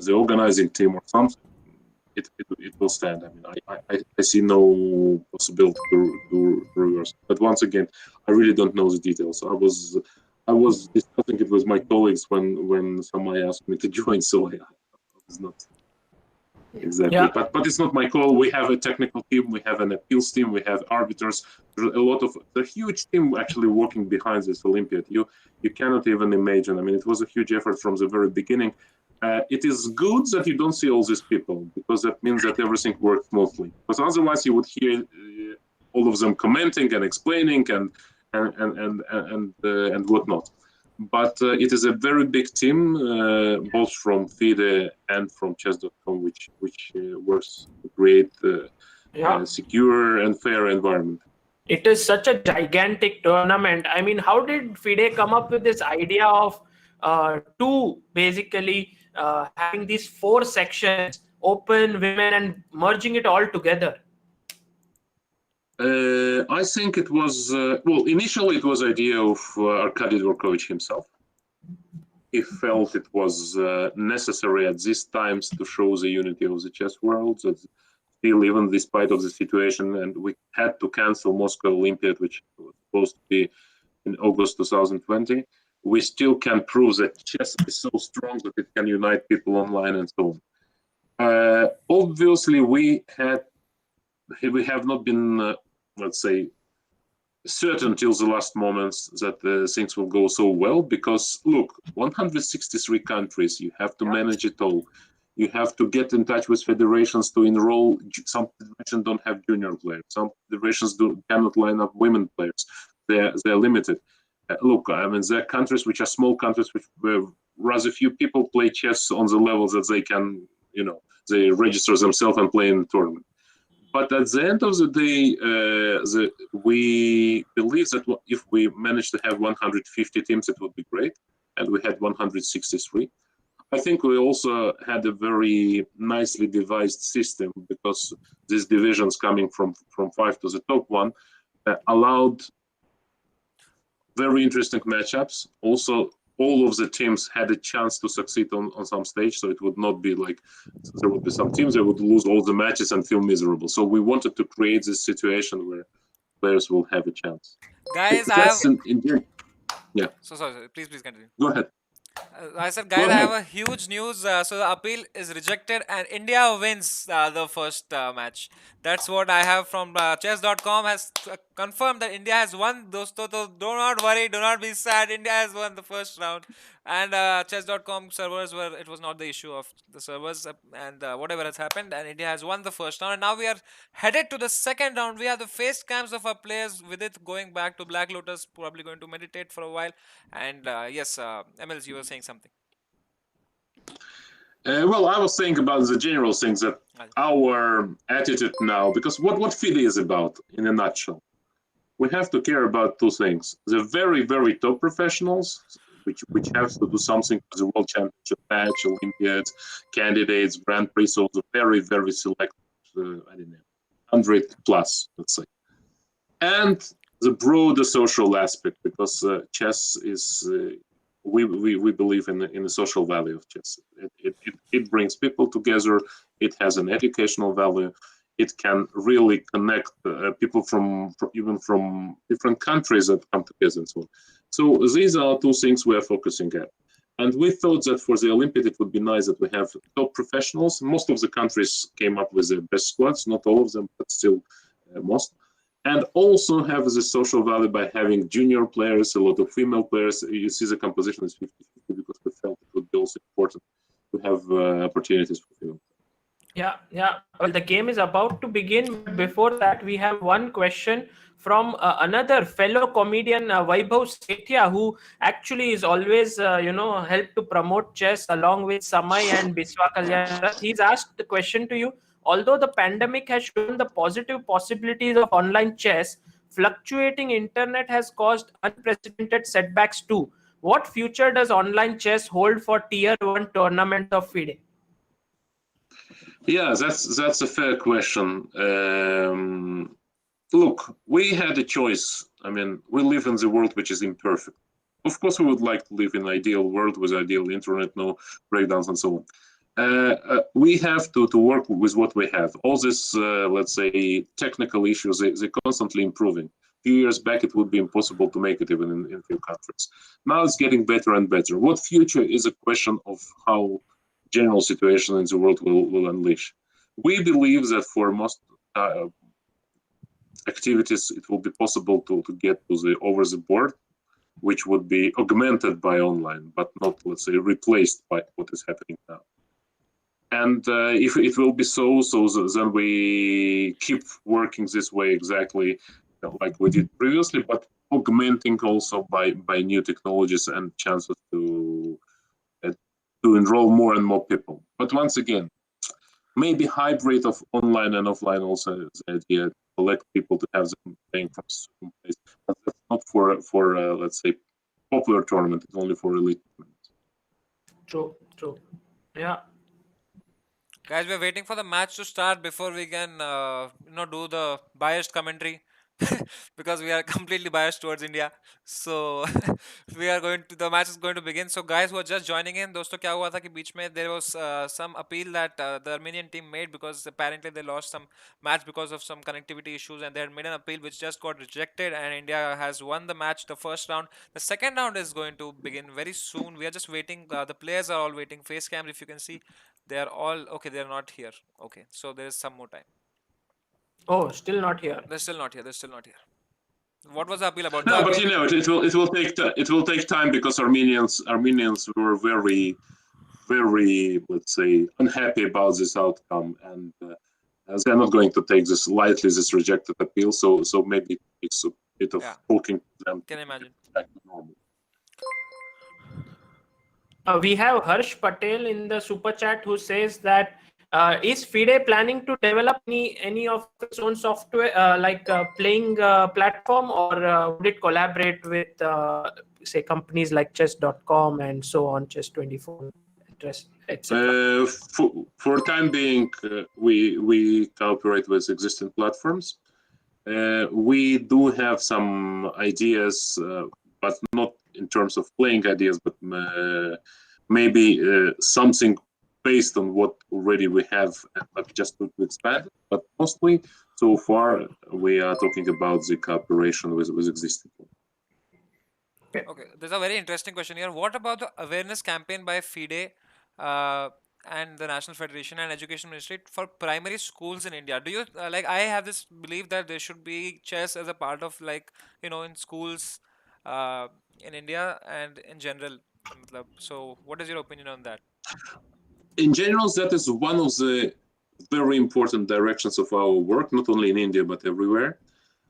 the organizing team or something, it will stand. I mean, I see no possibility to reverse. But once again, I really don't know the details. I was discussing it with my colleagues when somebody asked me to join, so I was not exactly. Yeah. But it's not my call. We have a technical team, we have an appeals team, we have arbiters. There's a huge team actually working behind this Olympiad. You cannot even imagine. I mean, it was a huge effort from the very beginning. It is good that you don't see all these people, because that means that everything works smoothly. Because otherwise, you would hear all of them commenting and explaining and whatnot. But it is a very big team, both from FIDE and from chess.com, which works to create a secure and fair environment. It is such a gigantic tournament. I mean, how did FIDE come up with this idea of basically having these 4 sections, open, women, and merging it all together? I think it was, initially it was idea of Arkady Dvorkovich himself. He felt it was necessary at these times to show the unity of the chess world, that still, even despite of the situation, and we had to cancel Moscow Olympiad, which was supposed to be in August 2020, we still can prove that chess is so strong that it can unite people online and so on. Obviously, we have not been, let's say, certain till the last moments that things will go so well, because look, 163 countries, you have to manage it all. You have to get in touch with federations to enroll. Some federations don't have junior players. Some federations cannot line up women players. They're limited. Look, I mean, there are countries which are small countries where rather few people play chess on the levels that they can, they register themselves and play in the tournament. But at the end of the day, we believe that if we manage to have 150 teams, it would be great. And we had 163. I think we also had a very nicely devised system, because these divisions coming from 5 to the top one allowed very interesting matchups. Also, all of the teams had a chance to succeed on some stage, so it would not be like there would be some teams that would lose all the matches and feel miserable. So we wanted to create this situation where players will have a chance. Guys, I have. Yeah. So sorry. Please continue. Go ahead. I said, guys, I have a huge news. So the appeal is rejected and India wins the first match. That's what I have from chess.com has confirmed that India has won. Dosto, so do not worry, do not be sad. India has won the first round. And chess.com servers it was not the issue of the servers and whatever has happened. And India has won the first round. And now we are headed to the second round. We have the face cams of our players with it going back to Black Lotus, probably going to meditate for a while. And yes, MLs, you were saying something. Well, I was saying about the general things that our attitude now, because what FIDE is about in a nutshell, we have to care about two things: the very, very top professionals, which have to do something for the World Championship match, Olympiads, candidates, Grand Prix, so the very, very select, I don't know, 100 plus, let's say, and the broader social aspect, because chess is. We believe in the social value of chess. It brings people together. It has an educational value. It can really connect people even from different countries that come together and so on. So these are two things we are focusing at. And we thought that for the Olympiad, it would be nice that we have top professionals. Most of the countries came up with their best squads, not all of them, but still most. And also have the social value by having junior players, a lot of female players. You see the composition is 50-50 because we felt it would be also important to have opportunities for female. Yeah. Well, the game is about to begin. Before that, we have one question from another fellow comedian, Vaibhav Sethia, who actually is always, helped to promote chess along with Samay and Biswa Kalyan. He's asked the question to you. Although the pandemic has shown the positive possibilities of online chess, fluctuating internet has caused unprecedented setbacks too. What future does online chess hold for Tier 1 tournaments of FIDE? Yeah, that's a fair question. Look, we had a choice. I mean, we live in the world which is imperfect. Of course, we would like to live in an ideal world with ideal internet, no breakdowns and so on. We have to work with what we have. All these, let's say, technical issues, they're constantly improving. A few years back, it would be impossible to make it even in a few countries. Now it's getting better and better. What future is a question of how general situation in the world will unleash. We believe that for most activities, it will be possible to get to the over the board, which would be augmented by online, but not, let's say, replaced by what is happening now. And if it will be so then we keep working this way exactly like we did previously, but augmenting also by new technologies and chances to enroll more and more people. But once again, maybe hybrid of online and offline also is the idea to collect people to have them playing from some place. But that's not for let's say, popular tournament, it's only for elite tournaments. True. Yeah. Guys, we're waiting for the match to start before we can, do the biased commentary because we are completely biased towards India. So the match is going to begin. So guys who are just joining in, दोस्तों क्या हुआ था कि बीच में there was some appeal that the Armenian team made because apparently they lost some match because of some connectivity issues, and they had made an appeal which just got rejected, and India has won the match, the first round. The second round is going to begin very soon. We are just waiting. The players are all waiting. Face cams, if you can see. They are all okay. They are not here. Okay, so there is some more time. Oh, still not here. They're still not here. What was the appeal about? No, but it will take time because Armenians were very, very, let's say, unhappy about this outcome, and they're not going to take this lightly, this rejected appeal. So maybe it takes a bit of talking to them. Can imagine. Back to normal. We have Harsh Patel in the super chat who says that Is FIDE planning to develop any of its own software, playing platform, or would it collaborate with, say, companies like chess.com and so on, chess24, etc.? For time being, we cooperate with existing platforms. We do have some ideas, but not in terms of playing ideas, but maybe something based on what already we have, but just to expand. But mostly, so far, we are talking about the cooperation with existing. Okay, there's a very interesting question here. What about the awareness campaign by FIDE and the National Federation and Education Ministry for primary schools in India? Do you like? I have this belief that there should be chess as a part of, like, in schools in India and in general. So, what is your opinion on that? In general, that is one of the very important directions of our work, not only in India but everywhere.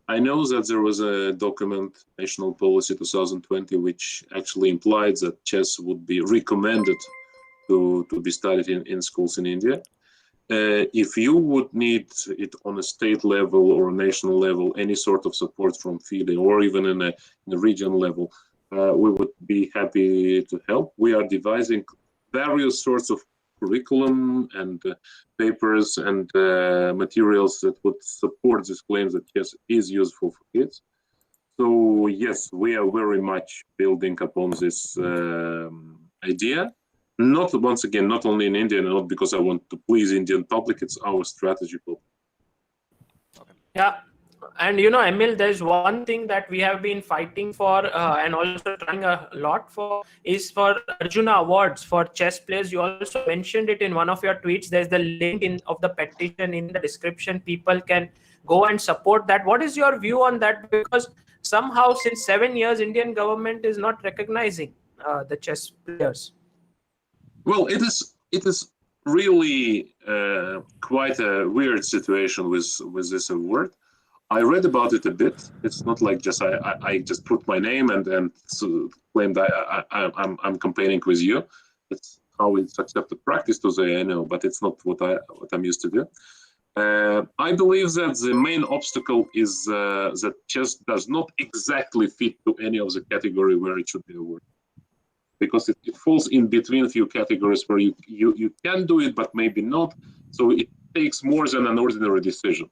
I know that there was a document, National Policy 2020, which actually implied that chess would be recommended to be studied in schools in India. If you would need it on a state level or a national level, any sort of support from FIDE or even in a regional level, we would be happy to help. We are devising various sorts of curriculum and papers and materials that would support this claim that chess is useful for kids. So yes, we are very much building upon this idea. Not only in India, not because I want to please Indian public, it's our strategy. Okay. Yeah. And Emil, there's one thing that we have been fighting for and also trying a lot for is for Arjuna Awards for chess players. You also mentioned it in one of your tweets. There's the link of the petition in the description. People can go and support that. What is your view on that? Because somehow since 7 years, Indian government is not recognizing the chess players. Well, it is really quite a weird situation with this award. I read about it a bit. It's not like I just put my name and claimed I'm campaigning with you. It's how it's accepted practice to say I know, but it's not what I'm used to do. I believe that the main obstacle is that chess does not exactly fit to any of the category where it should be awarded, because it falls in between a few categories where you can do it, but maybe not. So it takes more than an ordinary decision.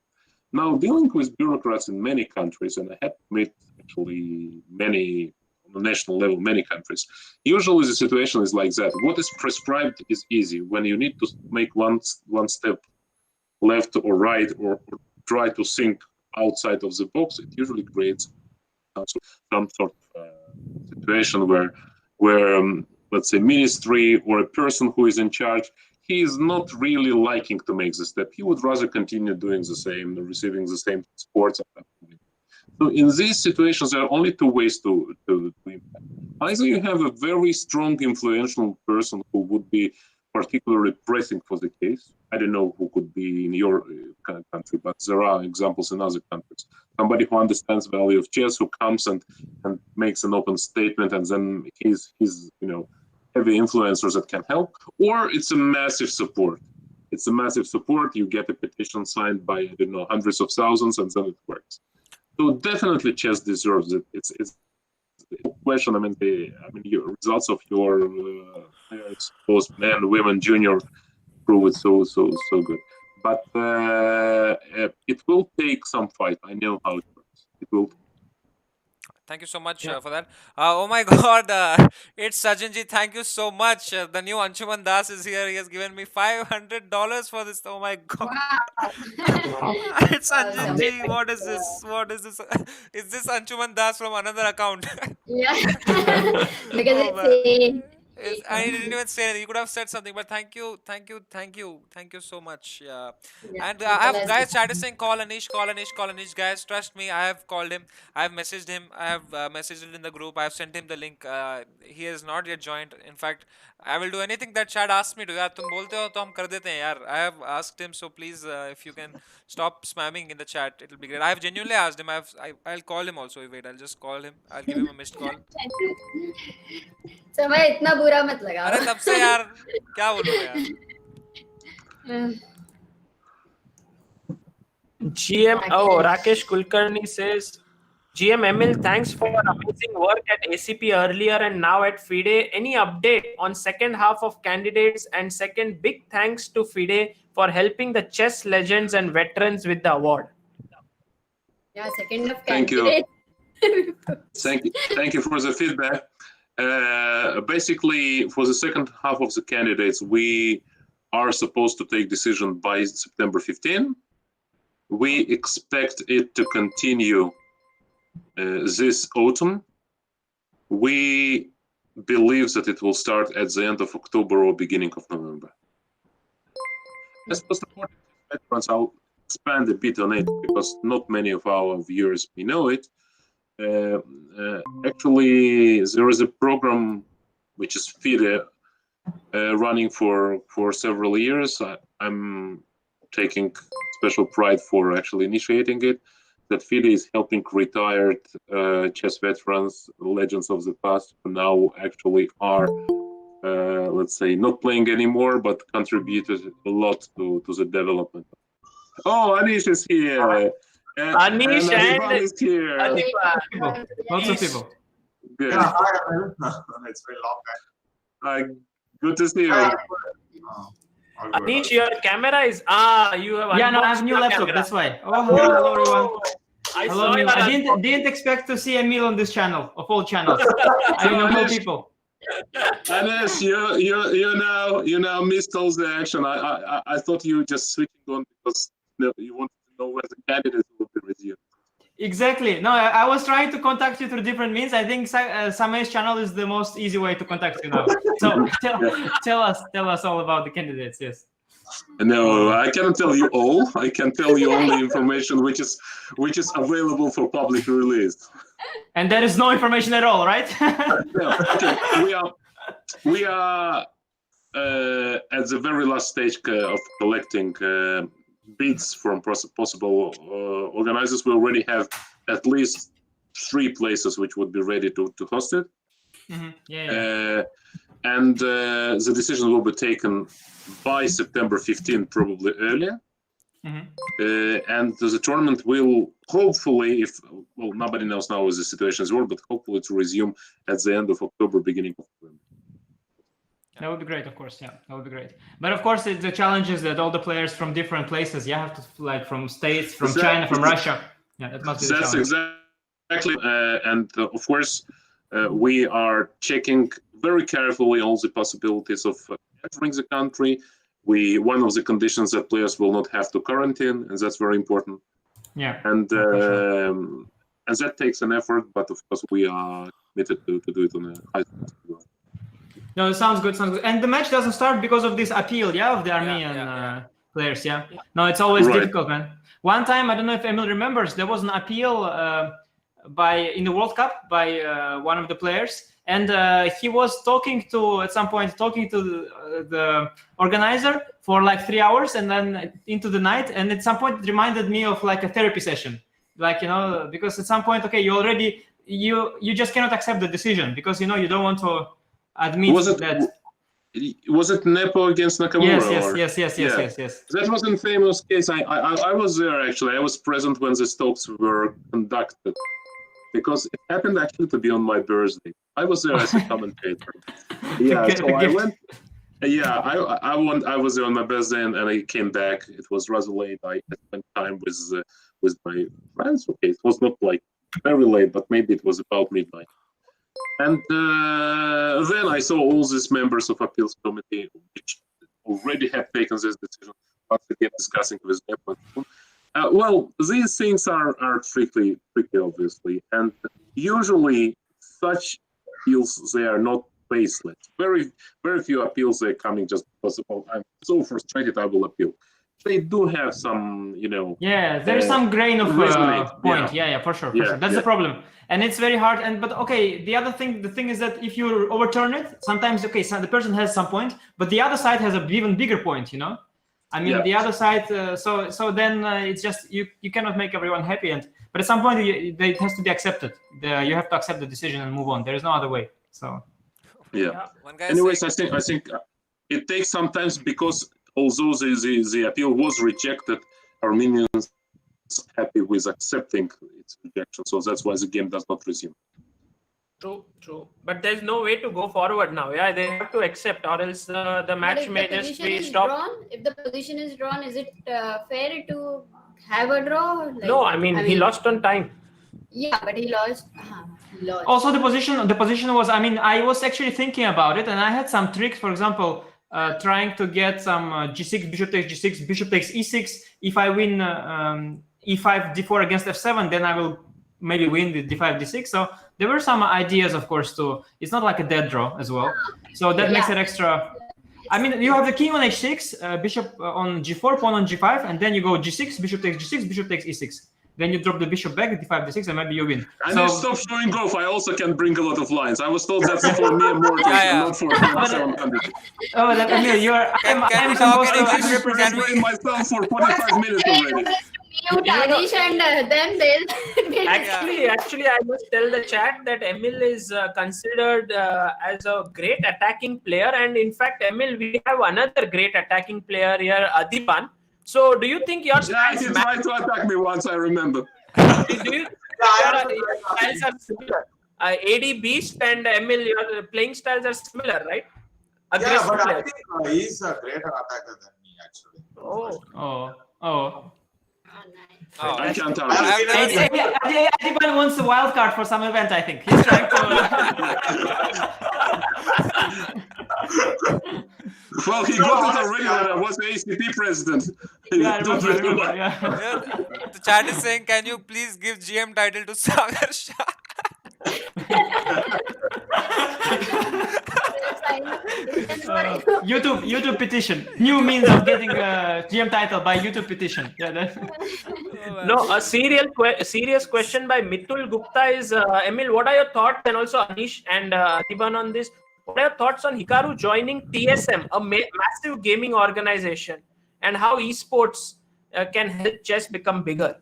Now, dealing with bureaucrats in many countries, and I have met actually many on the national level, many countries, usually the situation is like that. What is prescribed is easy. When you need to make one step left or right, or try to think outside of the box, it usually creates some sort of situation where let's say ministry or a person who is in charge, he is not really liking to make the step. He would rather continue doing the same, receiving the same supports. So in these situations, there are only two ways to impact. Either you have a very strong, influential person who would be particularly pressing for the case. I don't know who could be in your country, but there are examples in other countries. Somebody who understands the value of chess, who comes and makes an open statement, and then he's heavy influencers that can help. Or it's a massive support. It's a massive support. You get a petition signed by, I don't know, hundreds of thousands, and then it works. So definitely chess deserves it. It's the question. I mean, your results of your players, both men, women, junior, prove it so good. But it will take some fight. I know how it works. It will. Thank you so much for that. Oh my God, it's Sajinji. Thank you so much. The new Anshuman Das is here. He has given me $500 for this. Oh my God. Wow. It's Sajinji. What is this? What is this? Is this Anshuman Das from another account? Yeah. Because Oh, it's man. saying. I didn't even say anything. You could have said something, but thank you so much. Yeah. Yeah, And I people have are guys chatting saying call Anish. Guys, trust me, I have called him. I have messaged him. I have messaged it in the group. I have sent him the link. He has not yet joined. In fact, I will do anything that chat asks me to. यार तुम बोलते हो तो हम कर देते हैं यार. I have asked him, so please, if you can stop spamming in the chat, it will be great. I have genuinely asked him. I'll call him also. Wait, I'll just call him. I'll give him a missed call. समय इतना बुरा मत लगा. अरे तब से यार क्या बोलूं यार. GM, oh, Rakesh Kulkarni says, GM Emil, thanks for amazing work at ACP earlier and now at FIDE. Any update on second half of candidates? And second, big thanks to FIDE for helping the chess legends and veterans with the award. Yeah, second of Thank you. candidate. Thank you for the feedback. Basically, for the second half of the candidates, we are supposed to take decision by September 15. We expect it to continue this autumn. We believe that it will start at the end of October or beginning of November. As for supporting veterans, I'll expand a bit on it because not many of our viewers may know it. Actually, there is a program which is FIDE running for several years. I'm taking special pride for actually initiating it. That FIDE is helping retired chess veterans, legends of the past, who now actually are, let's say, not playing anymore, but contributed a lot to the development. Oh, Anish is here. Anish and Adiba is here. Lots of people. Good. Yeah, hi. It's been a long time. Good to see you. All good. Anish, your camera is you have Yeah, no, I have unboxed a new your laptop. camera. That's why. Oh, hello everyone. I Hello, saw Emil. your I didn't expect to see Emil on this channel of all channels. I know more people. Anish, you now missed all the action. I thought you were just switching on because you wanted to know where the candidates will be resumed. Exactly. No, I was trying to contact you through different means. I think Samay's channel is the most easy way to contact you now. So tell us all about the candidates. Yes. No, I cannot tell you all. I can tell you only information which is available for public release. And there is no information at all, right? No, okay. We are at the very last stage of collecting bids from possible organizers. We already have at least 3 places which would be ready to host it. Mm-hmm. Yeah. And the decision will be taken by September 15, probably earlier. Mm-hmm. And the tournament will hopefully, nobody knows now what the situation is, but hopefully to resume at the end of October, beginning of November. That would be great, of course. Yeah, that would be great. But of course, the challenge is that all the players from different places, you have to from states, from China, from Russia. Yeah, that must be the challenge. Exactly. And of course, we are checking very carefully all the possibilities of entering the country. One of the conditions that players will not have to quarantine, and that's very important. Yeah. And that takes an effort, but of course we are committed to do it on a high level. No, it sounds good. And the match doesn't start because of this appeal, of the Armenian players, No, it's always difficult, man. One time, I don't know if Emil remembers, there was an appeal in the World Cup by one of the players, and he was at some point talking to the organizer for like 3 hours and then into the night, and at some point it reminded me of like a therapy session, because at some point, okay, you just cannot accept the decision because you don't want to admit that. Was it Nepo against Nakamura? Yes. That was a famous case. I was there actually. I was present when the talks were conducted because it happened actually to be on my birthday. I was there as a commentator. So I went. I was there on my birthday and I came back. It was rather late. I spent time with my friends. Okay, it was not like very late, but maybe it was about midnight. And then I saw all these members of appeals committee which already had taken this decision, but again discussing with them. Well, these things are tricky, obviously, and usually such appeals, they are not baseless. Very few appeals are coming just because I'm so frustrated I will appeal. They do have some, there is some grain of point. For sure. That's the problem, and it's very hard. But okay, the thing is that if you overturn it, sometimes so the person has some point, but the other side has an even bigger point. I mean, the other side. So then it's just you cannot make everyone happy, but at some point it has to be accepted. You have to accept the decision and move on. There is no other way. So anyways, I think it takes sometimes because although the appeal was rejected, Armenians are happy with accepting its rejection. So that's why the game does not resume. True. But there's no way to go forward now. Yeah, they have to accept, or else the match may just be stopped. If the position is drawn, is it fair to have a draw? Like, No, I mean he lost on time. Yeah, but he lost. Also, the position was. I mean, I was actually thinking about it, and I had some tricks. For example, trying to get some g6, bishop takes g6, bishop takes e6. If I win e5, d4 against f7, then I will maybe win with d5, d6. So there were some ideas, of course, too. It's not like a dead draw as well. So that makes it extra. I mean, you have the king on h6, bishop on g4, pawn on g5, and then you go g6, bishop takes g6, bishop takes e6. Then you drop the bishop back, d5, d6, and maybe you win. And so, stop showing off. I also can bring a lot of lines. I was told that's for me and Morgan, not for 700. Oh, that, Emil, you are. I'm supposed to represent myself for 45 minutes already. Anish and then they'll actually, I must tell the chat that Emil is considered as a great attacking player, and in fact, Emil, we have another great attacking player here, Adiban. So, do you think your styles he tried to attack me once? I remember. Do you styles are similar? AD Beast and Emil, your playing styles are similar, right? Yeah, but I think he's a greater attacker than me, actually. Oh. I can't tell. Adiban wants the wild card for some event, I think. He's trying to. Well, he got it already when I was the ACP president. Yeah, I remember, yeah. The chat is saying, can you please give GM title to Sagar Shah? YouTube petition. New means of getting a GM title by YouTube petition. Yeah, No, a serious question by Mitul Gupta is, Emil, what are your thoughts, and also Anish and Adiban on this? What are your thoughts on Hikaru joining TSM, a massive gaming organization, and how esports can help chess become bigger?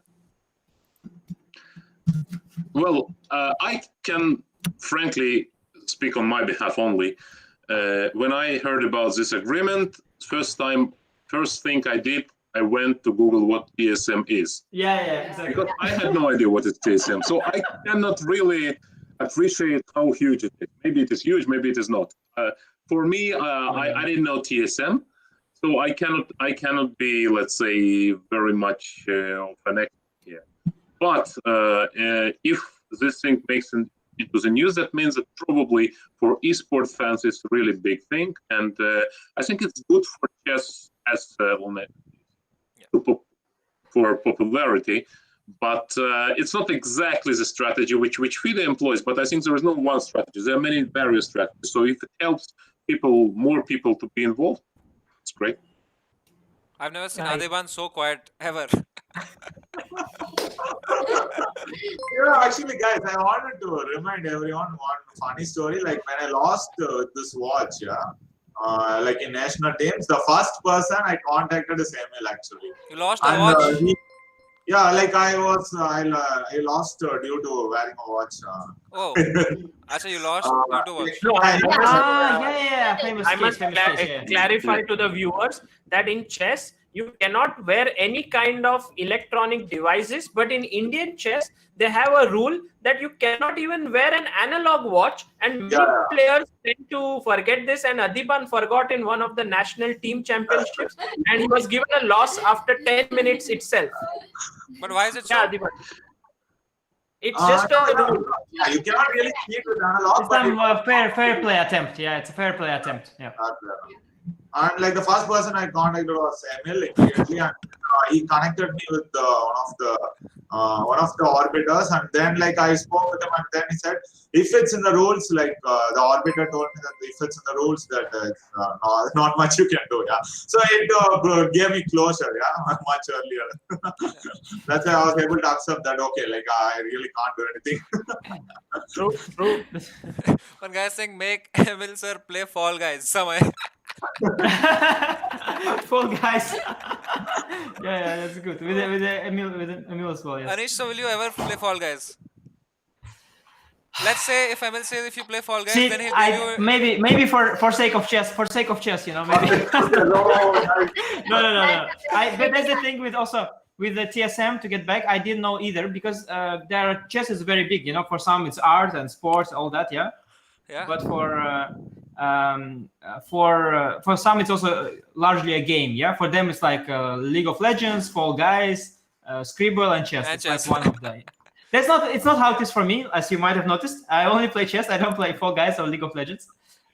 Well, I can frankly speak on my behalf only. When I heard about this agreement, first thing I did, I went to Google what TSM is. Yeah, exactly. Because I had no idea what is TSM, so I cannot really appreciate how huge it is. Maybe it is huge, maybe it is not. For me, I didn't know TSM, so I cannot be, let's say, very much of an expert here. But if this thing makes it into the news, that means that probably for esports fans it's a really big thing, and I think it's good for chess as for popularity. But it's not exactly the strategy which FIDE employs. But I think there is no one strategy. There are many various strategies. So if it helps more people to be involved, it's great. I've never seen Adiban so quiet ever. Actually, guys, I wanted to remind everyone one funny story. Like when I lost this watch, like in national teams, the first person I contacted is Emil. Actually, you lost a watch. Like I lost due to wearing a watch. Oh, actually, you lost due to watch. No, I must clarify to the viewers that in chess, you cannot wear any kind of electronic devices, but in Indian chess, they have a rule that you cannot even wear an analog watch, and many players tend to forget this, and Adiban forgot in one of the national team championships, and he was given a loss after 10 minutes itself. But why is it so? Yeah, Adiban. It's just a rule. Yeah, you cannot really cheat with analog. It's some fair play attempt. Yeah, it's a fair play attempt. Yeah. And like the first person I contacted was Emil immediately, and he connected me with one of the orbiters, and then like I spoke with him, and then he said if it's in the rules, like the orbiter told me that if it's in the rules, that not much you can do. Yeah, so it gave me closure. Yeah, much earlier. That's why I was able to accept that. Okay, like I really can't do anything. True. One guy saying make Emil sir play Fall Guys. Samay. Fall Guys. yeah, that's good. With Emil as well. Yes. Anish, so will you ever play Fall Guys? let's say if Emil says if you play Fall Guys, See, then he'll give you. maybe for sake of chess, you know, maybe. No. But that's the thing with the TSM, to get back, I didn't know either, because chess is very big, you know. For some it's art and sports, all that, yeah. But for some it's also largely a game, yeah. For them it's like League of Legends, Fall Guys, Scribble, and chess. It's like one of the. It's not how it is for me, as you might have noticed. I only play chess. I don't play Fall Guys or League of Legends.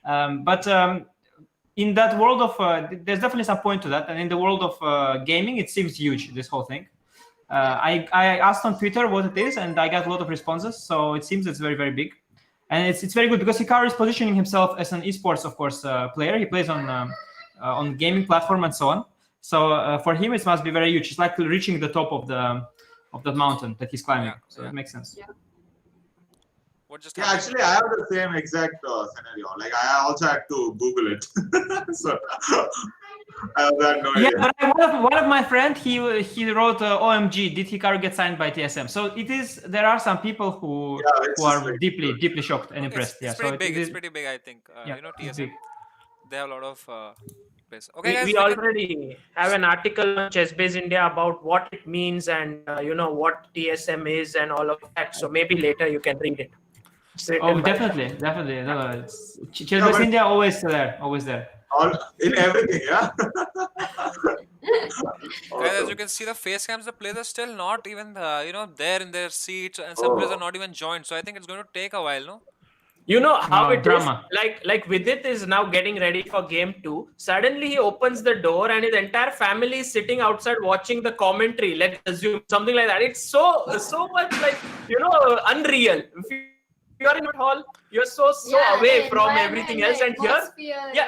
But in that world of, there's definitely some point to that. And in the world of gaming, it seems huge, this whole thing. I asked on Twitter what it is, and I got a lot of responses. So it seems it's very, very big. And it's very good, because Hikaru is positioning himself as an esports, of course, player. He plays on gaming platform and so on. So for him, it must be very huge. It's like reaching the top of the mountain that he's climbing. So it makes sense. Yeah, actually, I have the same exact scenario. Like, I also had to Google it. So I had no idea. Yeah, but one of my friend, he wrote OMG, did Hikaru get signed by TSM? So there are some people who are deeply shocked and impressed. It's pretty big. It's pretty big, I think. You know, TSM, they have a lot of place. Okay, guys, we already have an article on ChessBase India about what it means and you know what TSM is and all of that. So maybe later you can read it. Definitely. No, ChessBase India always there. In everything, yeah. Guys, as you can see, the face cams, the players are still not even there in their seats, and some players are not even joined. So I think it's going to take a while, no? You know how it drama. Is? Like Vidit is now getting ready for game 2. Suddenly he opens the door and his entire family is sitting outside watching the commentary. Let's assume something like that. It's so much like, you know, unreal. If you're in a hall, you're so away from everything else. And here,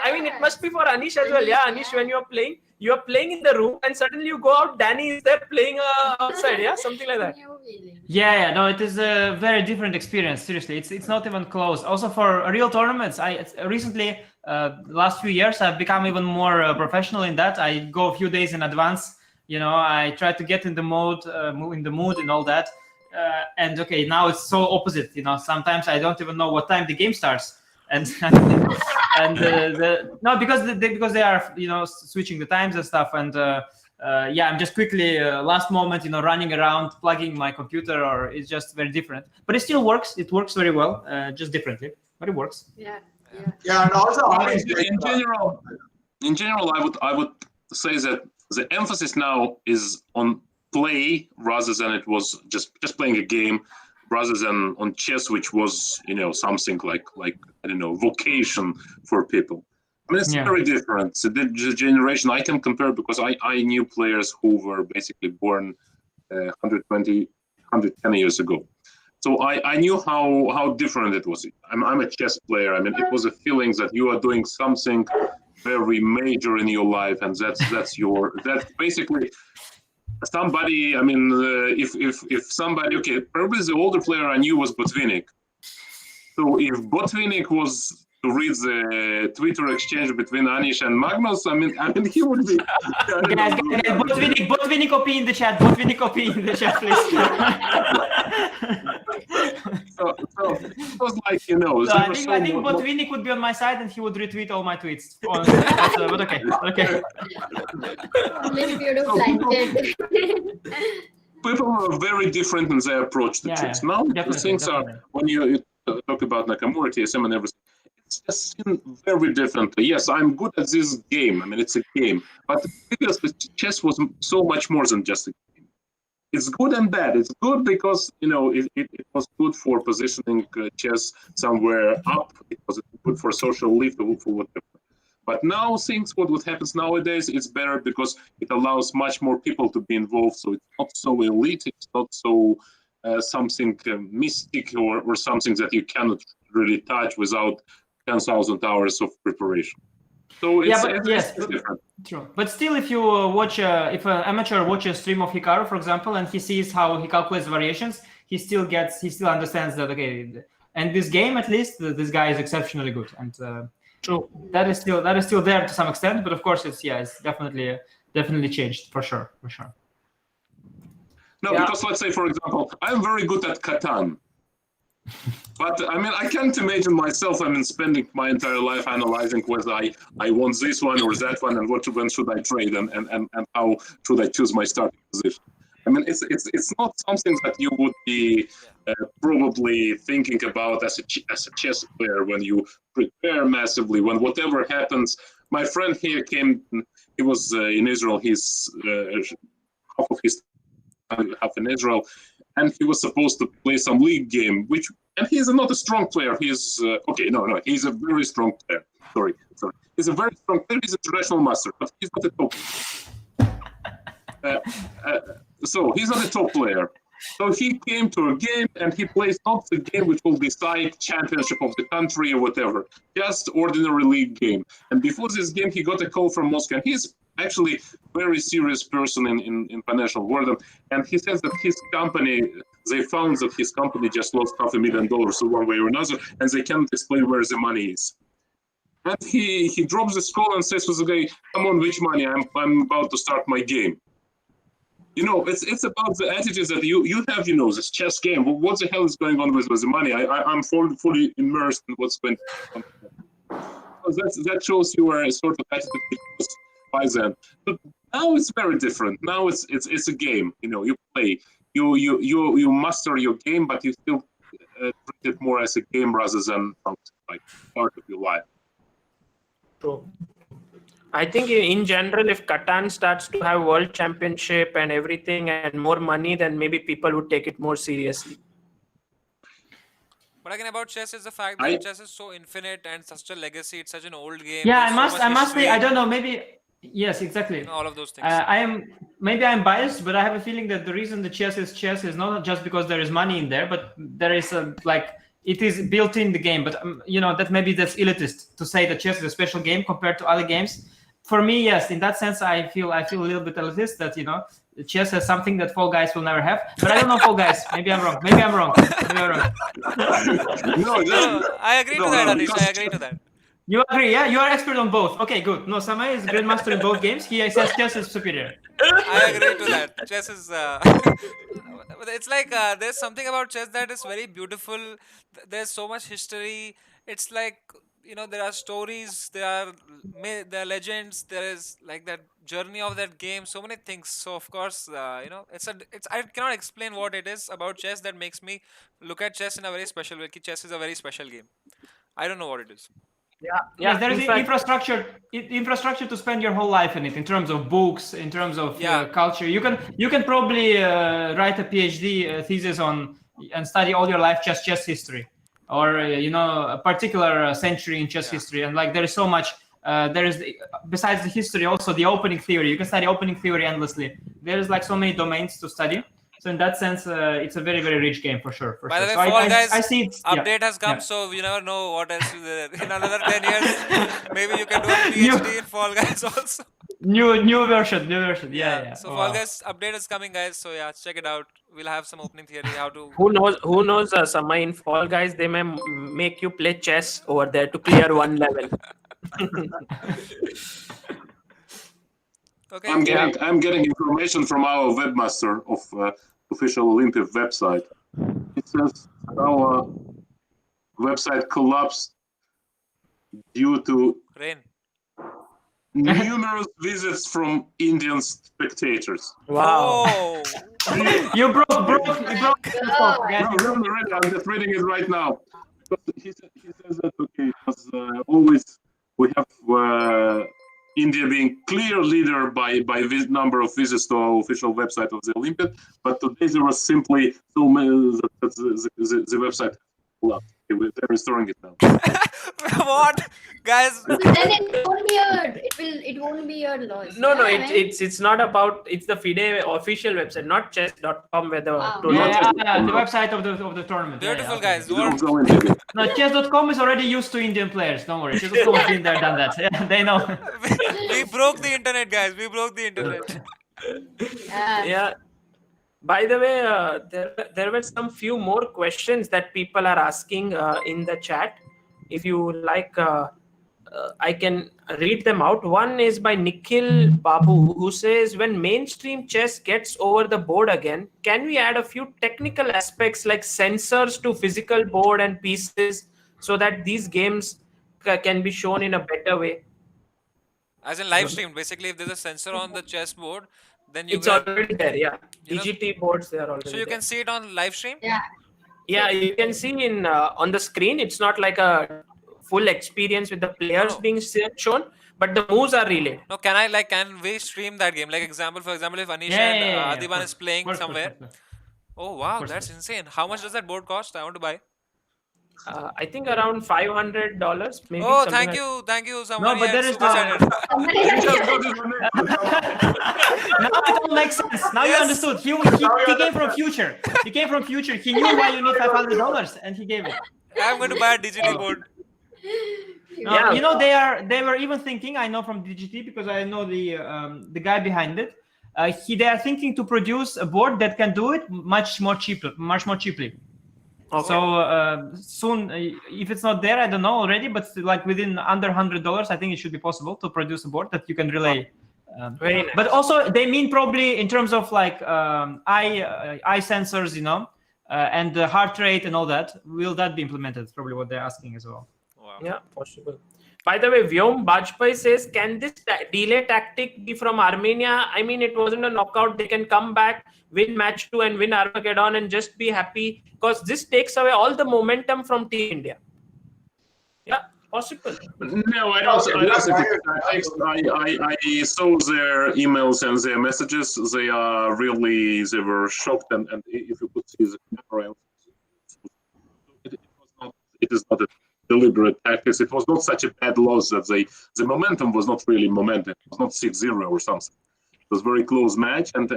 I mean, it must be for Anish as well. Yeah, Anish, when you're playing in the room and suddenly you go out, Danny is there playing outside. Yeah, something like that. Yeah, no, it is a very different experience. Seriously, it's not even close. Also for real tournaments, I recently, last few years, I've become even more professional in that. I go a few days in advance. You know, I try to get in the mood and all that. And okay, now it's so opposite. You know, sometimes I don't even know what time the game starts, and because they are, you know, switching the times and stuff. And I'm just quickly last moment, you know, running around plugging my computer, or it's just very different. But it still works. It works very well, just differently, but it works. Yeah, and also in general, I would say that the emphasis now is on play rather than it was just playing a game, rather than on chess, which was, you know, something like I don't know, vocation for people. I mean, it's very different. So the generation I can compare, because I knew players who were basically born 110 years ago. So I knew how different it was. I'm a chess player. I mean, it was a feeling that you are doing something very major in your life, and that's basically somebody. I mean, if somebody, okay, probably the older player I knew was Botvinnik. So if Botvinnik was to read the Twitter exchange between Anish and Magnus, I mean, he would be. Guys, Botvinnik OP in the chat. Botvinnik OP in the chat, please. So it was like, you know. I think Botvinnik would be on my side and he would retweet all my tweets. But okay. People are very different in their approach to chess. Now, things are, when you talk about Nakamura, TSM, and everything, it's just seen very differently. Yes, I'm good at this game. I mean, it's a game. But because chess was so much more than just a game. It's good and bad. It's good because, you know, it was good for positioning chess somewhere up. It was good for social life, for whatever. But now what happens nowadays, it's better because it allows much more people to be involved. So it's not so elite. It's not so something mystic or something that you cannot really touch without 10,000 hours of preparation. So it's different. True. But still, if you watch, if an amateur watches a stream of Hikaru, for example, and he sees how he calculates variations, he still understands that, okay, and this game, at least, this guy is exceptionally good. And true, that is still there to some extent, but of course it's definitely changed for sure. No, because let's say, for example, I'm very good at Catan. But I mean, I can't imagine myself. I mean, spending my entire life analyzing whether I want this one or that one, and when should I trade, and how should I choose my starting position. I mean, it's not something that you would be probably thinking about as a chess player when you prepare massively. When whatever happens, my friend here came. He was in Israel. He's half of his time half in Israel, and he was supposed to play some league game. And he's not a strong player. He's he's a very strong player. Sorry. He's a very strong player. He's a traditional master, but he's not a top. So he's not a top player. So he came to a game and he plays not the game which will decide championship of the country or whatever, just ordinary league game. And before this game, he got a call from Moscow. And he's actually a very serious person in financial world. And he says that his company, they found that his company just lost $500,000 in one way or another, and they can't explain where the money is. And he drops this call and says to the guy, "Come on, which money? I'm about to start my game." You know, it's about the attitudes that you have, you know, this chess game. What the hell is going on with the money? I'm fully immersed in what's going on. So that shows you are a sort of attitude by then. But now it's very different. Now it's a game. You know, you play, you master your game, but you still treat it more as a game rather than like part of your life. True. I think in general, if Catan starts to have world championship and everything and more money, then maybe people would take it more seriously. But again, about chess is the fact that chess is so infinite and such a legacy. It's such an old game. Yeah, I must say, I don't know, maybe, yes, exactly. You know, all of those things. Maybe I'm biased, but I have a feeling that the reason the chess is not just because there is money in there, but there is it is built in the game. But you know, that maybe that's elitist to say that chess is a special game compared to other games. For me, yes, in that sense, I feel a little bit elitist that, you know, chess has something that Fall Guys will never have. But I don't know Fall Guys. Maybe I'm wrong. No, I agree to that, Anish. I agree to that. You agree, yeah? You are expert on both. Okay, good. No, Samay is grandmaster in both games. He says chess is superior. I agree to that. Chess is... it's like there's something about chess that is very beautiful. There's so much history. It's like... You know, there are stories, there are legends, there is like that journey of that game, so many things. So of course, you know, I cannot explain what it is about chess that makes me look at chess in a very special way. Chess is a very special game. I don't know what it is. Yeah. There is infrastructure to spend your whole life in it, in terms of books, in terms of culture. You can probably write a PhD thesis on and study all your life chess history. Or you know, a particular century in chess history, and like there is so much. There is besides the history, also the opening theory. You can study opening theory endlessly. There is like so many domains to study. So in that sense, it's a very, very rich game for sure. By the way, Fall Guys update has come, so you never know what else is there. In another 10 years, maybe you can do a PhD in Fall Guys also. New version. Yeah. So Fall Guys update is coming, guys. So yeah, check it out. We'll have some opening theory how to. Who knows? Samay, in Fall Guys, they may make you play chess over there to clear one level. Okay. I'm getting information from our webmaster of official Olympiad website. It says our website collapsed due to rain. Numerous visits from Indian spectators. Wow. Oh. You broke. No, really, I'm just reading it right now. But he says that, okay, as always, we have India being clear leader by this number of visits to our official website of the Olympiad. But today there was simply so many that the website collapsed. They're restoring it now. What, guys? Then it won't be your loss. No, it's not about. It's the FIDE official website, not chess.com, where the the website of the tournament. Beautiful, guys. No, chess.com is already used to Indian players. Don't worry, chess.com has been there, done that. Yeah, they know. We broke the internet, guys. We broke the internet. Yeah. By the way, there were some few more questions that people are asking in the chat. If you like, I can read them out. One is by Nikhil Babu, who says, when mainstream chess gets over the board again, can we add a few technical aspects like sensors to physical board and pieces so that these games can be shown in a better way? As in live stream, basically, if there's a sensor on the chessboard, then you It's can, already there, yeah. you know, DGT boards, they are already so you there. can see it on live stream. Yeah, you can see in on the screen. It's not like a full experience with the players being shown, but the moves are relayed. No, can we stream that game? Like for example, if Anish and Adiban is playing somewhere. Oh wow, that's insane. How much does that board cost? I want to buy. I think around $500, maybe. Oh, something thank you. No, Somebody but there is super chatted. Now it all makes sense. Now you understood. He came from future. He came from future. He knew why you need $500, and he gave it. I'm going to buy a DGT board. You know, they were even thinking. I know from DGT because I know the guy behind it. They are thinking to produce a board that can do it much more cheaply. Okay. So soon, if it's not there, I don't know already, but like within under $100, I think it should be possible to produce a board that you can relay. Very nice. But also, they mean probably in terms of like eye sensors, you know, and the heart rate and all that. Will that be implemented? Probably what they're asking as well. Wow. Yeah, possible. By the way, Vyom Bajpai says, can this delay tactic be from Armenia? I mean, it wasn't a knockout. They can come back, win match 2 and win Armageddon and just be happy, because this takes away all the momentum from Team India. Yeah, possible. No, I don't think I saw their emails and their messages. They were shocked, and if you could see the camera, it is not a deliberate tactics. It was not such a bad loss that the momentum was not really momentum. It was not 6-0 or something. It was a very close match, and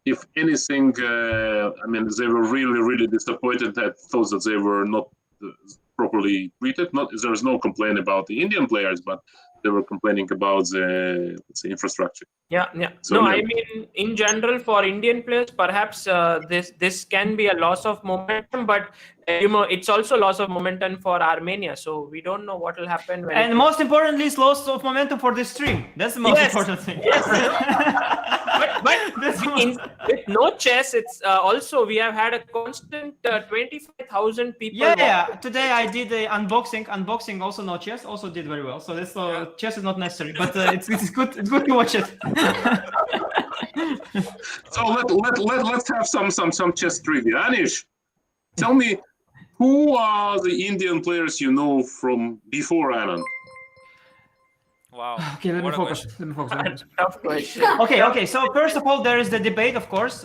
if anything, I mean, they were really disappointed. I thought that they were not properly treated. There's no complaint about the Indian players, but they were complaining about the infrastructure. Yeah. So, I mean, in general, for Indian players, perhaps this can be a loss of momentum, but it's also loss of momentum for Armenia. So we don't know what will happen. And most importantly, it's loss of momentum for the stream. That's the most important thing. Yes. but with no chess, it's also we have had a constant 25,000 people. Yeah. Today I did the unboxing. Also no chess. Also did very well. So this chess is not necessary, but it's good. It's good to watch it. So let's have some chess trivia. Anish, tell me, who are the Indian players you know from before Anand? Wow. Okay, let me focus. Tough question. Okay. So first of all, there is the debate, of course.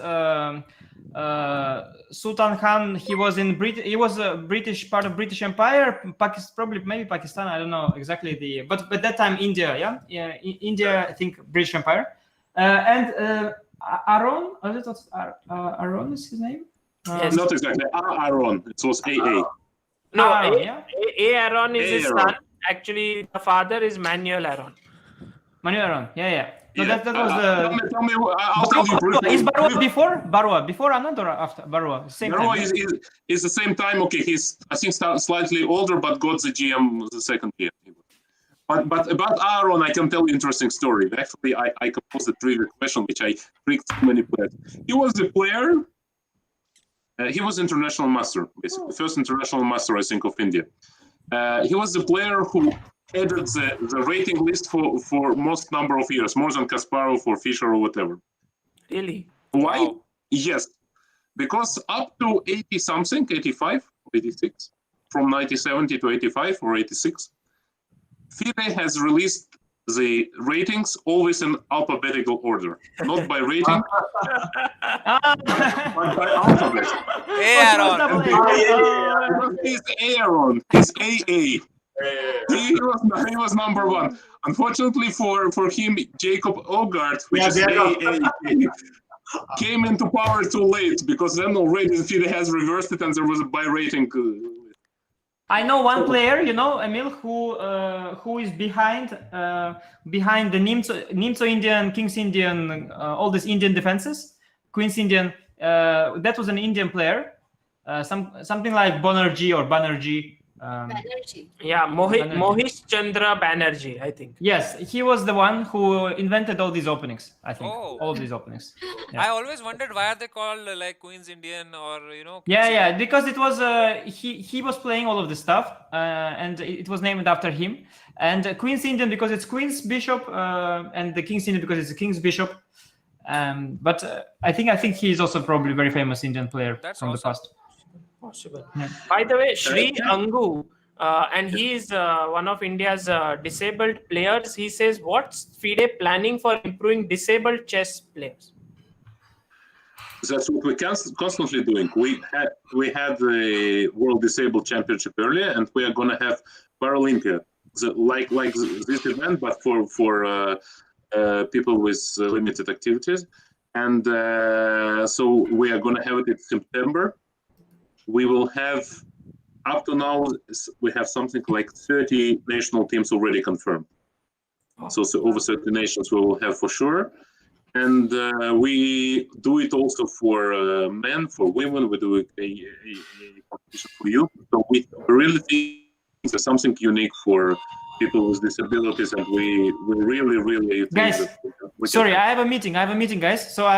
Sultan Khan, he was a British part of British Empire, maybe Pakistan. I don't know exactly but at that time India, India, I think British Empire, and Aaron, Aaron is his name. Yes. Not exactly. Aaron. It was AA. No, Aaron is his son. Actually, the father is Manuel Aaron. Yeah. No, that was the. Tell me, I'll tell you briefly. Is Barua before Anand or after Barua? Same Barua time. is the same time. Okay, he's I think slightly older, but got the GM the second year. But about Aaron, I can tell you an interesting story. Actually, I composed a trivia question which I tricked so many players. He was the player. He was international master, basically first international master, I think, of India. He was the player who added the rating list for most number of years, more than Kasparov or Fischer or whatever. Really? Why? Wow. Yes, because up to 80-something, 85, 86, from 1970 to 85 or 86, FIDE has released the ratings always in alphabetical order, not by rating, but by alphabet. Aaron. He's Aaron. He's AA. He was number one. Unfortunately for him, Jacob Ogard, which is AA, came into power too late, because then already the FIDE has reversed it and there was a by rating. I know one player, you know, Emil, who is behind the Nimzo Indian, King's Indian, all these Indian defenses, Queen's Indian. That was an Indian player, something like Banerjee or Banerjee. Banerjee. Yeah, Banerjee. Mohish Chandra Banerjee, I think. Yes, he was the one who invented all these openings. I think Oh. all these openings. Yeah. I always wondered why are they called like Queen's Indian or you know. Yeah, Queen's yeah, Indian? because it was he was playing all of this stuff, and it was named after him. And Queen's Indian because it's Queen's bishop, and the King's Indian because it's the King's bishop. But I think he's also probably a very famous Indian player from the past. Possible. Yeah. By the way, Sri Angu, and he is one of India's disabled players. He says, what's FIDE planning for improving disabled chess players? That's what we're constantly doing. We had the World Disabled Championship earlier, and we are going to have Paralympiad, like this event, but for people with limited activities. And so we are going to have it in September. We will have, up to now, we have something like 30 national teams already confirmed. So over 30 nations we will have for sure. And we do it also for men, for women. We do a competition for youth. So we really think there's something unique for people with disabilities, and we really guys, think that sorry, I have a meeting, guys. So I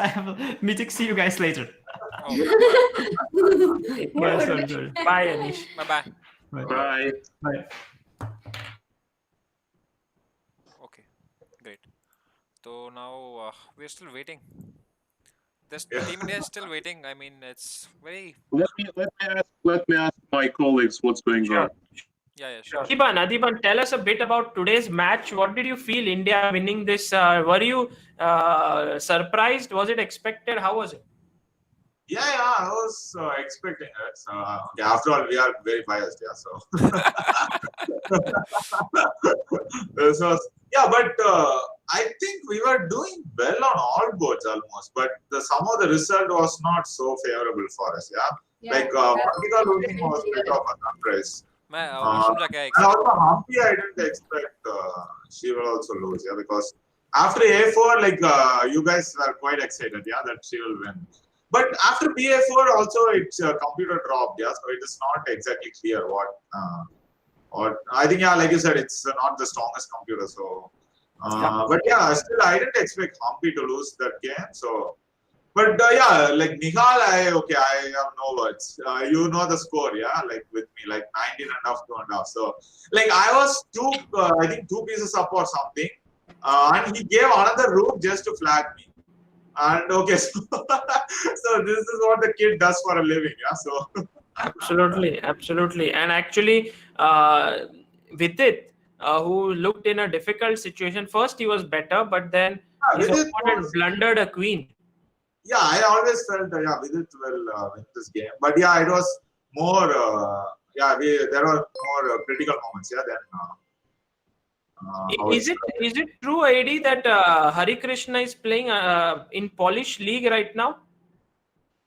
have a meeting. See you guys later. Oh, Sorry. Bye, Anish. bye. Bye. Bye. Okay, great. So now we're still waiting. This Team India is still waiting. I mean, it's very. Let me ask my colleagues what's going on. Yeah, sure. Adiban, tell us a bit about today's match. What did you feel India winning this? Were you surprised? Was it expected? How was it? Yeah, I was expecting it. Okay, after all, we are very biased, yeah. So, but I think we were doing well on all boards almost. But somehow the result was not so favorable for us, yeah. Like vertical losing was a bit of a surprise. And also Humpy, I didn't expect she will also lose, yeah, because after A4, like you guys were quite excited, yeah, that she will win. But after BA4 also its computer dropped, yeah, so it is not exactly clear what I think, yeah, like you said, it's not the strongest computer, so but yeah, still I didn't expect Humpy to lose that game, so. But yeah, like Nihal, I have no words. You know the score, yeah, like with me, like 19.5, 2.5. So, like I was I think 2 pieces up or something, and he gave another rook just to flag me. And okay, so this is what the kid does for a living, yeah. So absolutely, and actually, Vidit, who looked in a difficult situation. First, he was better, but then his opponent blundered a queen. Yeah, I always felt that Vidit will win this game, but yeah, it was more. There were more critical moments. Yeah, than. Is it true, AD, that Hari Krishna is playing in Polish league right now?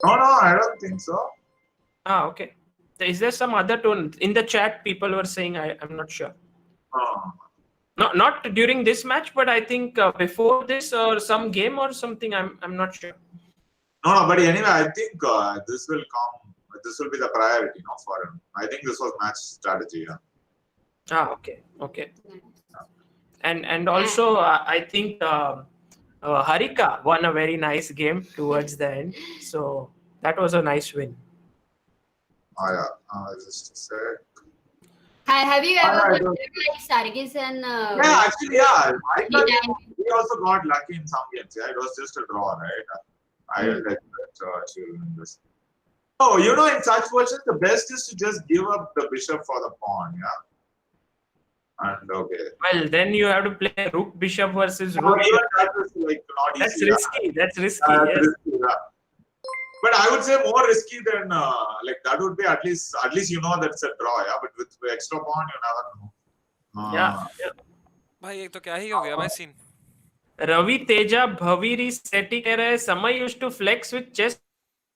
No, I don't think so. Okay. Is there some other tone in the chat? People were saying I'm not sure. No, not during this match, but I think before this or some game or something. I'm not sure. No, but anyway, I think this will come. This will be the priority, for him. I think this was match strategy. Yeah. Okay. And also, I think Harika won a very nice game towards the end. So that was a nice win. Oh yeah, just a sec. Have you ever like Sargis and? Yeah, actually, yeah. We also got lucky in some games. Yeah, it was just a draw, right? I didn't expect she will win this. Oh, in such versions, the best is to just give up the bishop for the pawn, yeah. And okay. Well, then you have to play rook bishop versus rook. No, even that is like not That's easy. risky. That's risky. Yes. Risky, yeah. But I would say more risky than like that would be at least that's a draw, yeah. But with extra pawn, you never know. Yeah. भाई ये तो क्या ही हो गया भाई scene. Ravi Teja Bhaviri Seti keh rahe, Samay used to flex with chess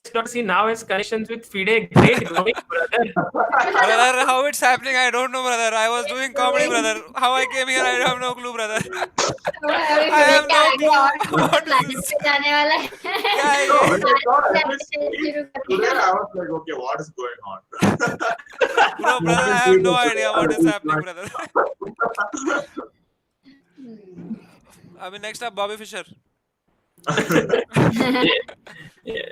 See now his connections with FIDE great growing, brother. Brother, how it's happening, I don't know, brother. I was doing comedy, brother. How I came here, I have no clue, brother. I have no clue. What is this? क्या है No, ये? when I saw FSC today, I was like, okay, what is going on? Bro, brother, I have no idea what is happening, brother. I mean, next up, Bobby Fischer.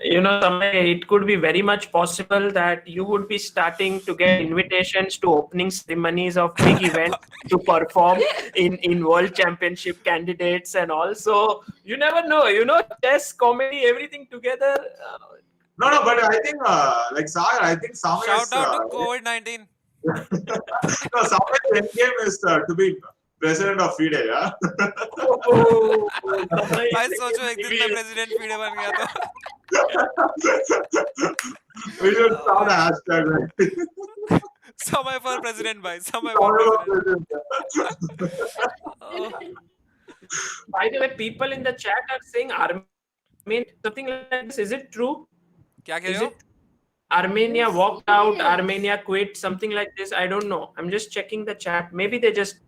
You know, it could be very much possible that you would be starting to get invitations to opening ceremonies of big events to perform in World Championship candidates, and also you never know. You know, chess, comedy, everything together. No, but I think like Sagar, I think Sagar Shout out to COVID-19. no, Sagar's endgame is to be president of FIDE, yeah. I सोचो एक दिन मैं president FIDE बन गया तो. We should start a hashtag, right? समय for president, bhai. समय for president. Oh. By the way, people in the chat are saying Armenia something like this. Is it true? क्या कह Is रहे हो? it Armenia walked out, Armenia quit, something like this? I don't know. I'm just checking the chat. Maybe they just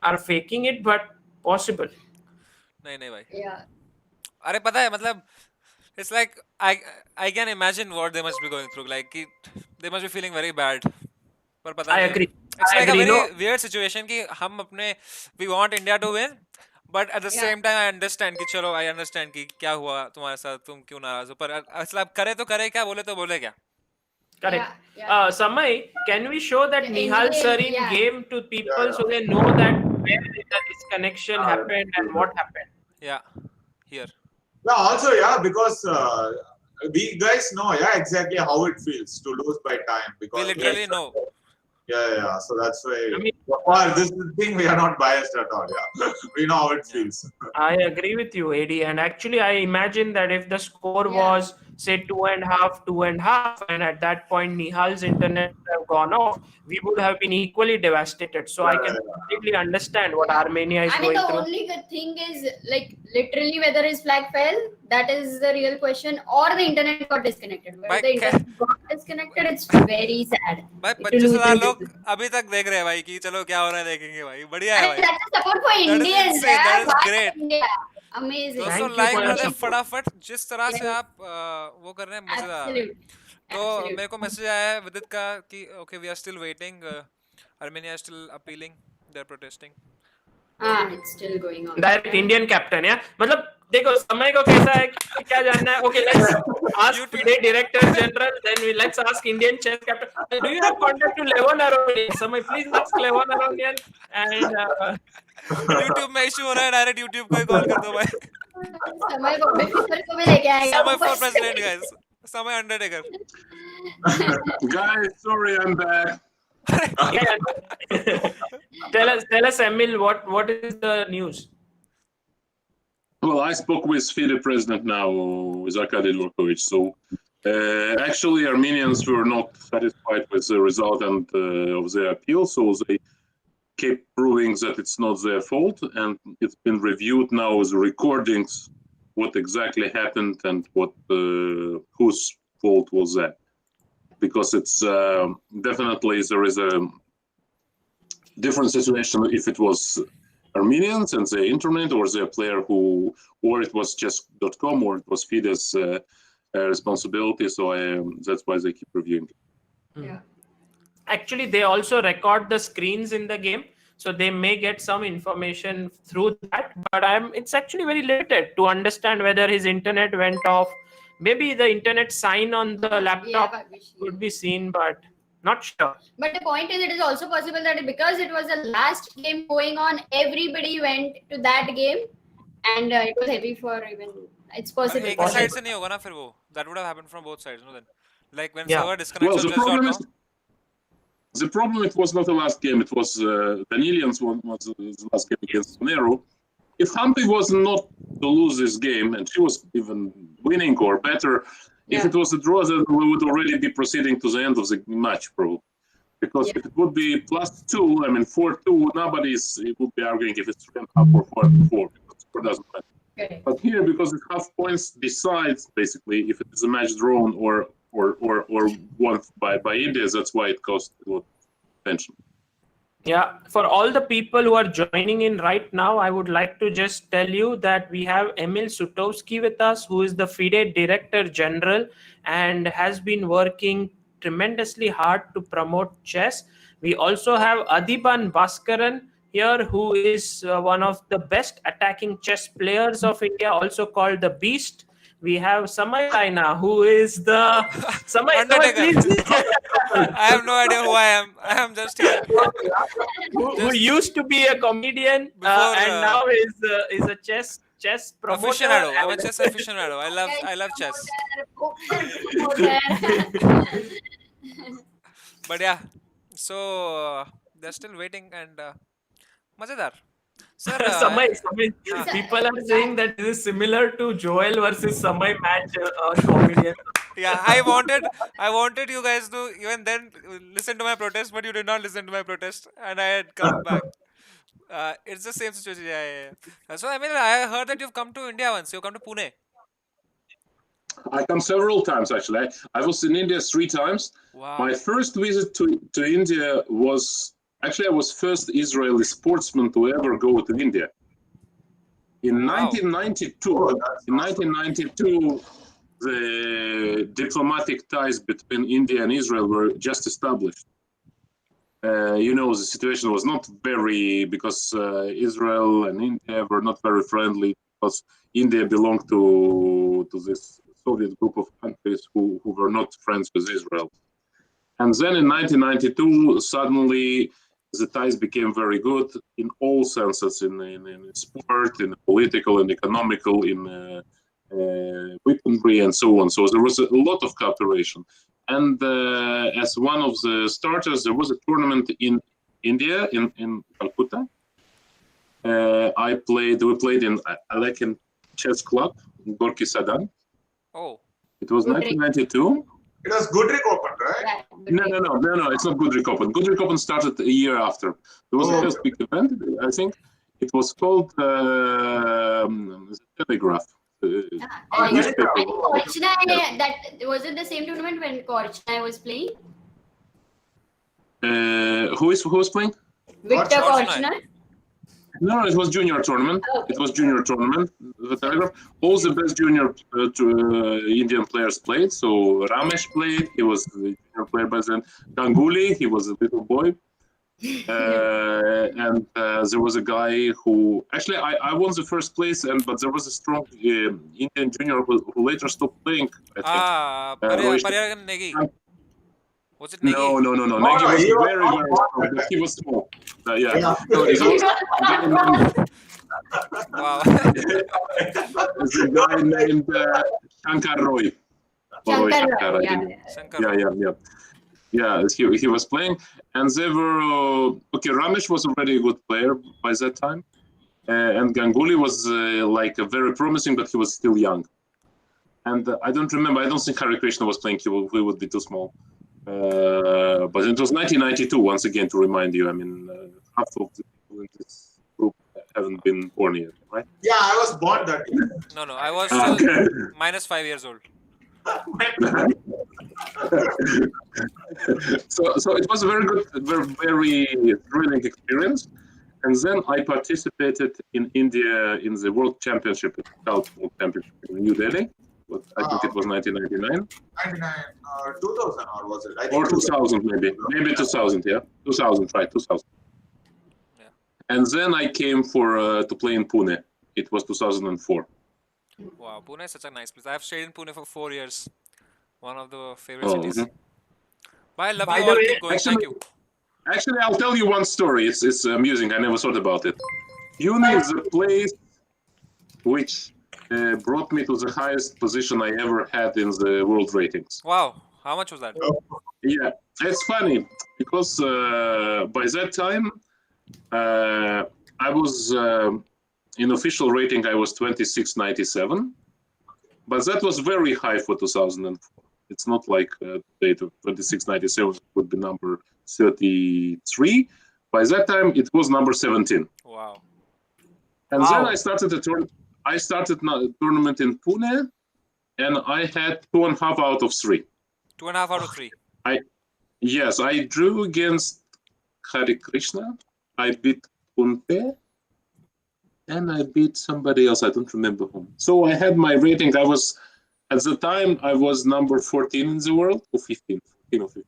are faking it, but possible. नहीं नहीं भाई. Yeah. अरे पता है मतलब it's like I can imagine what they must be going through, like कि they must be feeling very bad. पर पता I नहीं. agree. It's I like a agree. very No, weird situation कि हम अपने we want India to win, but at the same time I understand कि चलो I understand कि क्या हुआ तुम्हारे साथ, तुम क्यों नाराज हो, पर मतलब करे तो करे क्या, बोले तो बोले क्या. correct. Yeah. Samay, can we show that The Nihal endgame, Sarin yeah. game to people so they know that where the disconnection happened and what happened? Yeah, here. Yeah, also, yeah, because we guys know, yeah, exactly how it feels to lose by time. Because We literally know. Yeah. So that's why. I mean, This thing we are not biased at all. Yeah, we know how it feels. I agree with you, AD. And actually, I imagine that if the score was, say, 2.5, and at that point Nihal's internet would have gone off, we would have been equally devastated. So I can completely understand what Armenia is I mean, going the through. only good thing is, like, literally whether his flag fell, that is the real question, or the internet got disconnected. When By the internet got disconnected, it's very sad. भाई To lose 25,000 it. लोग अभी तक देख रहे हैं भाई कि चलो क्या हो रहा है देखेंगे भाई. बढ़िया है I भाई. mean, that's the support for That is Indians. insane. Yeah, That is why great. India? Amazing. Thank दोस्तों you लाइक for कर your दे support. फटाफट. जिस तरह से Yeah. आप वो कर रहे हैं मजेदार है. Absolute. तो Absolute. मेरे को मैसेज आया है विदित का कि okay, we are still waiting. Armenia is still appealing. They're protesting. It's still going on. Direct Indian captain, yeah. मतलब देखो समय को कैसा है कि क्या जानना है. Okay, let's ask FIDE Director General. Then let's ask Indian chess captain. Do you have contact to Levon Aronian? Samay, please ask Levon Aronian. And YouTube में इशू हो रहा है. डायरेक्ट YouTube को ही कॉल कर दो भाई. समय को भी लेके आएगा. समय for president, guys. समय Undertaker. Guys, sorry, I'm back. tell us, Emil, what is the news? Well, I spoke with FIDE president now, with Arkady Dvorkovich. So actually, Armenians were not satisfied with the result and of their appeal. So they kept proving that it's not their fault, and it's been reviewed now with recordings what exactly happened and what whose fault was that. Because it's definitely there is a different situation if it was Armenians and the internet, or the player who, or it was chess.com, or it was FIDE's responsibility. So that's why they keep reviewing it. Yeah. Actually, they also record the screens in the game, so they may get some information through that. But it's actually very limited to understand whether his internet went off. Maybe the internet sign on the laptop could be seen, but not sure. But the point is, it is also possible that because it was the last game going on, everybody went to that game, and it was heavy for even. It's possible. एक side से नहीं होगा ना फिर वो. That would have happened from both sides, no? Then, like when server disconnects. Well, the problem it was not the last game. It was Danilian's one was the last game against Nero. If Humpy was not to lose this game, and she was even winning or better, if it was a draw, then we would already be proceeding to the end of the match, probably. Because if it would be +2, I mean 4-2, it would be arguing if it's 3.5 or 4-4, because it doesn't matter. Correct. But here, because it's half points decides basically if it is a match drawn or won by India, that's why it caused a lot of tension. Yeah, for all the people who are joining in right now, I would like to just tell you that we have Emil Sutovsky with us, who is the FIDE Director General and has been working tremendously hard to promote chess. We also have Adiban Bhaskaran here, who is one of the best attacking chess players of India, also called the Beast. We have SRAINA, who is the Undertaker. I have no idea who I am. I am just here. who used to be a comedian Before, and now is a chess promoter. Aficionado. I'm a chess aficionado. I love chess. But yeah, so they're still waiting and Mazedar. Sir, Samay, people are saying that this is similar to Joel versus Samay match on comedian. yeah, I wanted you guys to even then listen to my protest, but you did not listen to my protest, and I had come back. It's the same situation. Yeah. So I mean, I heard that you've come to India once. You've come to Pune. I come several times actually. I was in India 3 times. Wow. My first visit to India was actually I was first Israeli sportsman to ever go to India. In 1992, the diplomatic ties between India and Israel were just established. The situation was not very, because Israel and India were not very friendly, because India belonged to this Soviet group of countries who were not friends with Israel. And then in 1992, suddenly the ties became very good in all senses, in sport, in political and economical, in weaponry and so on. So there was a lot of cooperation. And as one of the starters, there was a tournament in India, in Calcutta. We played in Alekin Chess Club in Gorky Sadan. Oh. It was 1992. It was Goodrick Open, right? No, it's not Goodrick Open. Goodrick Open started a year after. There was a first big event, I think. It was called Telegraph. Korchnay, was it the same tournament when Korchnay was playing? Who was playing? Victor Korchnay? No, it was junior tournament. Okay. It was junior tournament. The Telegraph. All the best junior Indian players played. So Ramesh played. He was the junior player by then. Ganguly, he was a little boy. And there was a guy who actually I won the first place, but there was a strong Indian junior who later stopped playing. I think. Pariyagan Negi. Was it Negi? No. Negi was very strong, but he was small. Yeah. No, it was Wow. there's a guy named Shankar Roy. Shankar Roy, Yeah. Yeah, he was playing, and they were Ramesh was already a good player by that time, and Ganguly was very promising, but he was still young. And I don't remember. I don't think Hare Krishna was playing. He would be too small. But it was 1992. Once again, to remind you, I mean, half of the people in this group haven't been born yet, right? Yeah, I was born that year. No, I was still minus 5 years old. So it was a very good, very thrilling experience. And then I participated in India in the World Championship, World Championship in New Delhi. I think it was 1999. 2000 or was it? I think or 2000 maybe. Maybe 2000, yeah. 2000, right, 2000. Yeah. And then I came to play in Pune. It was 2004. Wow, Pune is such a nice place. I've stayed in Pune for 4 years. One of the favorite cities. Mm-hmm. But I love By you the all. way, Keep going. Thank you. Actually, I'll tell you one story. It's amusing. I never thought about it. Pune is a place which brought me to the highest position I ever had in the world ratings. Wow, how much was that? Yeah, it's funny because by that time I was in official rating. I was 2697, but that was very high for 2004. It's not like today 2697 would be number 33. By that time, it was number 17. Wow. And then I started a tournament. I started the tournament in Pune, and I had 2.5 out of 3. 2.5 out of 3. Yes, I drew against Hare Krishna. I beat Kunte, and I beat somebody else. I don't remember whom. So I had my rating. I was at the time I was number 14 in the world, or 15, 14 or 15.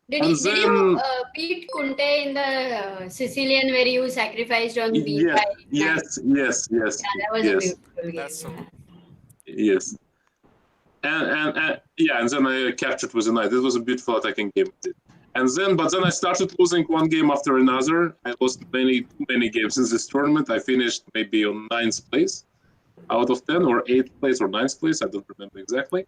Did you beat Kunte in the Sicilian where you sacrificed on B5? Yes. Yeah, that was a beautiful game. That's so. Yes. And yeah, and then I captured with a knight. It was a beautiful attacking game. But then I started losing one game after another. I lost too many games in this tournament. I finished maybe on 9th place out of 10, or 8th place or 9th place. I don't remember exactly.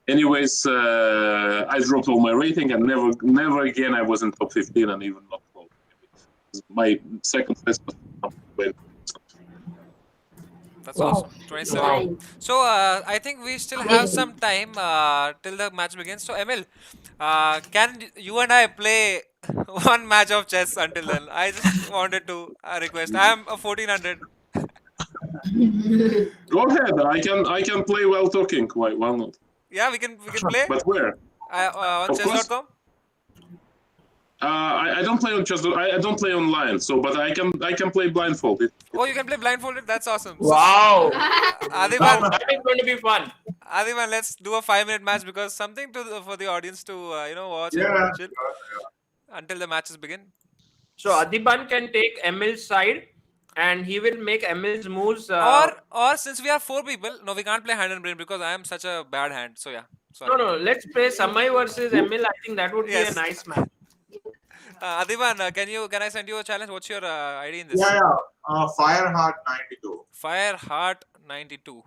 Anyways, I dropped all my rating, and never again I was in top 15, and even not close. My second place was 20. That's awesome. 27. Wow. So I think we still have some time till the match begins. So Emil, can you and I play one match of chess until then? I just wanted to request. I am a 1400. Go ahead. I can play while talking. Why not? Yeah, we can play. But where? On chess.com. I don't play on chess. I don't play online. But I can play blindfolded. Oh, you can play blindfolded. That's awesome. Wow. Adiman, That is going to be fun. Adiman, let's do a 5-minute match because something for the audience to watch Yeah. and chill until the matches begin. So Adiban can take Emil's side, and he will make Emil's moves. Or since we are 4 people, no, we can't play hand and brain because I am such a bad hand. So yeah, sorry. No, let's play Samay versus Emil. I think that would be a nice match. Adiban, can I send you a challenge? What's your ID in this? Yeah. Fireheart 92. Fireheart 92.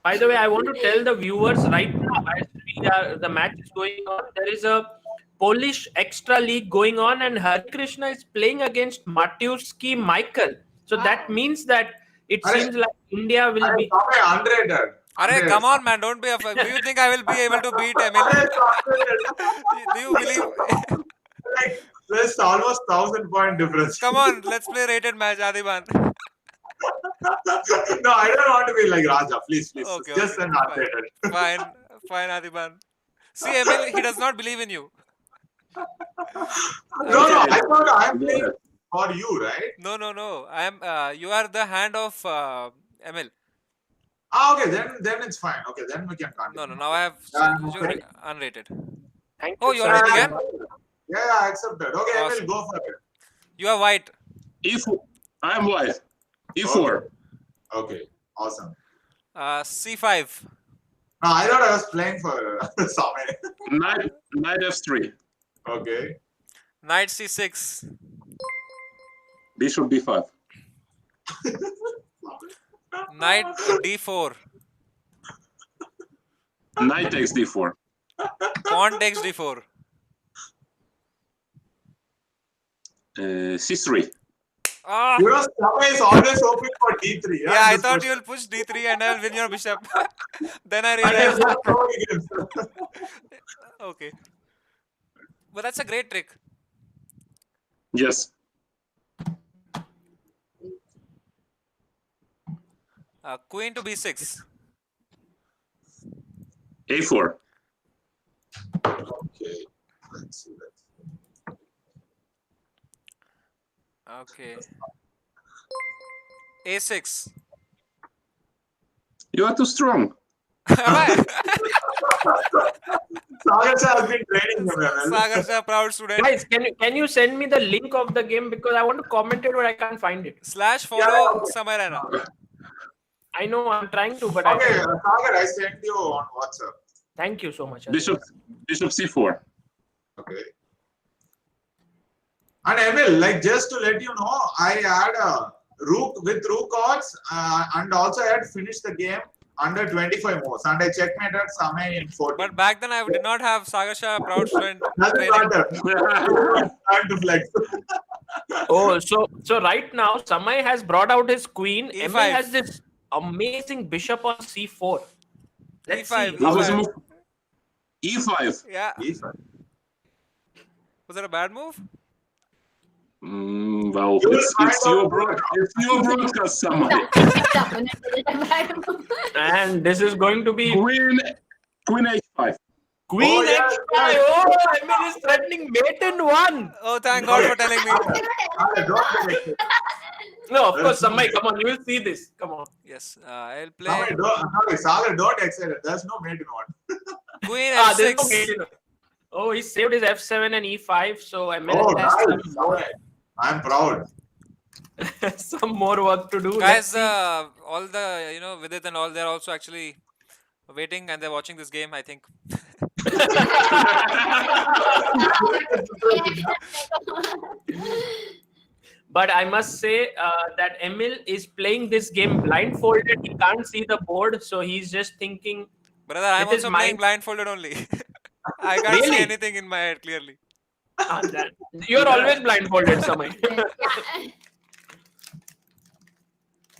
By the way, I want to tell the viewers right now, as the match is going on, there is a Polish extra league going on, and Hare Krishna is playing against Matiuski Michael. So that means that it seems like India will be Unrated. Arey, come on, man! Don't be afraid. Do you think I will be able to beat Emil? Do you believe? There's almost 1,000-point difference. Come on, let's play rated match, Adiban. No, I don't want to be like Raja. Please. Okay, Just okay, an unrated. Fine, Adiban. See, Emil, he does not believe in you. No, I thought I'm playing for you, right? No. I am. You are the hand of Emil. Okay, then it's fine. Okay, then we can continue. No. Now I have okay. unrated. Thank Oh, you already began? Yeah, I accepted. Okay, Awesome. Emil, go for it. You are white. I am white. E4. Okay, awesome. C5. No, I thought I was playing for Samay. Knight F3. Okay. Knight C6. Bishop B5. Knight D4. Knight takes D4. Pawn takes D4. C3. Ah. You know, Samay is always hoping for D3. Yeah, I thought you will push D3 and I will win your bishop. Then I realized. Okay. But that's a great trick. Yes. Queen to B6. A4. Okay. Let's see. Okay. A6. You are too strong. Am I? Sagar Shah has been training him. Sagar Shah, proud student. Guys, can you send me the link of the game, because I want to comment it but I can't find it. /follow SRAINA. I know I'm trying to, but Okay, Sagar, I sent you on WhatsApp. Thank you so much. Bishop C4. Okay. And Emil, like just to let you know, I had a rook with rook odds, and also I had finished the game under 25 moves, and I checkmated Samay in 40. But back then I did not have Sagar Shah, proud student. Doesn't matter. Time to flex. Oh, so right now Samay has brought out his queen. E5. Emil has this amazing bishop on C4. Let's E5. see. That was a move. E5. Yeah. E5. Was that a bad move? Well, it's your broadcast, somebody. And this is going to be Queen H5. Queen yeah, H5. yeah. Oh, Emil is threatening mate in 1. Oh, thank God for telling me. Don't get it. No, of course, Samay, come on, you will see this. Come on. Yes, I'll play Sagar, don't excite it. There's no mate in one. Queen There's no F6. mate in 1. Oh, he saved his F7 and E5, so Emil Oh, has nice. Sagar. I'm proud. some more work to do. Guys, all the, Vidit and all, they're also actually waiting and they're watching this game, I think. But I must say that Emil is playing this game blindfolded. He can't see the board, so he's just thinking. Brother, I'm With his also playing mind- blindfolded only. I can't see Really? anything in my head clearly. You're always blindfolded, Samay.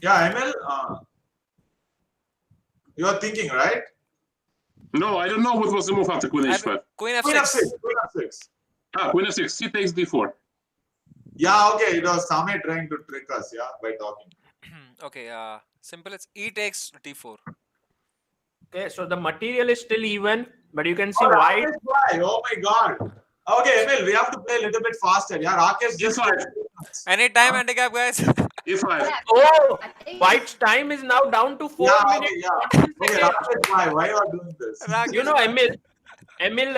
Yeah, Emil, you are thinking, right? No, I don't know what was the move after Queen H5. Queen Queen F6. F6. Queen F6. Queen F6. C takes D4. Yeah, okay. It was Same trying to trick us, yeah, by talking. Okay, simple. It's E takes D4. Okay, so the material is still even, but you can see Oh, white. Rakesh bhai, oh my God. Okay, Emil, we have to play a little bit faster. Yeah, Rakesh just. E5. Any time handicap, guys. E5. Oh, white's time is now down to 4 Yeah, okay, minutes. yeah. Okay, Rakesh bhai, why you are doing this? You know, Emil,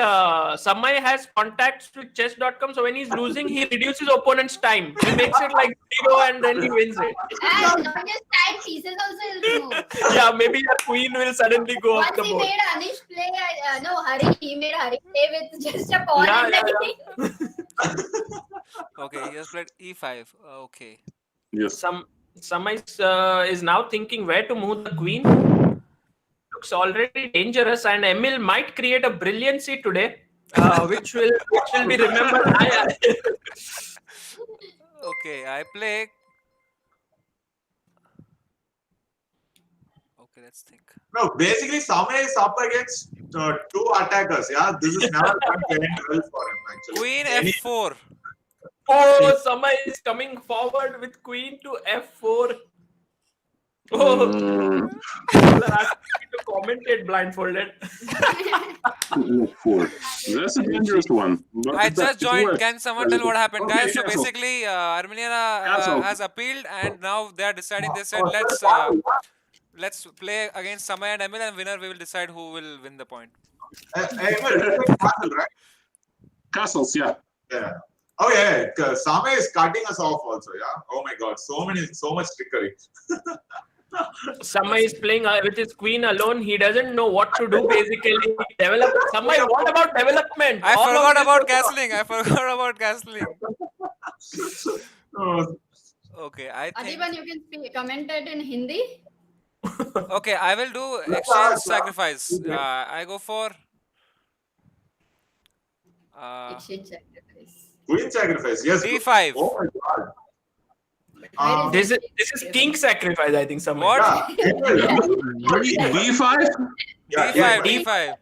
Samay has contacts with chess.com, so when he's losing, he reduces opponent's time. He makes it like 0 and then he wins it. And not just time, pieces also will move. Yeah, maybe your queen will suddenly go off Once the he board. made Anish play, he made Hari play with just a pawn Yeah, and yeah, everything. Okay, he has played E5. Okay. Yes. Samay is now thinking where to move the queen. Looks already dangerous, and Emil might create a brilliancy today, which will be remembered. Okay, I play. Okay, let's think. No, basically, Same is up against 2 attackers. Yeah, this is never going to end well for him, actually. Queen F4. Oh, Samay is coming forward with queen to F4. Oh, people are asking me to commentate blindfolded. F4. That's a dangerous one. But I that just joined. works. Can someone tell what happened, Okay, guys? So cancel. basically, Armenia Cancel. has appealed, and now they are deciding. They said, let's play against Samay and Emil, and winner we will decide who will win the point. Emil, castle, right? Castles, yeah. Yeah. Oh yeah, Same is cutting us off also. Yeah. Oh my God, so much trickery. Samay is playing with his queen alone. He doesn't know what to do. Basically, Samay, what about development? I All of forgot this about was- castling. Oh, Okay, I think. Adiban, you can comment it in Hindi. Okay, I will do exchange sacrifice. I go for. Exchange sacrifice. Queen sacrifice. Yes. D5. Oh my God. Where This is king sacrifice, I think. Samay. What? Yeah. D5? Yeah, D5.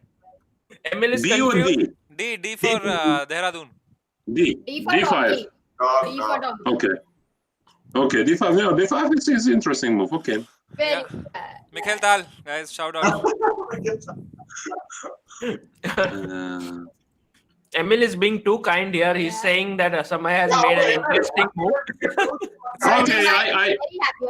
Emil is D or confused. D? D for Dehradun. D. D for D5. donkey. God, D for donkey. Okay. Okay, D5. Yeah, D5 is an interesting move. Okay. Very Mikhail Tal, guys, shout out. Emil is being too kind here. He's saying that Samay has made an interesting move. Okay, very happy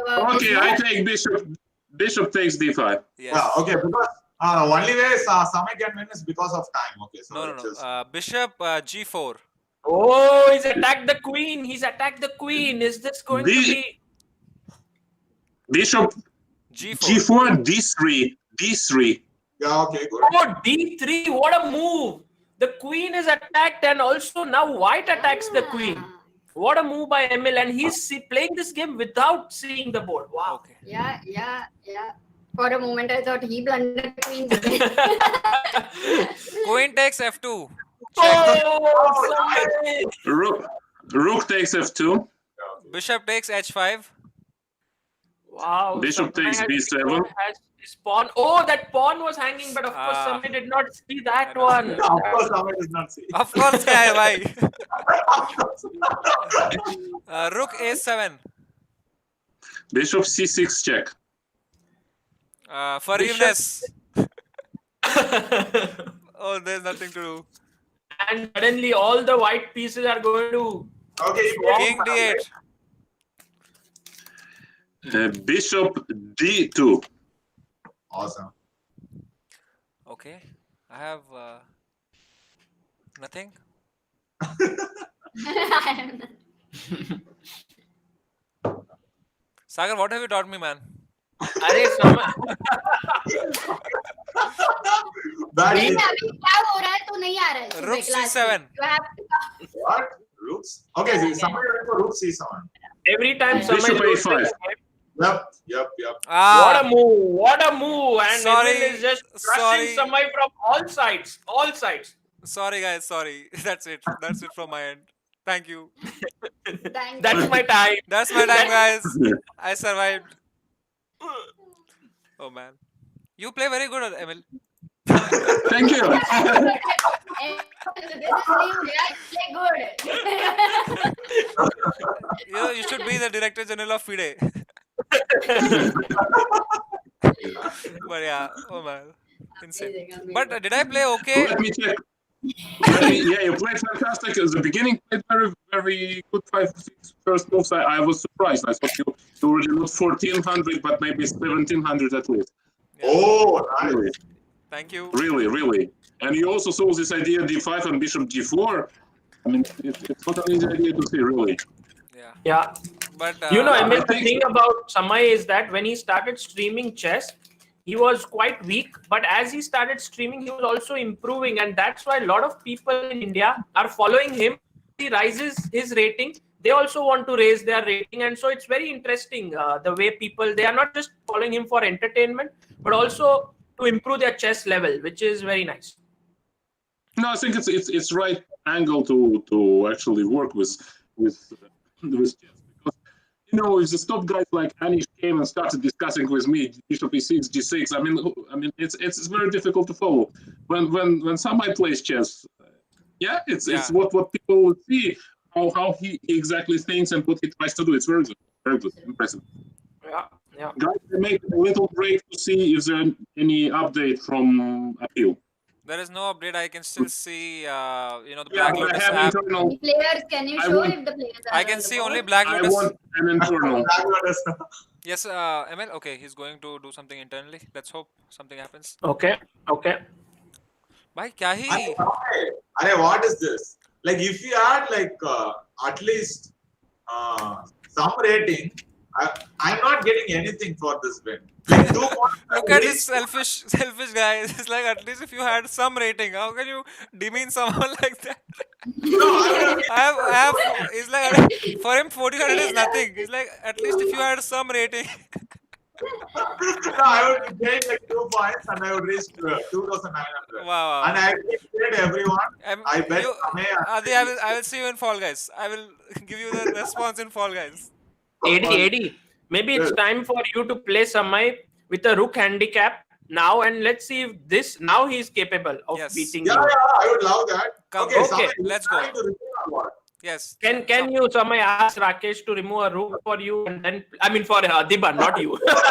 about okay, this. I take bishop. Bishop takes D5. Yes. Yeah, okay, because only way Same can win is because of time. Okay, so No. it's just- Bishop G4. Oh, he's attacked the queen. He's attacked the queen. Is this going to be? Bishop G4. G4, D3, D3. yeah, okay, good. Oh, D3. What a move. The queen is attacked, and also now white attacks the queen. What a move by Emil, and he's playing this game without seeing the board. Wow. Okay. Yeah. For a moment, I thought he blundered queen. Queen takes F2. Oh, Samay. Rook takes F2. Bishop takes H5. Wow. Bishop Samay takes has b7. his pawn. Oh, that pawn was hanging, but of course Samay did not see that one. Of course, Samay does not see. Of course, guy, why? Rook a7. Bishop c6 check. Forgiveness. Oh, there's nothing to do. And suddenly all the white pieces are going to. Okay, King d8. Bishop d2. Awesome. Okay. I have nothing. Sagar, what have you taught me, man? अरे Samay. Bad नहीं, hit. अभी क्या हो रहा है तो नहीं आ रहा है सुबह Rook class c7. में. You have to What? Rooks? Okay, so Samay went for rook c7. Every time Samay Bishop loses, a5. Yep. what a move! What a move! And Sorry, Emil is just sorry. crushing Samay from all sides. All sides. Sorry, guys. Sorry. That's it. That's it from my end. Thank you. thank That's my time. That's my time, guys. I survived. Oh man, you play very good, Emil. Thank you. This is new, yeah, play good. You should be the Director General of FIDE. But yeah, oh man, insane. Amazing. But did I play okay? Let me check. Yeah, you played fantastic. At the beginning, played very good 5-6 first moves. I was surprised. I thought you already not 1400, but maybe 1700 at least. Oh, nice. Really, Thank you. really. And you also saw this idea d5 and bishop d4. I mean, it's not an easy idea to see, really. Yeah. But Emil, the think- thing about Samay is that when he started streaming chess, he was quite weak. But as he started streaming, he was also improving. And that's why a lot of people in India are following him. He rises his rating. They also want to raise their rating. And so it's very interesting the way people, they are not just following him for entertainment, but also to improve their chess level, which is very nice. No, I think it's right angle to actually work with chess, because if the top guys like Anish came and started discussing with me bishop e6, g6, I mean it's very difficult to follow. When somebody plays chess, it's what people would see, how he exactly thinks and what he tries to do. It's very good, impressive. Yeah. Guys, I make a little break to see if there's any update from appeal. there is no update. I can still see, the Yeah, Black but I Lotus have app. internal. Players, can you I show want- if the players are I can on the see board? only Black I Lotus. want an internal. Yes, Emil. Okay, he's going to do something internally. Let's hope something happens. Okay. Bhai, kya hi? Arey, what is this? Like, if you had at least some rating, I'm not getting anything for this win. Like, 2 points. Look at this selfish guy. It's like, at least if you had some rating, how can you demean someone like that? I have. It's like, for him 1400 is nothing. It's like, at least if you had some rating. No, I would gain like 2 points and I would reach 2,900. Wow. And I paid everyone. I bet Samay. Adi, I will see you in Fall Guys. I will give you the response in Fall Guys. AD, maybe it's time for you to play Samay with a rook handicap now, and let's see if now he is capable of beating Yeah, you. I would love that. Come, okay, okay, Samay, let's you go. trying to reveal or what? Yes. Can you, Samay, ask Rakesh to remove a rook for you, and then for Adiban, not you. That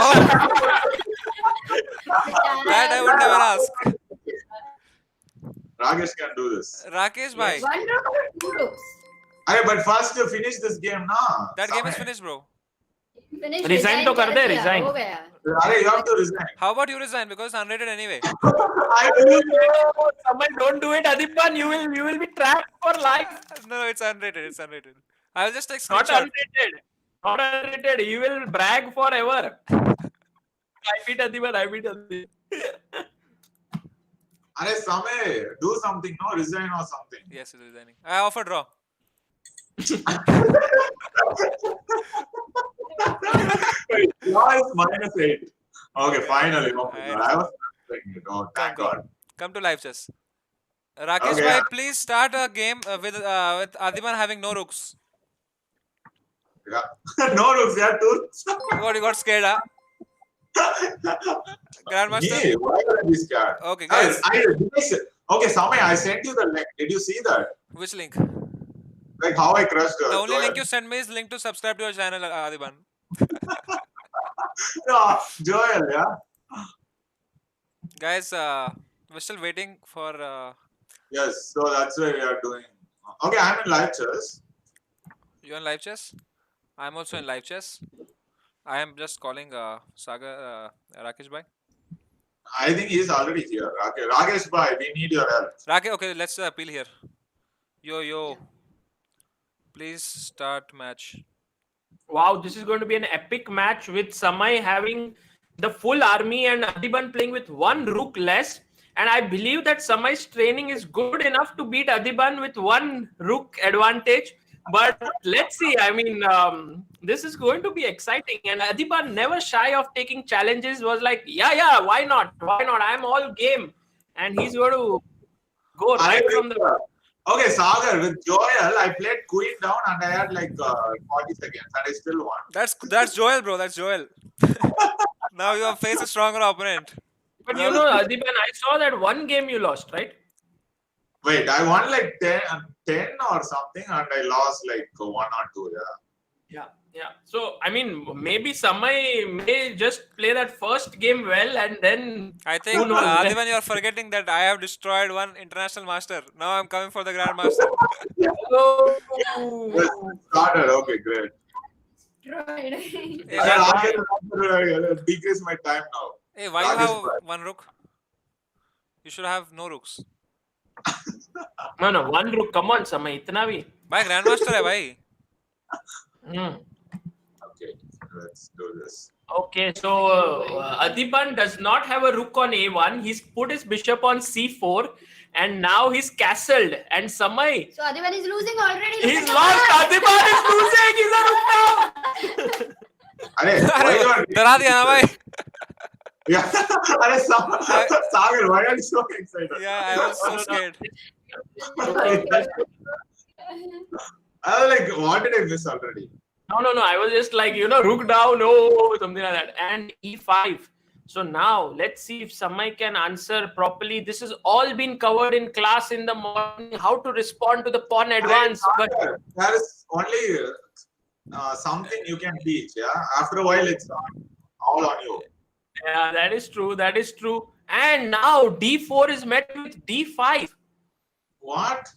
I would never ask. Rakesh can do this. Rakesh bhai. One rook or 2 rooks? Arey, but first to finish this game, na. That game is Samay. finished, bro. Finish, Resign to कर दे, कर दिया, resign. हो गया. Arey, you have to resign. How about you resign, because it's unrated anyway. I will. Samay, don't do it, Adiban. You will be trapped for life. No, it's unrated. It's unrated. I will just take Not screenshot. unrated. Not unrated. You will brag forever. I beat Adiban. Arey, Samay, do something, no? Resign or something. Yes, it's resigning. I offer draw. Wait, now it's -8. Okay, finally. No, I I was expecting it. Oh, thank God. Come to live chess. Rakesh Okay. bhai, please start a game with Adiban having no rooks. Yeah. No rooks, yeah, 2 rooks. What, you got scared, huh? Grandmaster? Me? Why would I be scared? Okay, guys. Okay, Samay, I sent you the link. Did you see that? Which link? Like how I crushed The only Joel. link you sent me is link to subscribe to your channel, Adiban. No, Joel, yeah. Guys, we're still waiting for... Yes, so that's why we are doing. Okay, I'm in live chess. You in live chess? I'm also in live chess. I am just calling Sagar Rakesh bhai. I think he's already here. Rakesh bhai, we need your help. Rakesh, okay, let's appeal here. Yo. Please start match. Wow, this is going to be an epic match with Samay having the full army and Adiban playing with 1 rook less. And I believe that Samay's training is good enough to beat Adiban with 1 rook advantage. But let's see. I mean, this is going to be exciting. And Adiban, never shy of taking challenges, was like, yeah, why not? I'm all game. And he's going to go right from the... Okay, Sagar, with Joel, I played queen down and I had like 40 seconds and I still won. That's Joel, bro. That's Joel. Now you have faced a stronger opponent. But you know, Adiban, I saw that 1 game you lost, right? Wait, I won like 10 or something and I lost like 1 or 2, Yeah. So, I mean, maybe Samay may just play that first game well and then... I think, Adiban, you are forgetting that I have destroyed 1 international master. Now I'm coming for the grandmaster. Oh. Yes, started. Okay, great. Right. I decrease my time now. Hey, why you have 1 rook? You should have no rooks. No, 1 rook. Come on, Samay. Itna bhi. Bhai, grandmaster hai, bhai. Okay, let's do this. Okay, so Adiban does not have a rook on A1. He's put his bishop on C4 and now he's castled. And Samay... So Adiban is losing already. He's lost. Adiban is losing. He's a rook now. डरा दिया ना भाई. Yeah. Sagar, why are you so excited? Yeah, I was so scared. I was like, what did I miss already? No. I was just like, rook down, no, something like that. And E5. So now, let's see if Samay can answer properly. This has all been covered in class in the morning, how to respond to the pawn advance. But there is only something you can teach, yeah? After a while, it's all on you. Yeah, that is true. And now, D4 is met with D5. What?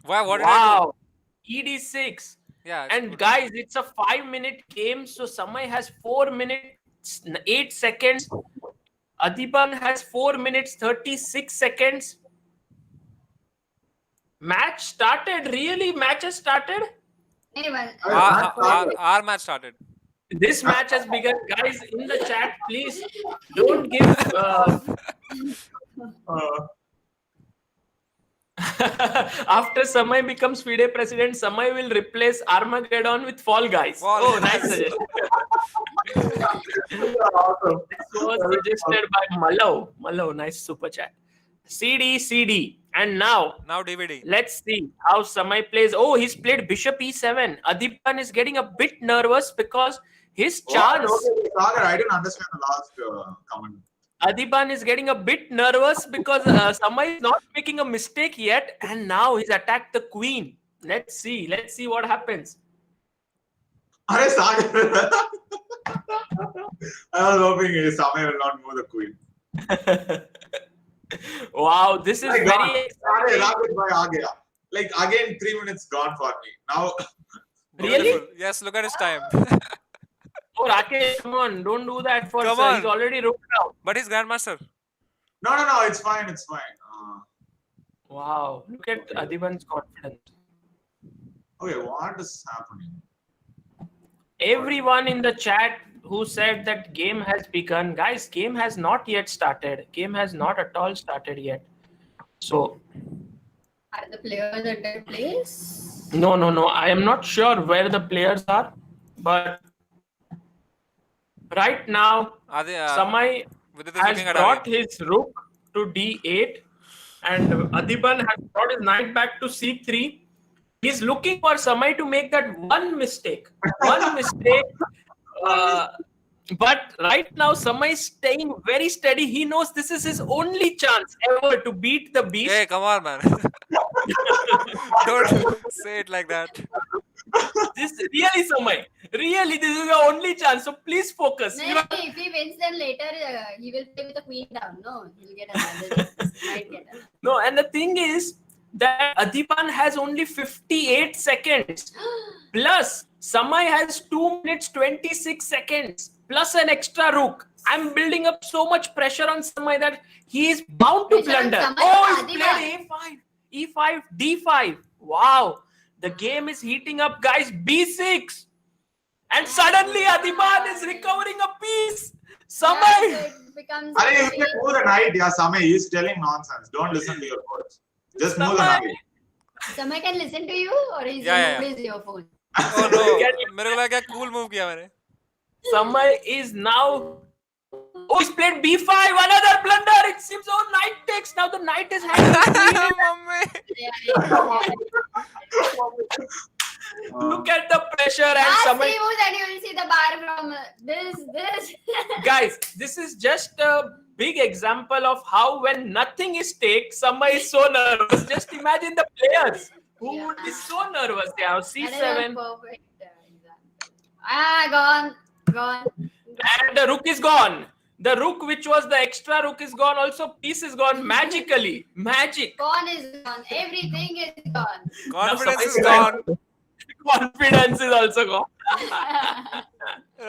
What did I do? ED6. Yeah. And guys, it's a 5-minute game. So Samay has 4 minutes, 8 seconds. Adiban has 4 minutes, 36 seconds. Match started. Really? Match has started? Anyway. Our match started. This match has begun. Guys, in the chat, please don't give... After Samay becomes FIDE president, Samay will replace Armageddon with Fall Guys. Oh, nice suggestion. Awesome. This was suggested by Mallow, nice super chat. CD. And now DVD. Let's see how Samay plays. Oh, he's played Bishop E7. Adiban is getting a bit nervous because his chance... Okay, Sagar, I didn't understand the last comment. Adiban is getting a bit nervous because Samay is not making a mistake yet, and now he's attacked the queen. Let's see what happens. Arey, Sagar. I was hoping Samay will not move the queen. Wow, this is very exciting. Like again, 3 minutes gone for me. Now. Really? Yes, look at his time. Oh, Rakesh, come on, don't do that for Come on. He's already rooked out. But he's grandmaster. No, it's fine. Wow, look at Adiban's confidence. Okay, what is happening? Everyone in the chat who said that game has begun. Guys, game has not yet started. Game has not at all started yet. So... Are the players at their place? No. I am not sure where the players are. But right now, Samay has brought his rook to D8. And Adiban has brought his knight back to C3. He's looking for Samay to make that one mistake. One mistake. But right now, Samay is staying very steady. He knows this is his only chance ever to beat the beast. Hey, come on, man. Don't say it like that. This really, Samay. Really, this is your only chance. So please focus. No, if he wins, then later he will play with the queen down. No, he'll get another. Might get another. No, and the thing is that Adipan has only 58 seconds. Plus, Samay has 2 minutes 26 seconds. Plus an extra rook. I'm building up so much pressure on Samay that he is bound to Pressure on blunder. Samay, Oh, he Adipan. played A5, E5, D5. Wow. The game is heating up, guys. B6. And suddenly Adipan is recovering a piece. Samay. Yeah, so it becomes. Are you can move the knight? Yeah, Samay, he's telling nonsense. Don't listen to your coach. Just move the Samay. knight. Someone can listen to you, or he's Yeah. his earphone. Oh no, मेरे को लगा cool move किया मैंने. Samay is now. Oh, he's played B5. Another blunder. It seems knight takes. Now the knight is handling. Mummy. Look at the pressure and Last Samay. 3 moves and you will see the bar from this. Guys, this is just a big example of how when nothing is take, Samay is so nervous. Just imagine the players who would be so nervous. They have That is a C7 perfect example. Gone. and the rook is gone. The rook, which was the extra rook, is gone. Also, piece is gone magically. Magic. Pawn is gone. Everything is gone. Confidence is gone. Confidence is also gone.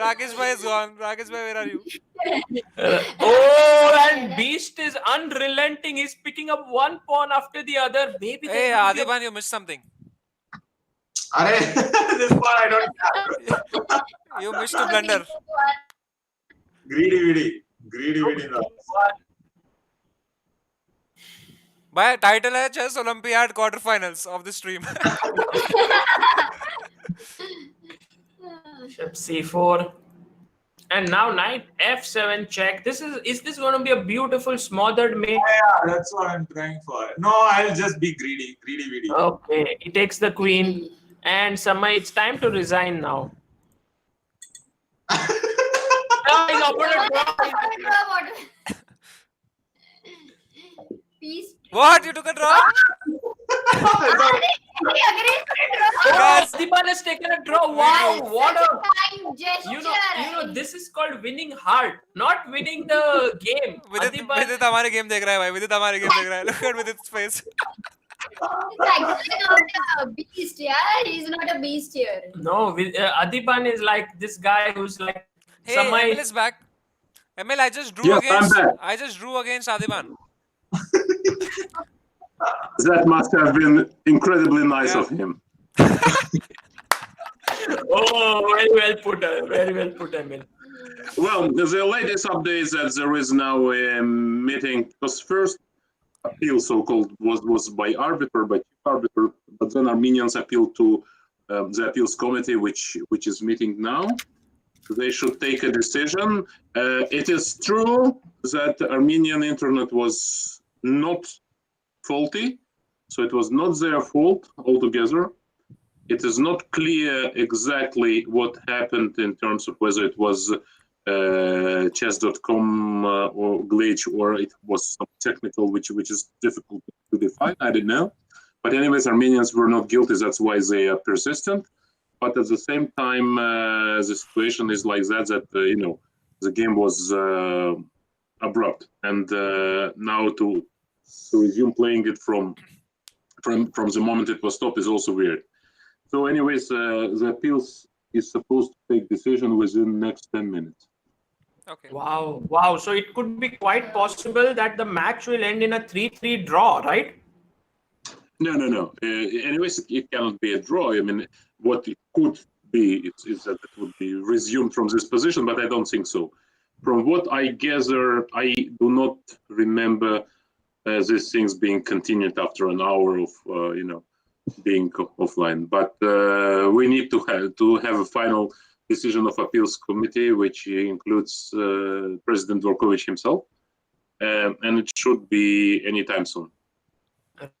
Rakesh bhai is gone. Rakesh bhai, where are you? Oh, and Beast is unrelenting. He's picking up one pawn after the other. Maybe Hey, there could be a- Adipan, you missed something. Arey, this part I don't care. You missed a blunder. Greedy. भाई title है chess Olympiad quarter finals of the stream. Bishop C4. And now knight F7 check. Is this going to be a beautiful smothered mate? Yeah, that's what I'm trying for. No, I'll just be greedy. Okay, he takes the queen. And Samay, it's time to resign now. Peace. What? You took a draw? Guys, Adipan has taken a draw. Wow, what a kind gesture. you know this is called winning hard, not winning the game. विदित हमारे game देख रहा है भाई. विदित हमारे game देख रहा है. Look at Vidit's face. He's actually not a beast, yeah. He's not a beast here. No, Adipan is like this guy who's like Hey, Samay. Emil is back. Emil, I just drew Yes, I'm against. back. I just drew against Adipan. That must have been incredibly nice of him. Oh, very well put, Emil. Well, the latest update is that there is now a meeting, because first appeal, so-called, was by arbiter, but then Armenians appealed to the appeals committee, which is meeting now. They should take a decision. It is true that the Armenian internet was not faulty, so it was not their fault altogether. It is not clear exactly what happened in terms of whether it was chess.com or glitch, or it was some technical which is difficult to define. I don't know. But anyways, Armenians were not guilty. That's why they are persistent. But at the same time, the situation is like that the game was abrupt, and now to resume playing it from the moment it was stopped is also weird. So anyways, the appeals is supposed to take decision within next 10 minutes. Okay. Wow. So it could be quite possible that the match will end in a 3-3 draw, right? No. Anyways, it cannot be a draw. I mean, what it could be is that it would be resumed from this position, but I don't think so. From what I gather, I do not remember these things being continued after an hour of being offline. But we need to have a final decision of appeals committee, which includes President Dvorkovich himself, and it should be anytime soon.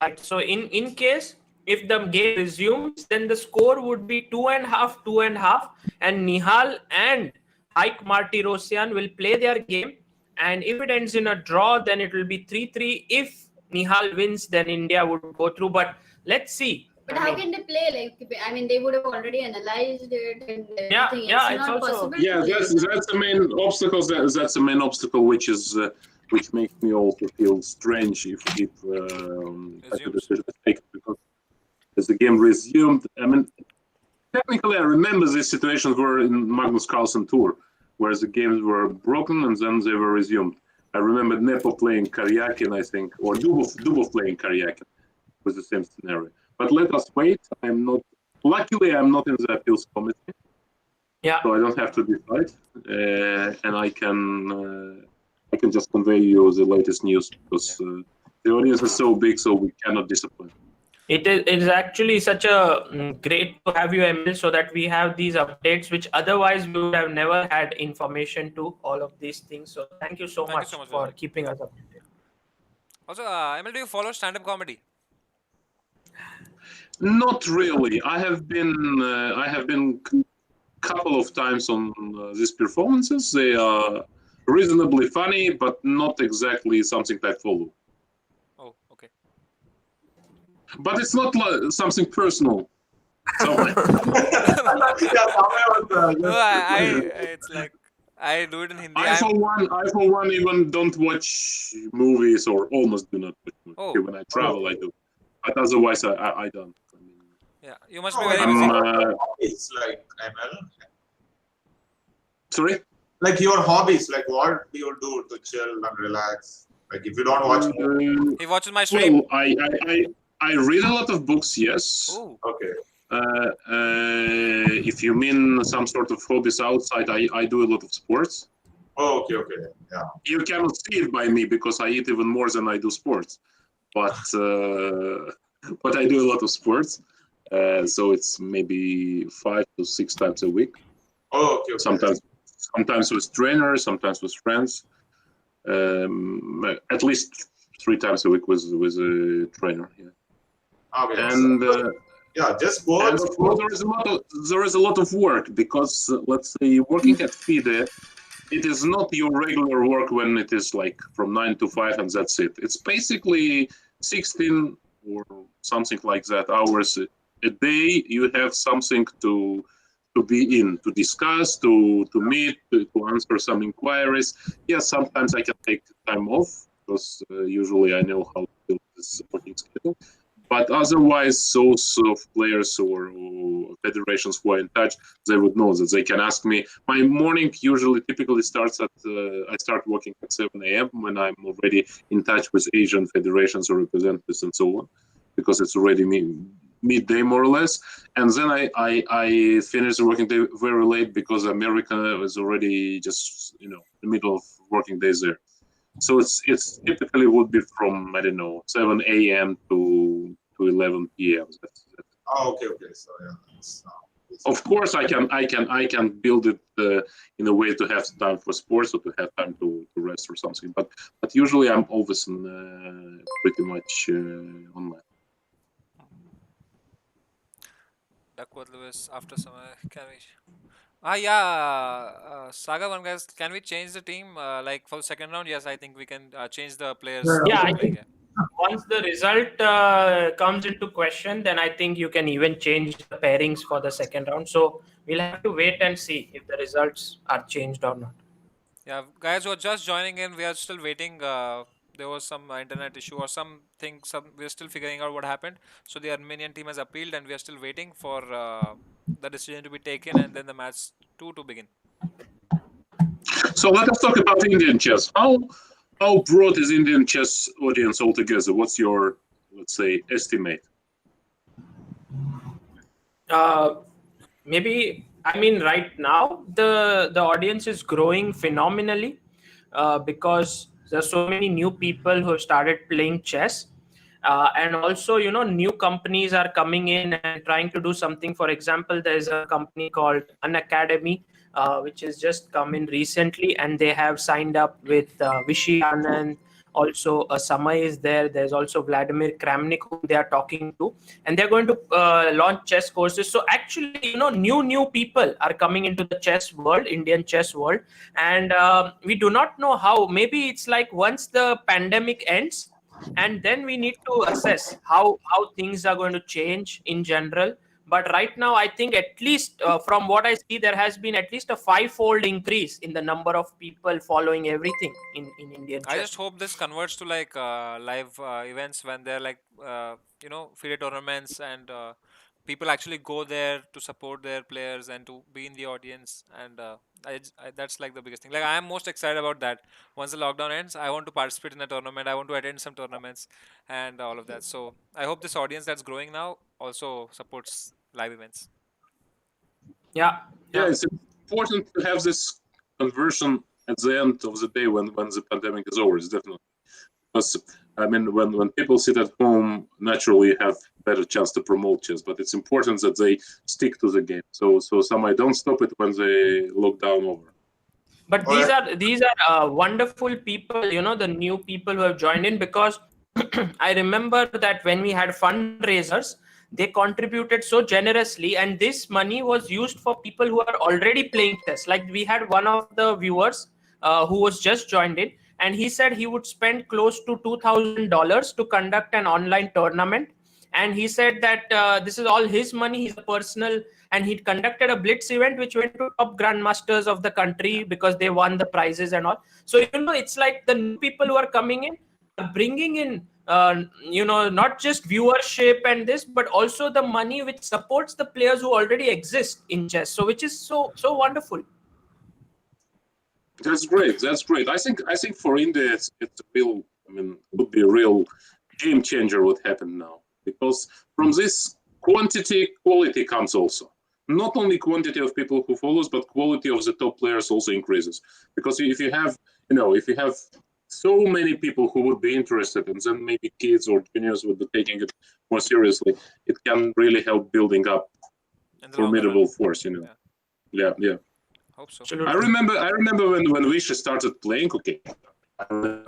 Right. So in case if the game resumes, then the score would be 2.5, 2.5, and Nihal and Ike Martirosyan will play their game. And if it ends in a draw, then it will be 3-3. If Nihal wins, then India would go through. But let's see. But how can they play? Like, I mean, they would have already analyzed it and everything. Yeah, it's it's not also- possible. Yeah, to play that's the main obstacle. That's the main obstacle, which makes me also feel strange if such a decision is taken, because as the game resumed, I mean, technically I remember these situations were in Magnus Carlsen Tour, where the games were broken and then they were resumed. I remember Nepo playing Karyakin, I think, or Dubov playing Karyakin with the same scenario. But let us wait. Luckily, I'm not in the appeals committee. Yeah. So I don't have to decide, and I can just convey you the latest news, because the audience is so big, so we cannot disappoint. It is actually such a great to have you, Emil, so that we have these updates, which otherwise we would have never had information to all of these things. So thank you so much for Vivek. keeping us updated. Also, Emil, do you follow stand-up comedy? Not really. I have been couple of times on these performances. They are reasonably funny, but not exactly something I follow. Oh, okay. But it's not something personal. So It's like I do it in Hindi. I for one even don't watch movies, or almost do not watch movies. Oh. When I travel, I do, but otherwise I don't. I mean, Yeah, you must be very busy. It's like ML. Sorry? Like your hobbies, like what do you do to chill and relax? Like if you don't watch movies. He watches my stream. Well, I read a lot of books, yes. Oh, Okay. If you mean some sort of hobbies outside, I do a lot of sports. Oh, okay. Yeah. You cannot see it by me because I eat even more than I do sports. But I do a lot of sports. So it's maybe 5 to 6 times a week. Oh, okay. Sometimes with trainers, sometimes with friends. At least 3 times a week with a trainer. Yeah. Okay. And yeah, just go. and of course, there is a lot of work, because let's say working at FIDE, it is not your regular work when it is like from 9 to 5 and that's it. It's basically 16 or something like that hours a day. You have something to be in, to discuss, to meet, to answer some inquiries. Yes, sometimes I can take time off, because usually I know how to build this working schedule. But otherwise, those players or federations who are in touch, they would know that they can ask me. My morning usually typically starts at, I start working at 7 a.m. when I'm already in touch with Asian federations or representatives and so on, because it's already midday more or less. And then I finish the working day very late, because America is already just, the middle of working days there. So it's typically would be from, I don't know, 7 a.m. to 11 p.m. Oh, okay. So yeah. Of course, I can build it in a way to have time for sports, or to have time to rest or something. But usually I'm always pretty much online. Duckworth Lewis after some can we? Saga one guys, can we change the team like for the second round? Yes, I think we can change the players. Yeah, I think once the result comes into question, then I think you can even change the pairings for the second round. So we'll have to wait and see if the results are changed or not. Yeah, guys who are just joining in, we are still waiting. There was some internet issue or something. We're still figuring out what happened. So the Armenian team has appealed, and we are still waiting for the decision to be taken, and then the match 2 to begin. So let us talk about Indian chess. How broad is Indian chess audience altogether? What's your, let's say, estimate? Maybe, I mean, right now the audience is growing phenomenally because there's so many new people who have started playing chess. And also, new companies are coming in and trying to do something. For example, there's a company called UNACADEMY, which has just come in recently, and they have signed up with Vishy Anand, Also, Samay is there. There's also Vladimir Kramnik, whom they are talking to, and they're going to launch chess courses. So actually, new people are coming into the chess world, Indian chess world, and we do not know how. Maybe it's like once the pandemic ends, and then we need to assess how things are going to change in general. But right now, I think at least from what I see, there has been at least a 5-fold increase in the number of people following everything in Indian chess. I just hope this converts to like live events when they're like FIDE tournaments and people actually go there to support their players and to be in the audience, and that's like the biggest thing. Like I am most excited about that. Once the lockdown ends, I want to participate in a tournament. I want to attend some tournaments and all of that. So I hope this audience that's growing now also supports live events. Yeah. It's important to have this conversion at the end of the day when the pandemic is over. It's definitely, because I mean, when people sit at home, naturally have better chance to promote chess. But it's important that they stick to the game. So some don't stop it when the lockdown over. But these are wonderful people, the new people who have joined in, because I remember that when we had fundraisers, they contributed so generously, and this money was used for people who are already playing chess. Like we had one of the viewers who was just joined in, and he said he would spend close to $2,000 to conduct an online tournament. And he said that this is all his money, his personal, and he conducted a blitz event which went to top grandmasters of the country because they won the prizes and all. So it's like the new people who are coming in are bringing in not just viewership and this, but also the money which supports the players who already exist in chess. So which is so wonderful. That's great. I think for India it's a real, would be a real game changer what happened now, because from this quality comes also. Not only quantity of people who follows, but quality of the top players also increases. Because if you have so many people who would be interested, and then maybe kids or juniors would be taking it more seriously, it can really help building up formidable force. Yeah. Hope so. I remember when Vishy started playing. Okay, I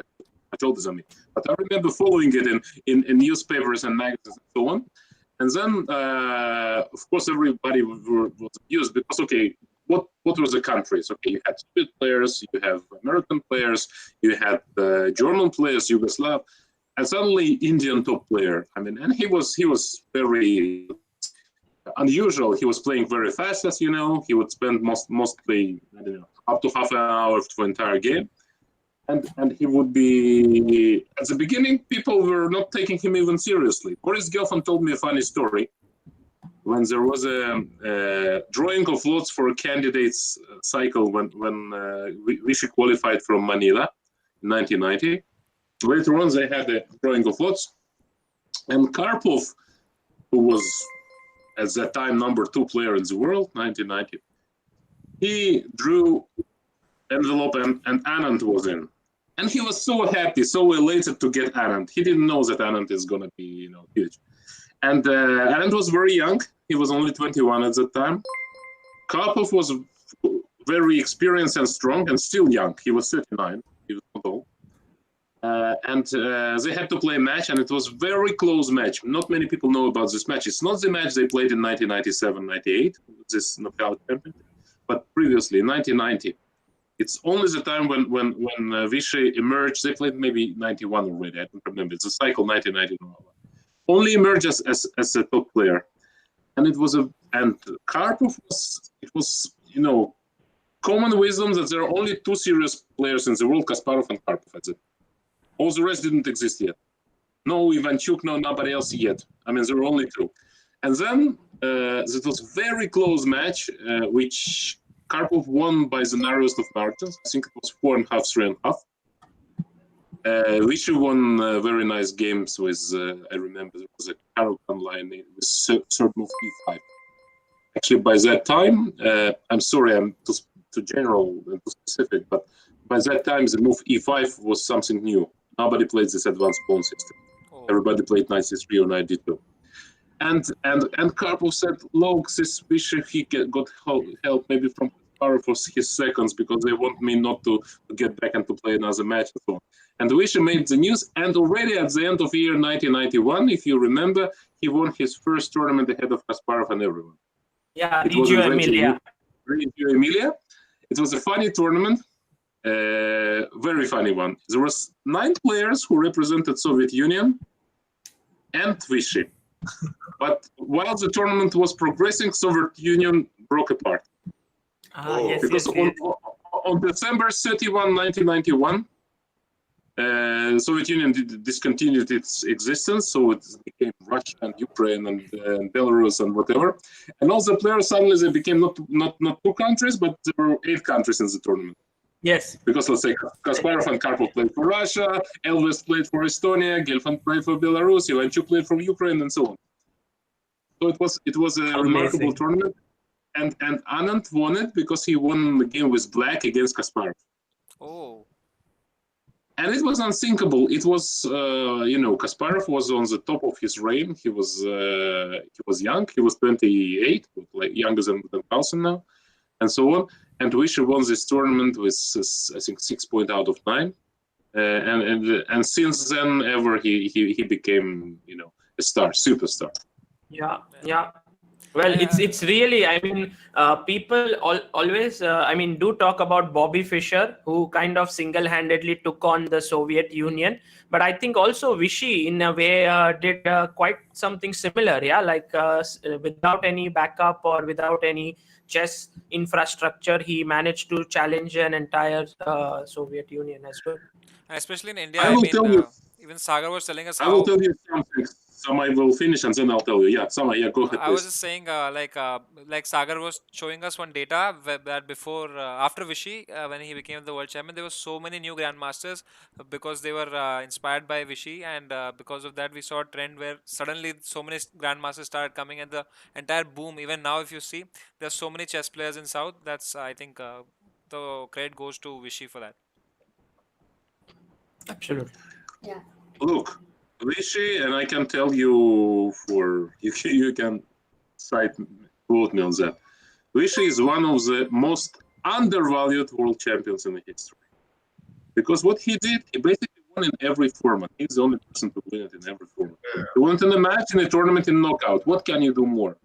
told this on me, but I remember following it in newspapers and magazines and so on. And then, of course, everybody was amused because, okay, what were the countries? Okay, you had Soviet players, you have American players, you had German players, Yugoslav, and suddenly Indian top player. And he was very unusual. He was playing very fast, as you know. He would spend mostly up to half an hour for entire game. And he would be, at the beginning, people were not taking him even seriously. Boris Gelfand told me a funny story. When there was a drawing of lots for a candidates cycle when Vishy qualified from Manila in 1990. Later on, they had a drawing of lots. And Karpov, who was at that time #2 player in the world, 1990, he drew envelope and Anand was in. And he was so happy, so elated to get Anand. He didn't know that Anand is going to be, huge. And Anand was very young. He was only 21 at that time. Karpov was very experienced and strong and still young. He was 39. He was not old. And they had to play a match, and it was a very close match. Not many people know about this match. It's not the match they played in 1997-98, this knockout championship, but previously, in 1990. It's only the time when Vishy emerged. They played maybe 91 already. I don't remember. It's a cycle 1991. Only emerged as a top player, and Karpov was common wisdom that there are only two serious players in the world: Kasparov and Karpov. That's it. All the rest didn't exist yet. No Ivanchuk, no nobody else yet. There were only two. And then it was a very close match, which Karpov won by the narrowest of margins. I think it was 4.5, 3.5. Vishy won very nice games with, I remember there was a Carrollton line with third move e5. Actually, by that time, I'm sorry, I'm too general and too specific, but by that time, the move e5 was something new. Nobody played this advanced pawn system. Oh. Everybody played knight c3 or knight d2. And Karpov said, look, this Vishy, he got help maybe from Kasparov for his seconds because they want me not to get back and to play another match and so on. And Vishy made the news, and already at the end of year 1991, if you remember, he won his first tournament ahead of Kasparov and everyone. Yeah, Reggio Emilia. It was a funny tournament, very funny one. There was 9 players who represented Soviet Union and Vishy. But while the tournament was progressing, Soviet Union broke apart. Because on December 31, 1991, Soviet Union discontinued its existence, so it became Russia and Ukraine and Belarus and whatever. And all the players suddenly they became not 2 countries, but there were 8 countries in the tournament. Yes. Because let's say Kasparov and Karpov played for Russia, Elvis played for Estonia, Gelfand played for Belarus, Ivanchuk played for Ukraine, and so on. So it was a remarkable tournament, and Anand won it because he won the game with black against Kasparov. Oh. And it was unthinkable. It was, Kasparov was on the top of his reign. He was young. He was 28, like younger than Carlsen now, and so on. And Vishy won this tournament with, I think, 6 points out of 9. And since then, he became, a star, superstar. Yeah. Well, it's really, I mean, people always, do talk about Bobby Fischer, who kind of single-handedly took on the Soviet Union. But I think also Vishy, in a way, did quite something similar, like without any backup or without any chess infrastructure, he managed to challenge an entire Soviet Union as well. Especially in India, I mean, even Sagar was telling us how... I will tell you something. I will finish and then I'll tell you. Yeah, go ahead. I was just saying, like Sagar was showing us one data that before, after Vishy, when he became the world champion, there were so many new grandmasters because they were inspired by Vishy, and because of that, we saw a trend where suddenly so many grandmasters started coming, and the entire boom. Even now, if you see, there's so many chess players in South. That's I think the credit goes to Vishy for that. Absolutely. Yeah. Look, Vishy, and I can tell you you can quote me on that. Vishy is one of the most undervalued world champions in the history. Because what he did, he basically won in every format. He's the only person to win it in every format. He won in a match, in a tournament, in knockout. What can you do more?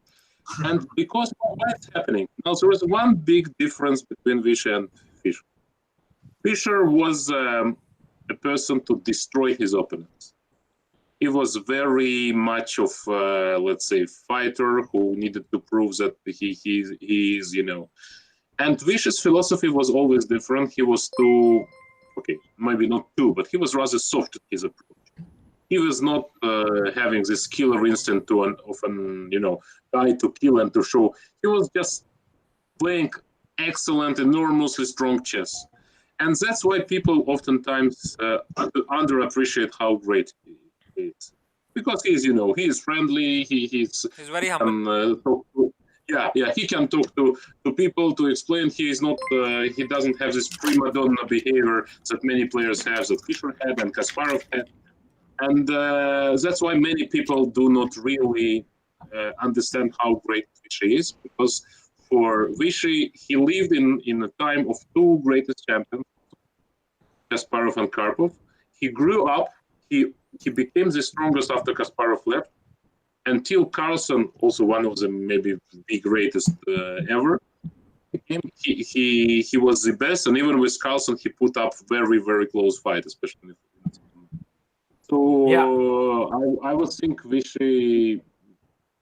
And because what's happening? Now, there is one big difference between Vishy and Fischer. Fischer was a person to destroy his opponents. He was very much of, let's say, fighter who needed to prove that he is, And Vishy's philosophy was always different. He was maybe not too, but he was rather soft in his approach. He was not having this killer instinct of an guy to kill and to show. He was just playing excellent, enormously strong chess. And that's why people oftentimes underappreciate how great he is. Because he is friendly, he's very humble. He can talk to people to explain he doesn't have this prima donna behavior that many players have, that Fischer had and Kasparov had. And that's why many people do not really understand how great Vishy is, because for Vishy, he lived in a time of 2 greatest champions, Kasparov and Karpov. He grew up, he became the strongest after Kasparov left, until Carlsen, also one of the maybe the greatest ever. He was the best, and even with Carlsen, he put up very, very close fight, especially. So I would think Vishy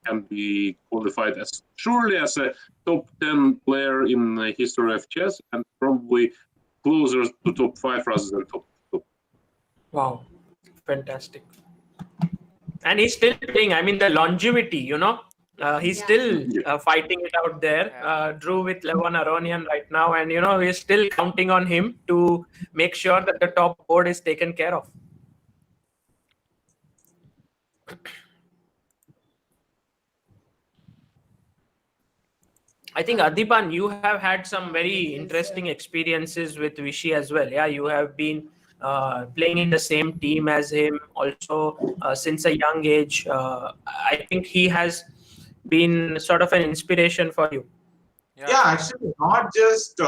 can be qualified as surely as a top 10 player in the history of chess, and probably closer to top 5 rather than top 2. Wow, fantastic. And he's still playing. I mean, the longevity, he's still fighting it out there. Drew with Levon Aronian right now, and we're still counting on him to make sure that the top board is taken care of. I think, Adipan, you have had some very interesting experiences with Vishy as well. Yeah, you have been playing in the same team as him also since a young age. I think he has been sort of an inspiration for you. Yeah, actually, not just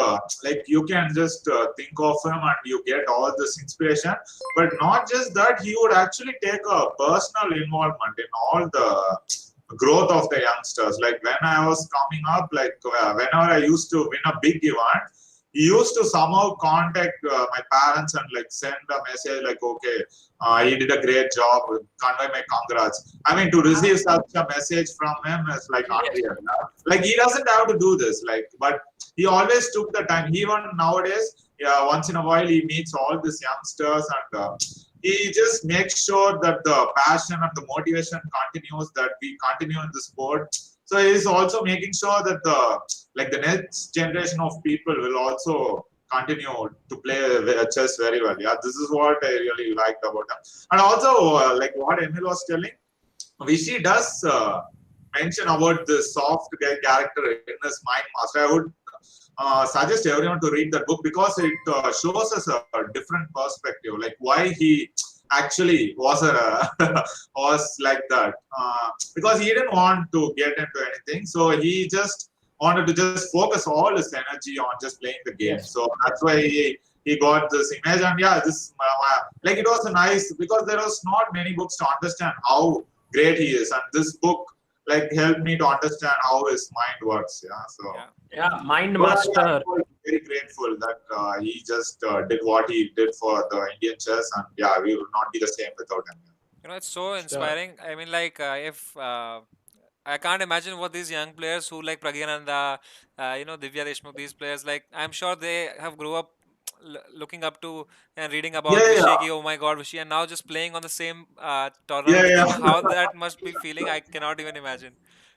like you can just think of him and you get all this inspiration, but not just that, he would actually take a personal involvement in all the growth of the youngsters. Like when I was coming up, like whenever I used to win a big event, he used to somehow contact my parents and like send a message like, okay, he did a great job, convey my congrats. I mean, to receive such a message from him is like unreal. Like he doesn't have to do this, like, but he always took the time. Even nowadays, yeah, once in a while he meets all these youngsters and he just makes sure that the passion and the motivation continues, that we continue in the sport. So he's also making sure that the next generation of people will also continue to play chess very well. Yeah, this is what I really liked about him. And also, like what Emil was telling, Vishy does mention about the soft guy character in his Mind Master. I would suggest everyone to read that book because it shows us a different perspective, like why he actually was was like that. Because he didn't want to get into anything, so he just wanted to just focus all his energy on just playing the game. So that's why he got this image. And yeah, this like it was nice because there was not many books to understand how great he is, and this book like helped me to understand how his mind works. Mind Master. Very grateful that he just did what he did for the Indian chess, and yeah, we would not be the same without him. You know, it's so inspiring. I mean, like if I can't imagine what these young players who like Pragyananda, Divya Deshmukh, these players, like I'm sure they have grew up looking up to and reading about Vishy, ki, oh my God, Vishy, and now just playing on the same tournament with him, how that must be feeling, I cannot even imagine.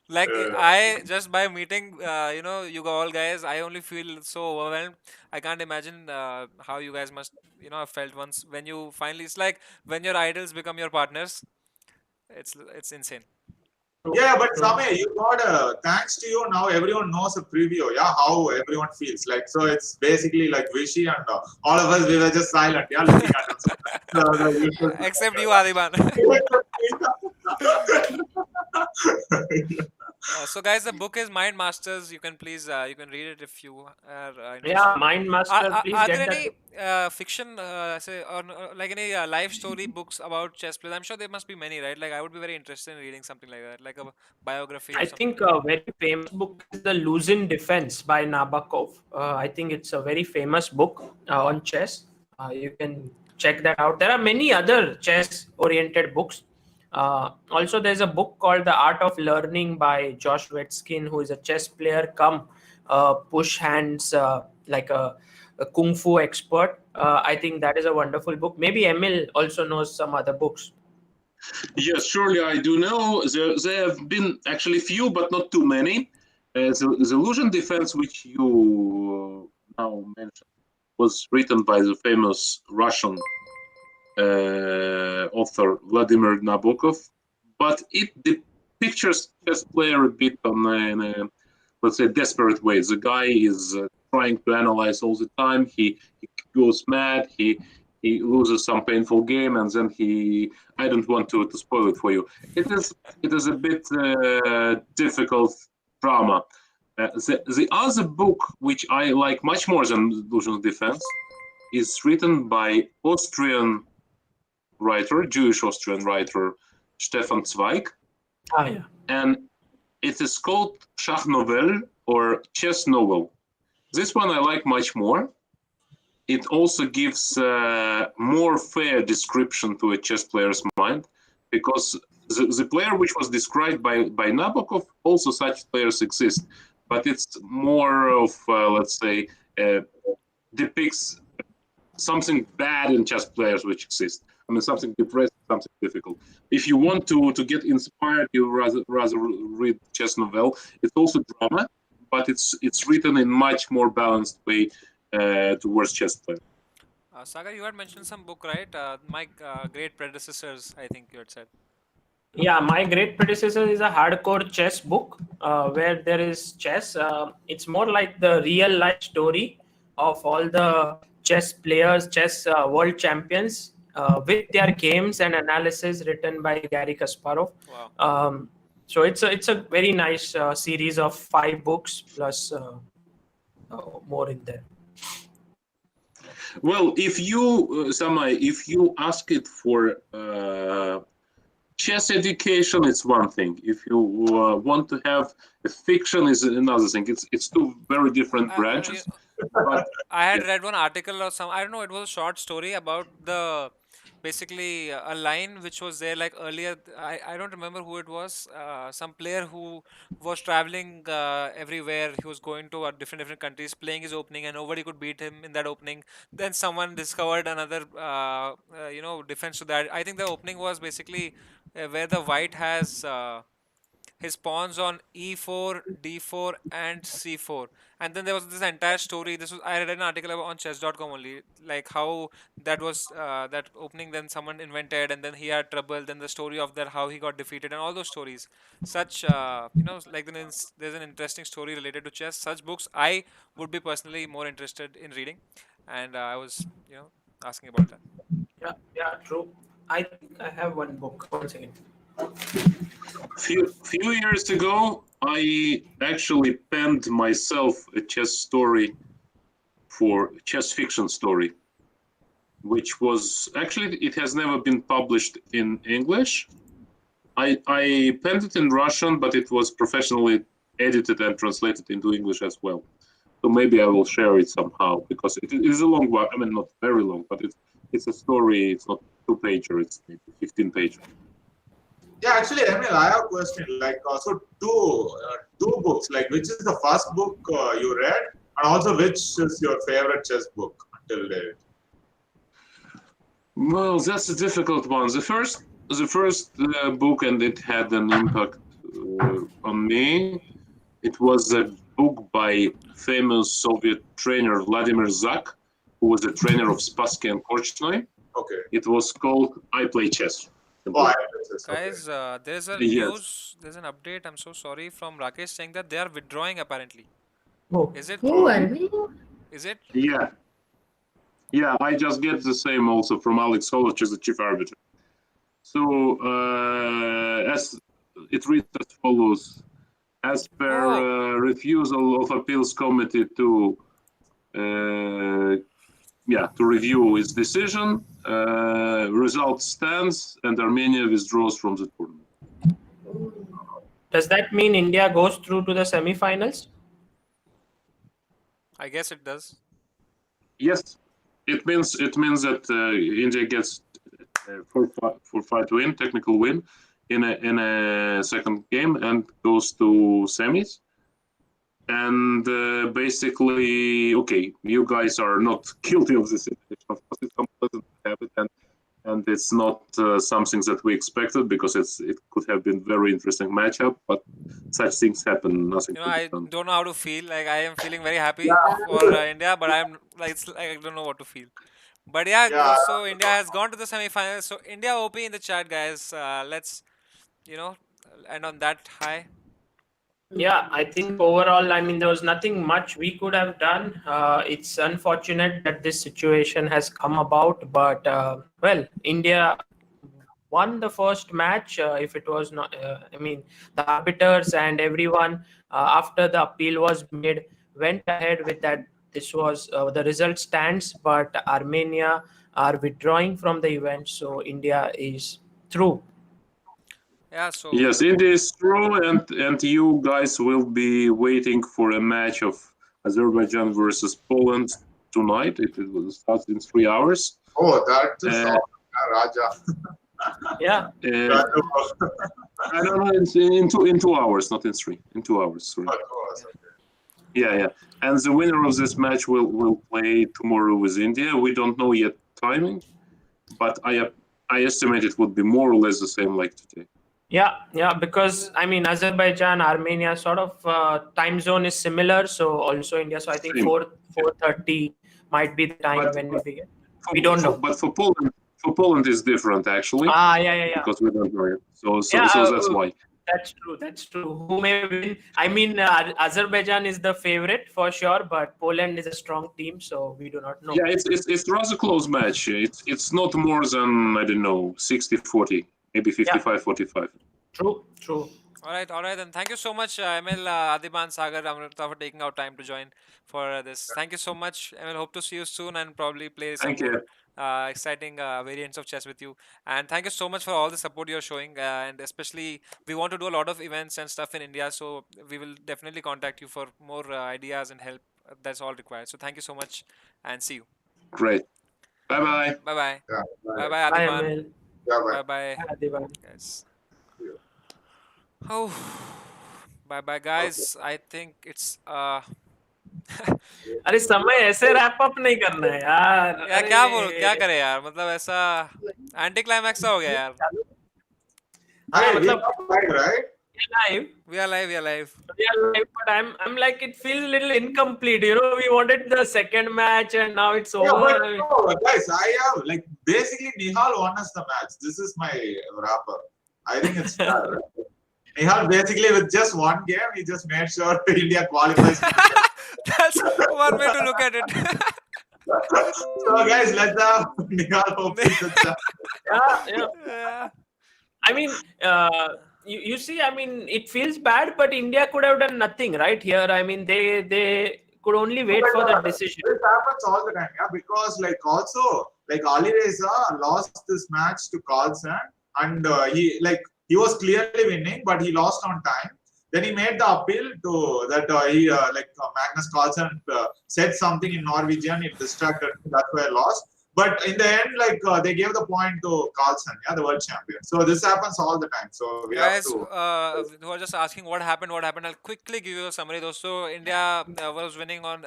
Like I just by meeting, you all guys, I only feel so overwhelmed. I can't imagine how you guys must, have felt once when you finally. It's like when your idols become your partners. It's insane. Yeah, but Samay, you got thanks to you now everyone knows a preview, how everyone feels. Like so it's basically like Vishy and all of us we were just silent, looking at us. Except you, Adiban. So guys, the book is Mind Masters. You can please you can read it if you are interested. Mind Master. Please Are get there that. any fiction, say, or like any life story books about chess players? I'm sure there must be many, right? Like I would be very interested in reading something like that, like a biography. Or I something. think a very famous book is The Losing Defense by Nabokov. I think it's a very famous book on chess. You can check that out. There are many other chess-oriented books. Also, there's a book called The Art of Learning by Josh Wetkin, who is a chess player come push hands like a kung fu expert. I think that is a wonderful book. Maybe Emil also knows some other books. Yes, surely I do know. There have been actually few, but not too many. The Illusion Defense, which you now mentioned, was written by the famous Russian author Vladimir Nabokov, but it pictures chess player a bit in a, let's say, desperate way. The guy is trying to analyze all the time. He goes mad. He loses some painful game, and then I don't want to spoil it for you. It is a bit difficult drama. The other book, which I like much more than Illusion Defense, is written by Austrian writer, Jewish Austrian writer, Stefan Zweig. And it is called Schach Novel or Chess Novel. This one I like much more. It also gives more fair description to a chess player's mind, because the player which was described by Nabokov, also such players exist, but it's more of, let's say, depicts something bad in chess players which exist. I mean, something depressing, something difficult. If you want to get inspired, you rather read chess novel. It's also drama, but it's written in much more balanced way towards chess players. Sagar, you had mentioned some book, right? My Great Predecessors, I think you had said. Yeah, My Great Predecessor is a hardcore chess book where there is chess. It's more like the real life story of all the chess players, chess world champions with their games and analysis written by Garry Kasparov. Wow. So it's a very nice series of 5 books plus more in there. Well, if you, Samai, if you ask it for chess education, it's one thing. If you want to have a fiction, is another thing. It's two very different branches. But I had read one article or I don't know, it was a short story about basically a line which was there like earlier. I don't remember who it was. Some player who was traveling everywhere. He was going to different countries, playing his opening, and nobody could beat him in that opening. Then someone discovered another, defense to that. I think the opening was basically where the white has his pawns on e4, d4, and c4. And then there was this entire story. I read an article on chess.com only, like how that was that opening. Then someone invented, and then he had trouble. Then the story of that, how he got defeated, and all those stories. Such like there's an interesting story related to chess. Such books I would be personally more interested in reading, and I was asking about that. Yeah, true. I think I have one book. 1 second. Few years ago, I actually penned myself a chess fiction story, which was actually, it has never been published in English. I penned it in Russian, but it was professionally edited and translated into English as well. So maybe I will share it somehow, because it is a long one. I mean, not very long, but it's a story. It's not 2-pager. It's maybe 15-pager. Yeah, actually, Emil, I have a question. Like, so two books. Like, which is the first book you read, and also which is your favorite chess book until date? Well, that's a difficult one. The first book, and it had an impact on me. It was a book by famous Soviet trainer Vladimir Zak, who was a trainer of Spassky and Korchnoi. Okay. It was called I Play Chess. Guys, there's a news, there's an update. I'm so sorry, from Rakesh saying that they are withdrawing apparently. Oh. Is it? Who are we? Is it? Yeah, I just get the same also from Alex Holich, the chief arbiter. So, as it reads as follows: as per refusal of appeals committee to review its decision, result stands and Armenia withdraws from the tournament. Does that mean India goes through to the semi-finals? I guess it does. Yes, it means that India gets 4-5 win, technical win in a second game, and goes to semis. And basically, okay, you guys are not guilty of this situation. Of course, it's unpleasant to have it, and it's not something that we expected, because it could have been very interesting matchup, but such things happen. Nothing. I don't know how to feel. Like, I am feeling very happy for India, but I'm like, I don't know what to feel. But so India has gone to the semi-finals. So India OP in the chat, guys. Let's end on that high. Yeah, I think overall, I mean, there was nothing much we could have done. It's unfortunate that this situation has come about, but well, India won the first match. If it was not, the arbiters and everyone, after the appeal was made, went ahead with that. This was the result stands, but Armenia are withdrawing from the event, so India is through. Yeah, so yes, India is through, and you guys will be waiting for a match of Azerbaijan versus Poland tonight. It will start in 3 hours. Oh, that is Raja. Yeah. I don't know, in 2 hours, not in 3. In 2 hours. Sorry. Yeah. And the winner of this match will play tomorrow with India. We don't know yet timing, but I estimate it would be more or less the same like today. Yeah, because I mean, Azerbaijan, Armenia sort of time zone is similar, so also India. So I think 4:30 might be the time when we begin. We don't know. But for Poland is different actually. Yeah. Because we don't know it. So that's why. That's true. Who may win? I mean, Azerbaijan is the favorite for sure, but Poland is a strong team, so we do not know. Yeah, it's rather close match. It's not more than, I don't know, 60-40, maybe 55-45. True. All right, then. Thank you so much, Emil, Adiban, Sagar, Amruta, for taking out time to join for this. Thank you so much, Emil. Hope to see you soon and probably play some Thank you. more exciting variants of chess with you. And thank you so much for all the support you're showing. And especially, we want to do a lot of events and stuff in India, so we will definitely contact you for more ideas and help. That's all required. So thank you so much, and see you. Great. Bye bye. Bye bye. Yeah, Bye bye, Bye, Adiban. Emil. yeah, Bye bye, Adiban. guys. Oh, bye bye, guys. I think it's अरे समय ऐसे wrap up नहीं करना है यार. यार क्या करे यार, मतलब ऐसा एंटी क्लाइमैक्स हो गया यार. Hey, we मतलब are live, right? live. We are live, we are live. We are live, but I'm like, it feels a little incomplete. You know, we wanted the second match and now it's Yeah, over. but no, guys, I have like basically Nihal won us the match. This is my wrapper. I think it's fair. Right? Nihal basically with just one game, he just made sure India qualifies. That's one way to look at it. So guys, let's have Nihal open the chat. Yeah. Yeah. I mean, you see, I mean, it feels bad, but India could have done nothing right here. I mean, they could only wait for the decision. This happens all the time, yeah. Because like also like Ali Reza lost this match to Carlsen, and he was clearly winning, but he lost on time. Then he made the appeal to that Magnus Carlsen said something in Norwegian. It distracted him. That's why I lost. But in the end, they gave the point to Carlsen, yeah, the world champion. So this happens all the time. So we Guys, have to. who are just asking what happened, I'll quickly give you a summary. दोस्तों, India was winning on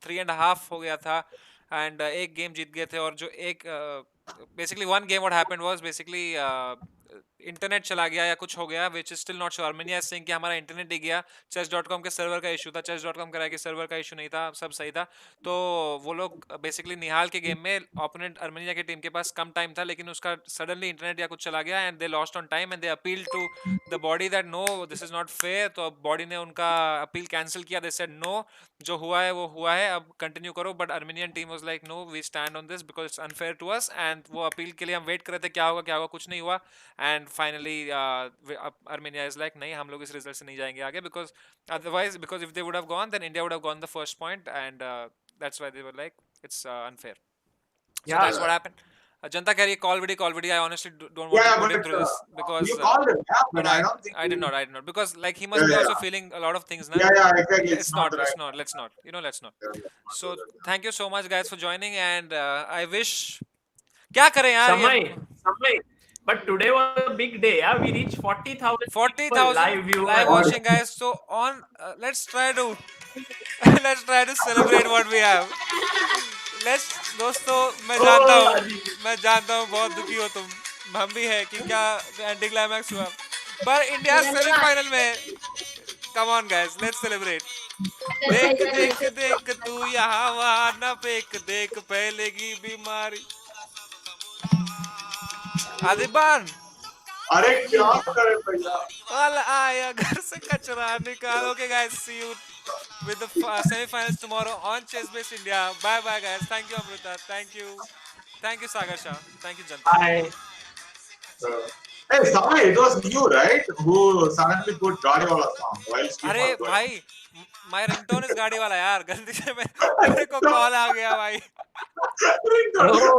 3.5 हो गया था, and एक game जीत गए थे, और जो एक basically one game what happened was basically internet चला गया या कुछ हो गया, which is still not sure. Armenia is saying कि हमारा इंटरनेट ही गया, chess.com के सर्वर का इशू था, chess.com कह रहा है कि सर्वर का इशू नहीं था, सब सही था. तो वो लोग बेसिकली निहाल के गेम में ओपोनेंट अर्मेनिया की टीम के पास कम टाइम था, लेकिन उसका सडनली इंटरनेट या कुछ चला गया, and they lost on time, and they appeal to the body that no, this is not fair. तो बॉडी ने उनका अपील कैंसिल किया. दे सेड नो, जो हुआ है वो हुआ है, अब कंटिन्यू करो. But Armenian team was like no, we stand on this because it's unfair to us, and वो अपील के लिए हम वेट कर रहे थे क्या होगा, कुछ नहीं हुआ. And finally Armenia is like, नहीं, हम लोग इस रिजल्ट से नहीं जाएंगे आगे, because otherwise, because if they would have gone, then India would have gone the first point, and that's why they were like, it's unfair. So Yeah. that's what happened. Janta keh rahi hai, call video. I honestly don't want to put him through this, because You called him, yeah, but I don't think I did not, because like he must be also feeling a lot of things now. Yeah, exactly. It's not, let's not. So thank you so much guys for joining, and I wish क्या करें यार, समय. But today was a big day. Yeah, we reached 40,000 live viewers. live watching guys. So on, let's try to celebrate what we have. दोस्तों, मैं जानता हूँ बहुत दुखी हो तुम, हम भी है कि क्या एंटी क्लाइमैक्स हुआ, पर इंडिया सेमीफाइनल में. Come on guys, let's celebrate. देख तू यहाँ वहाँ न फेंक, देख फैलेगी बीमारी. आदिबान, अरे क्या करे भैया. कल आया घर से कचरा निकाल. Okay guys, see you with the semi-finals tomorrow on Chess-Based India. Bye bye guys. Thank you Amruta. Thank you Sagar Shah. Thank you Janta. Bye. Hey, Samay, it was you, right? Who suddenly put Guardiola song while Steve अरे was going. भाई, my ringtone is गाड़ी वाला यार, गलती से मेरे को call आ गया भाई. Ringtone.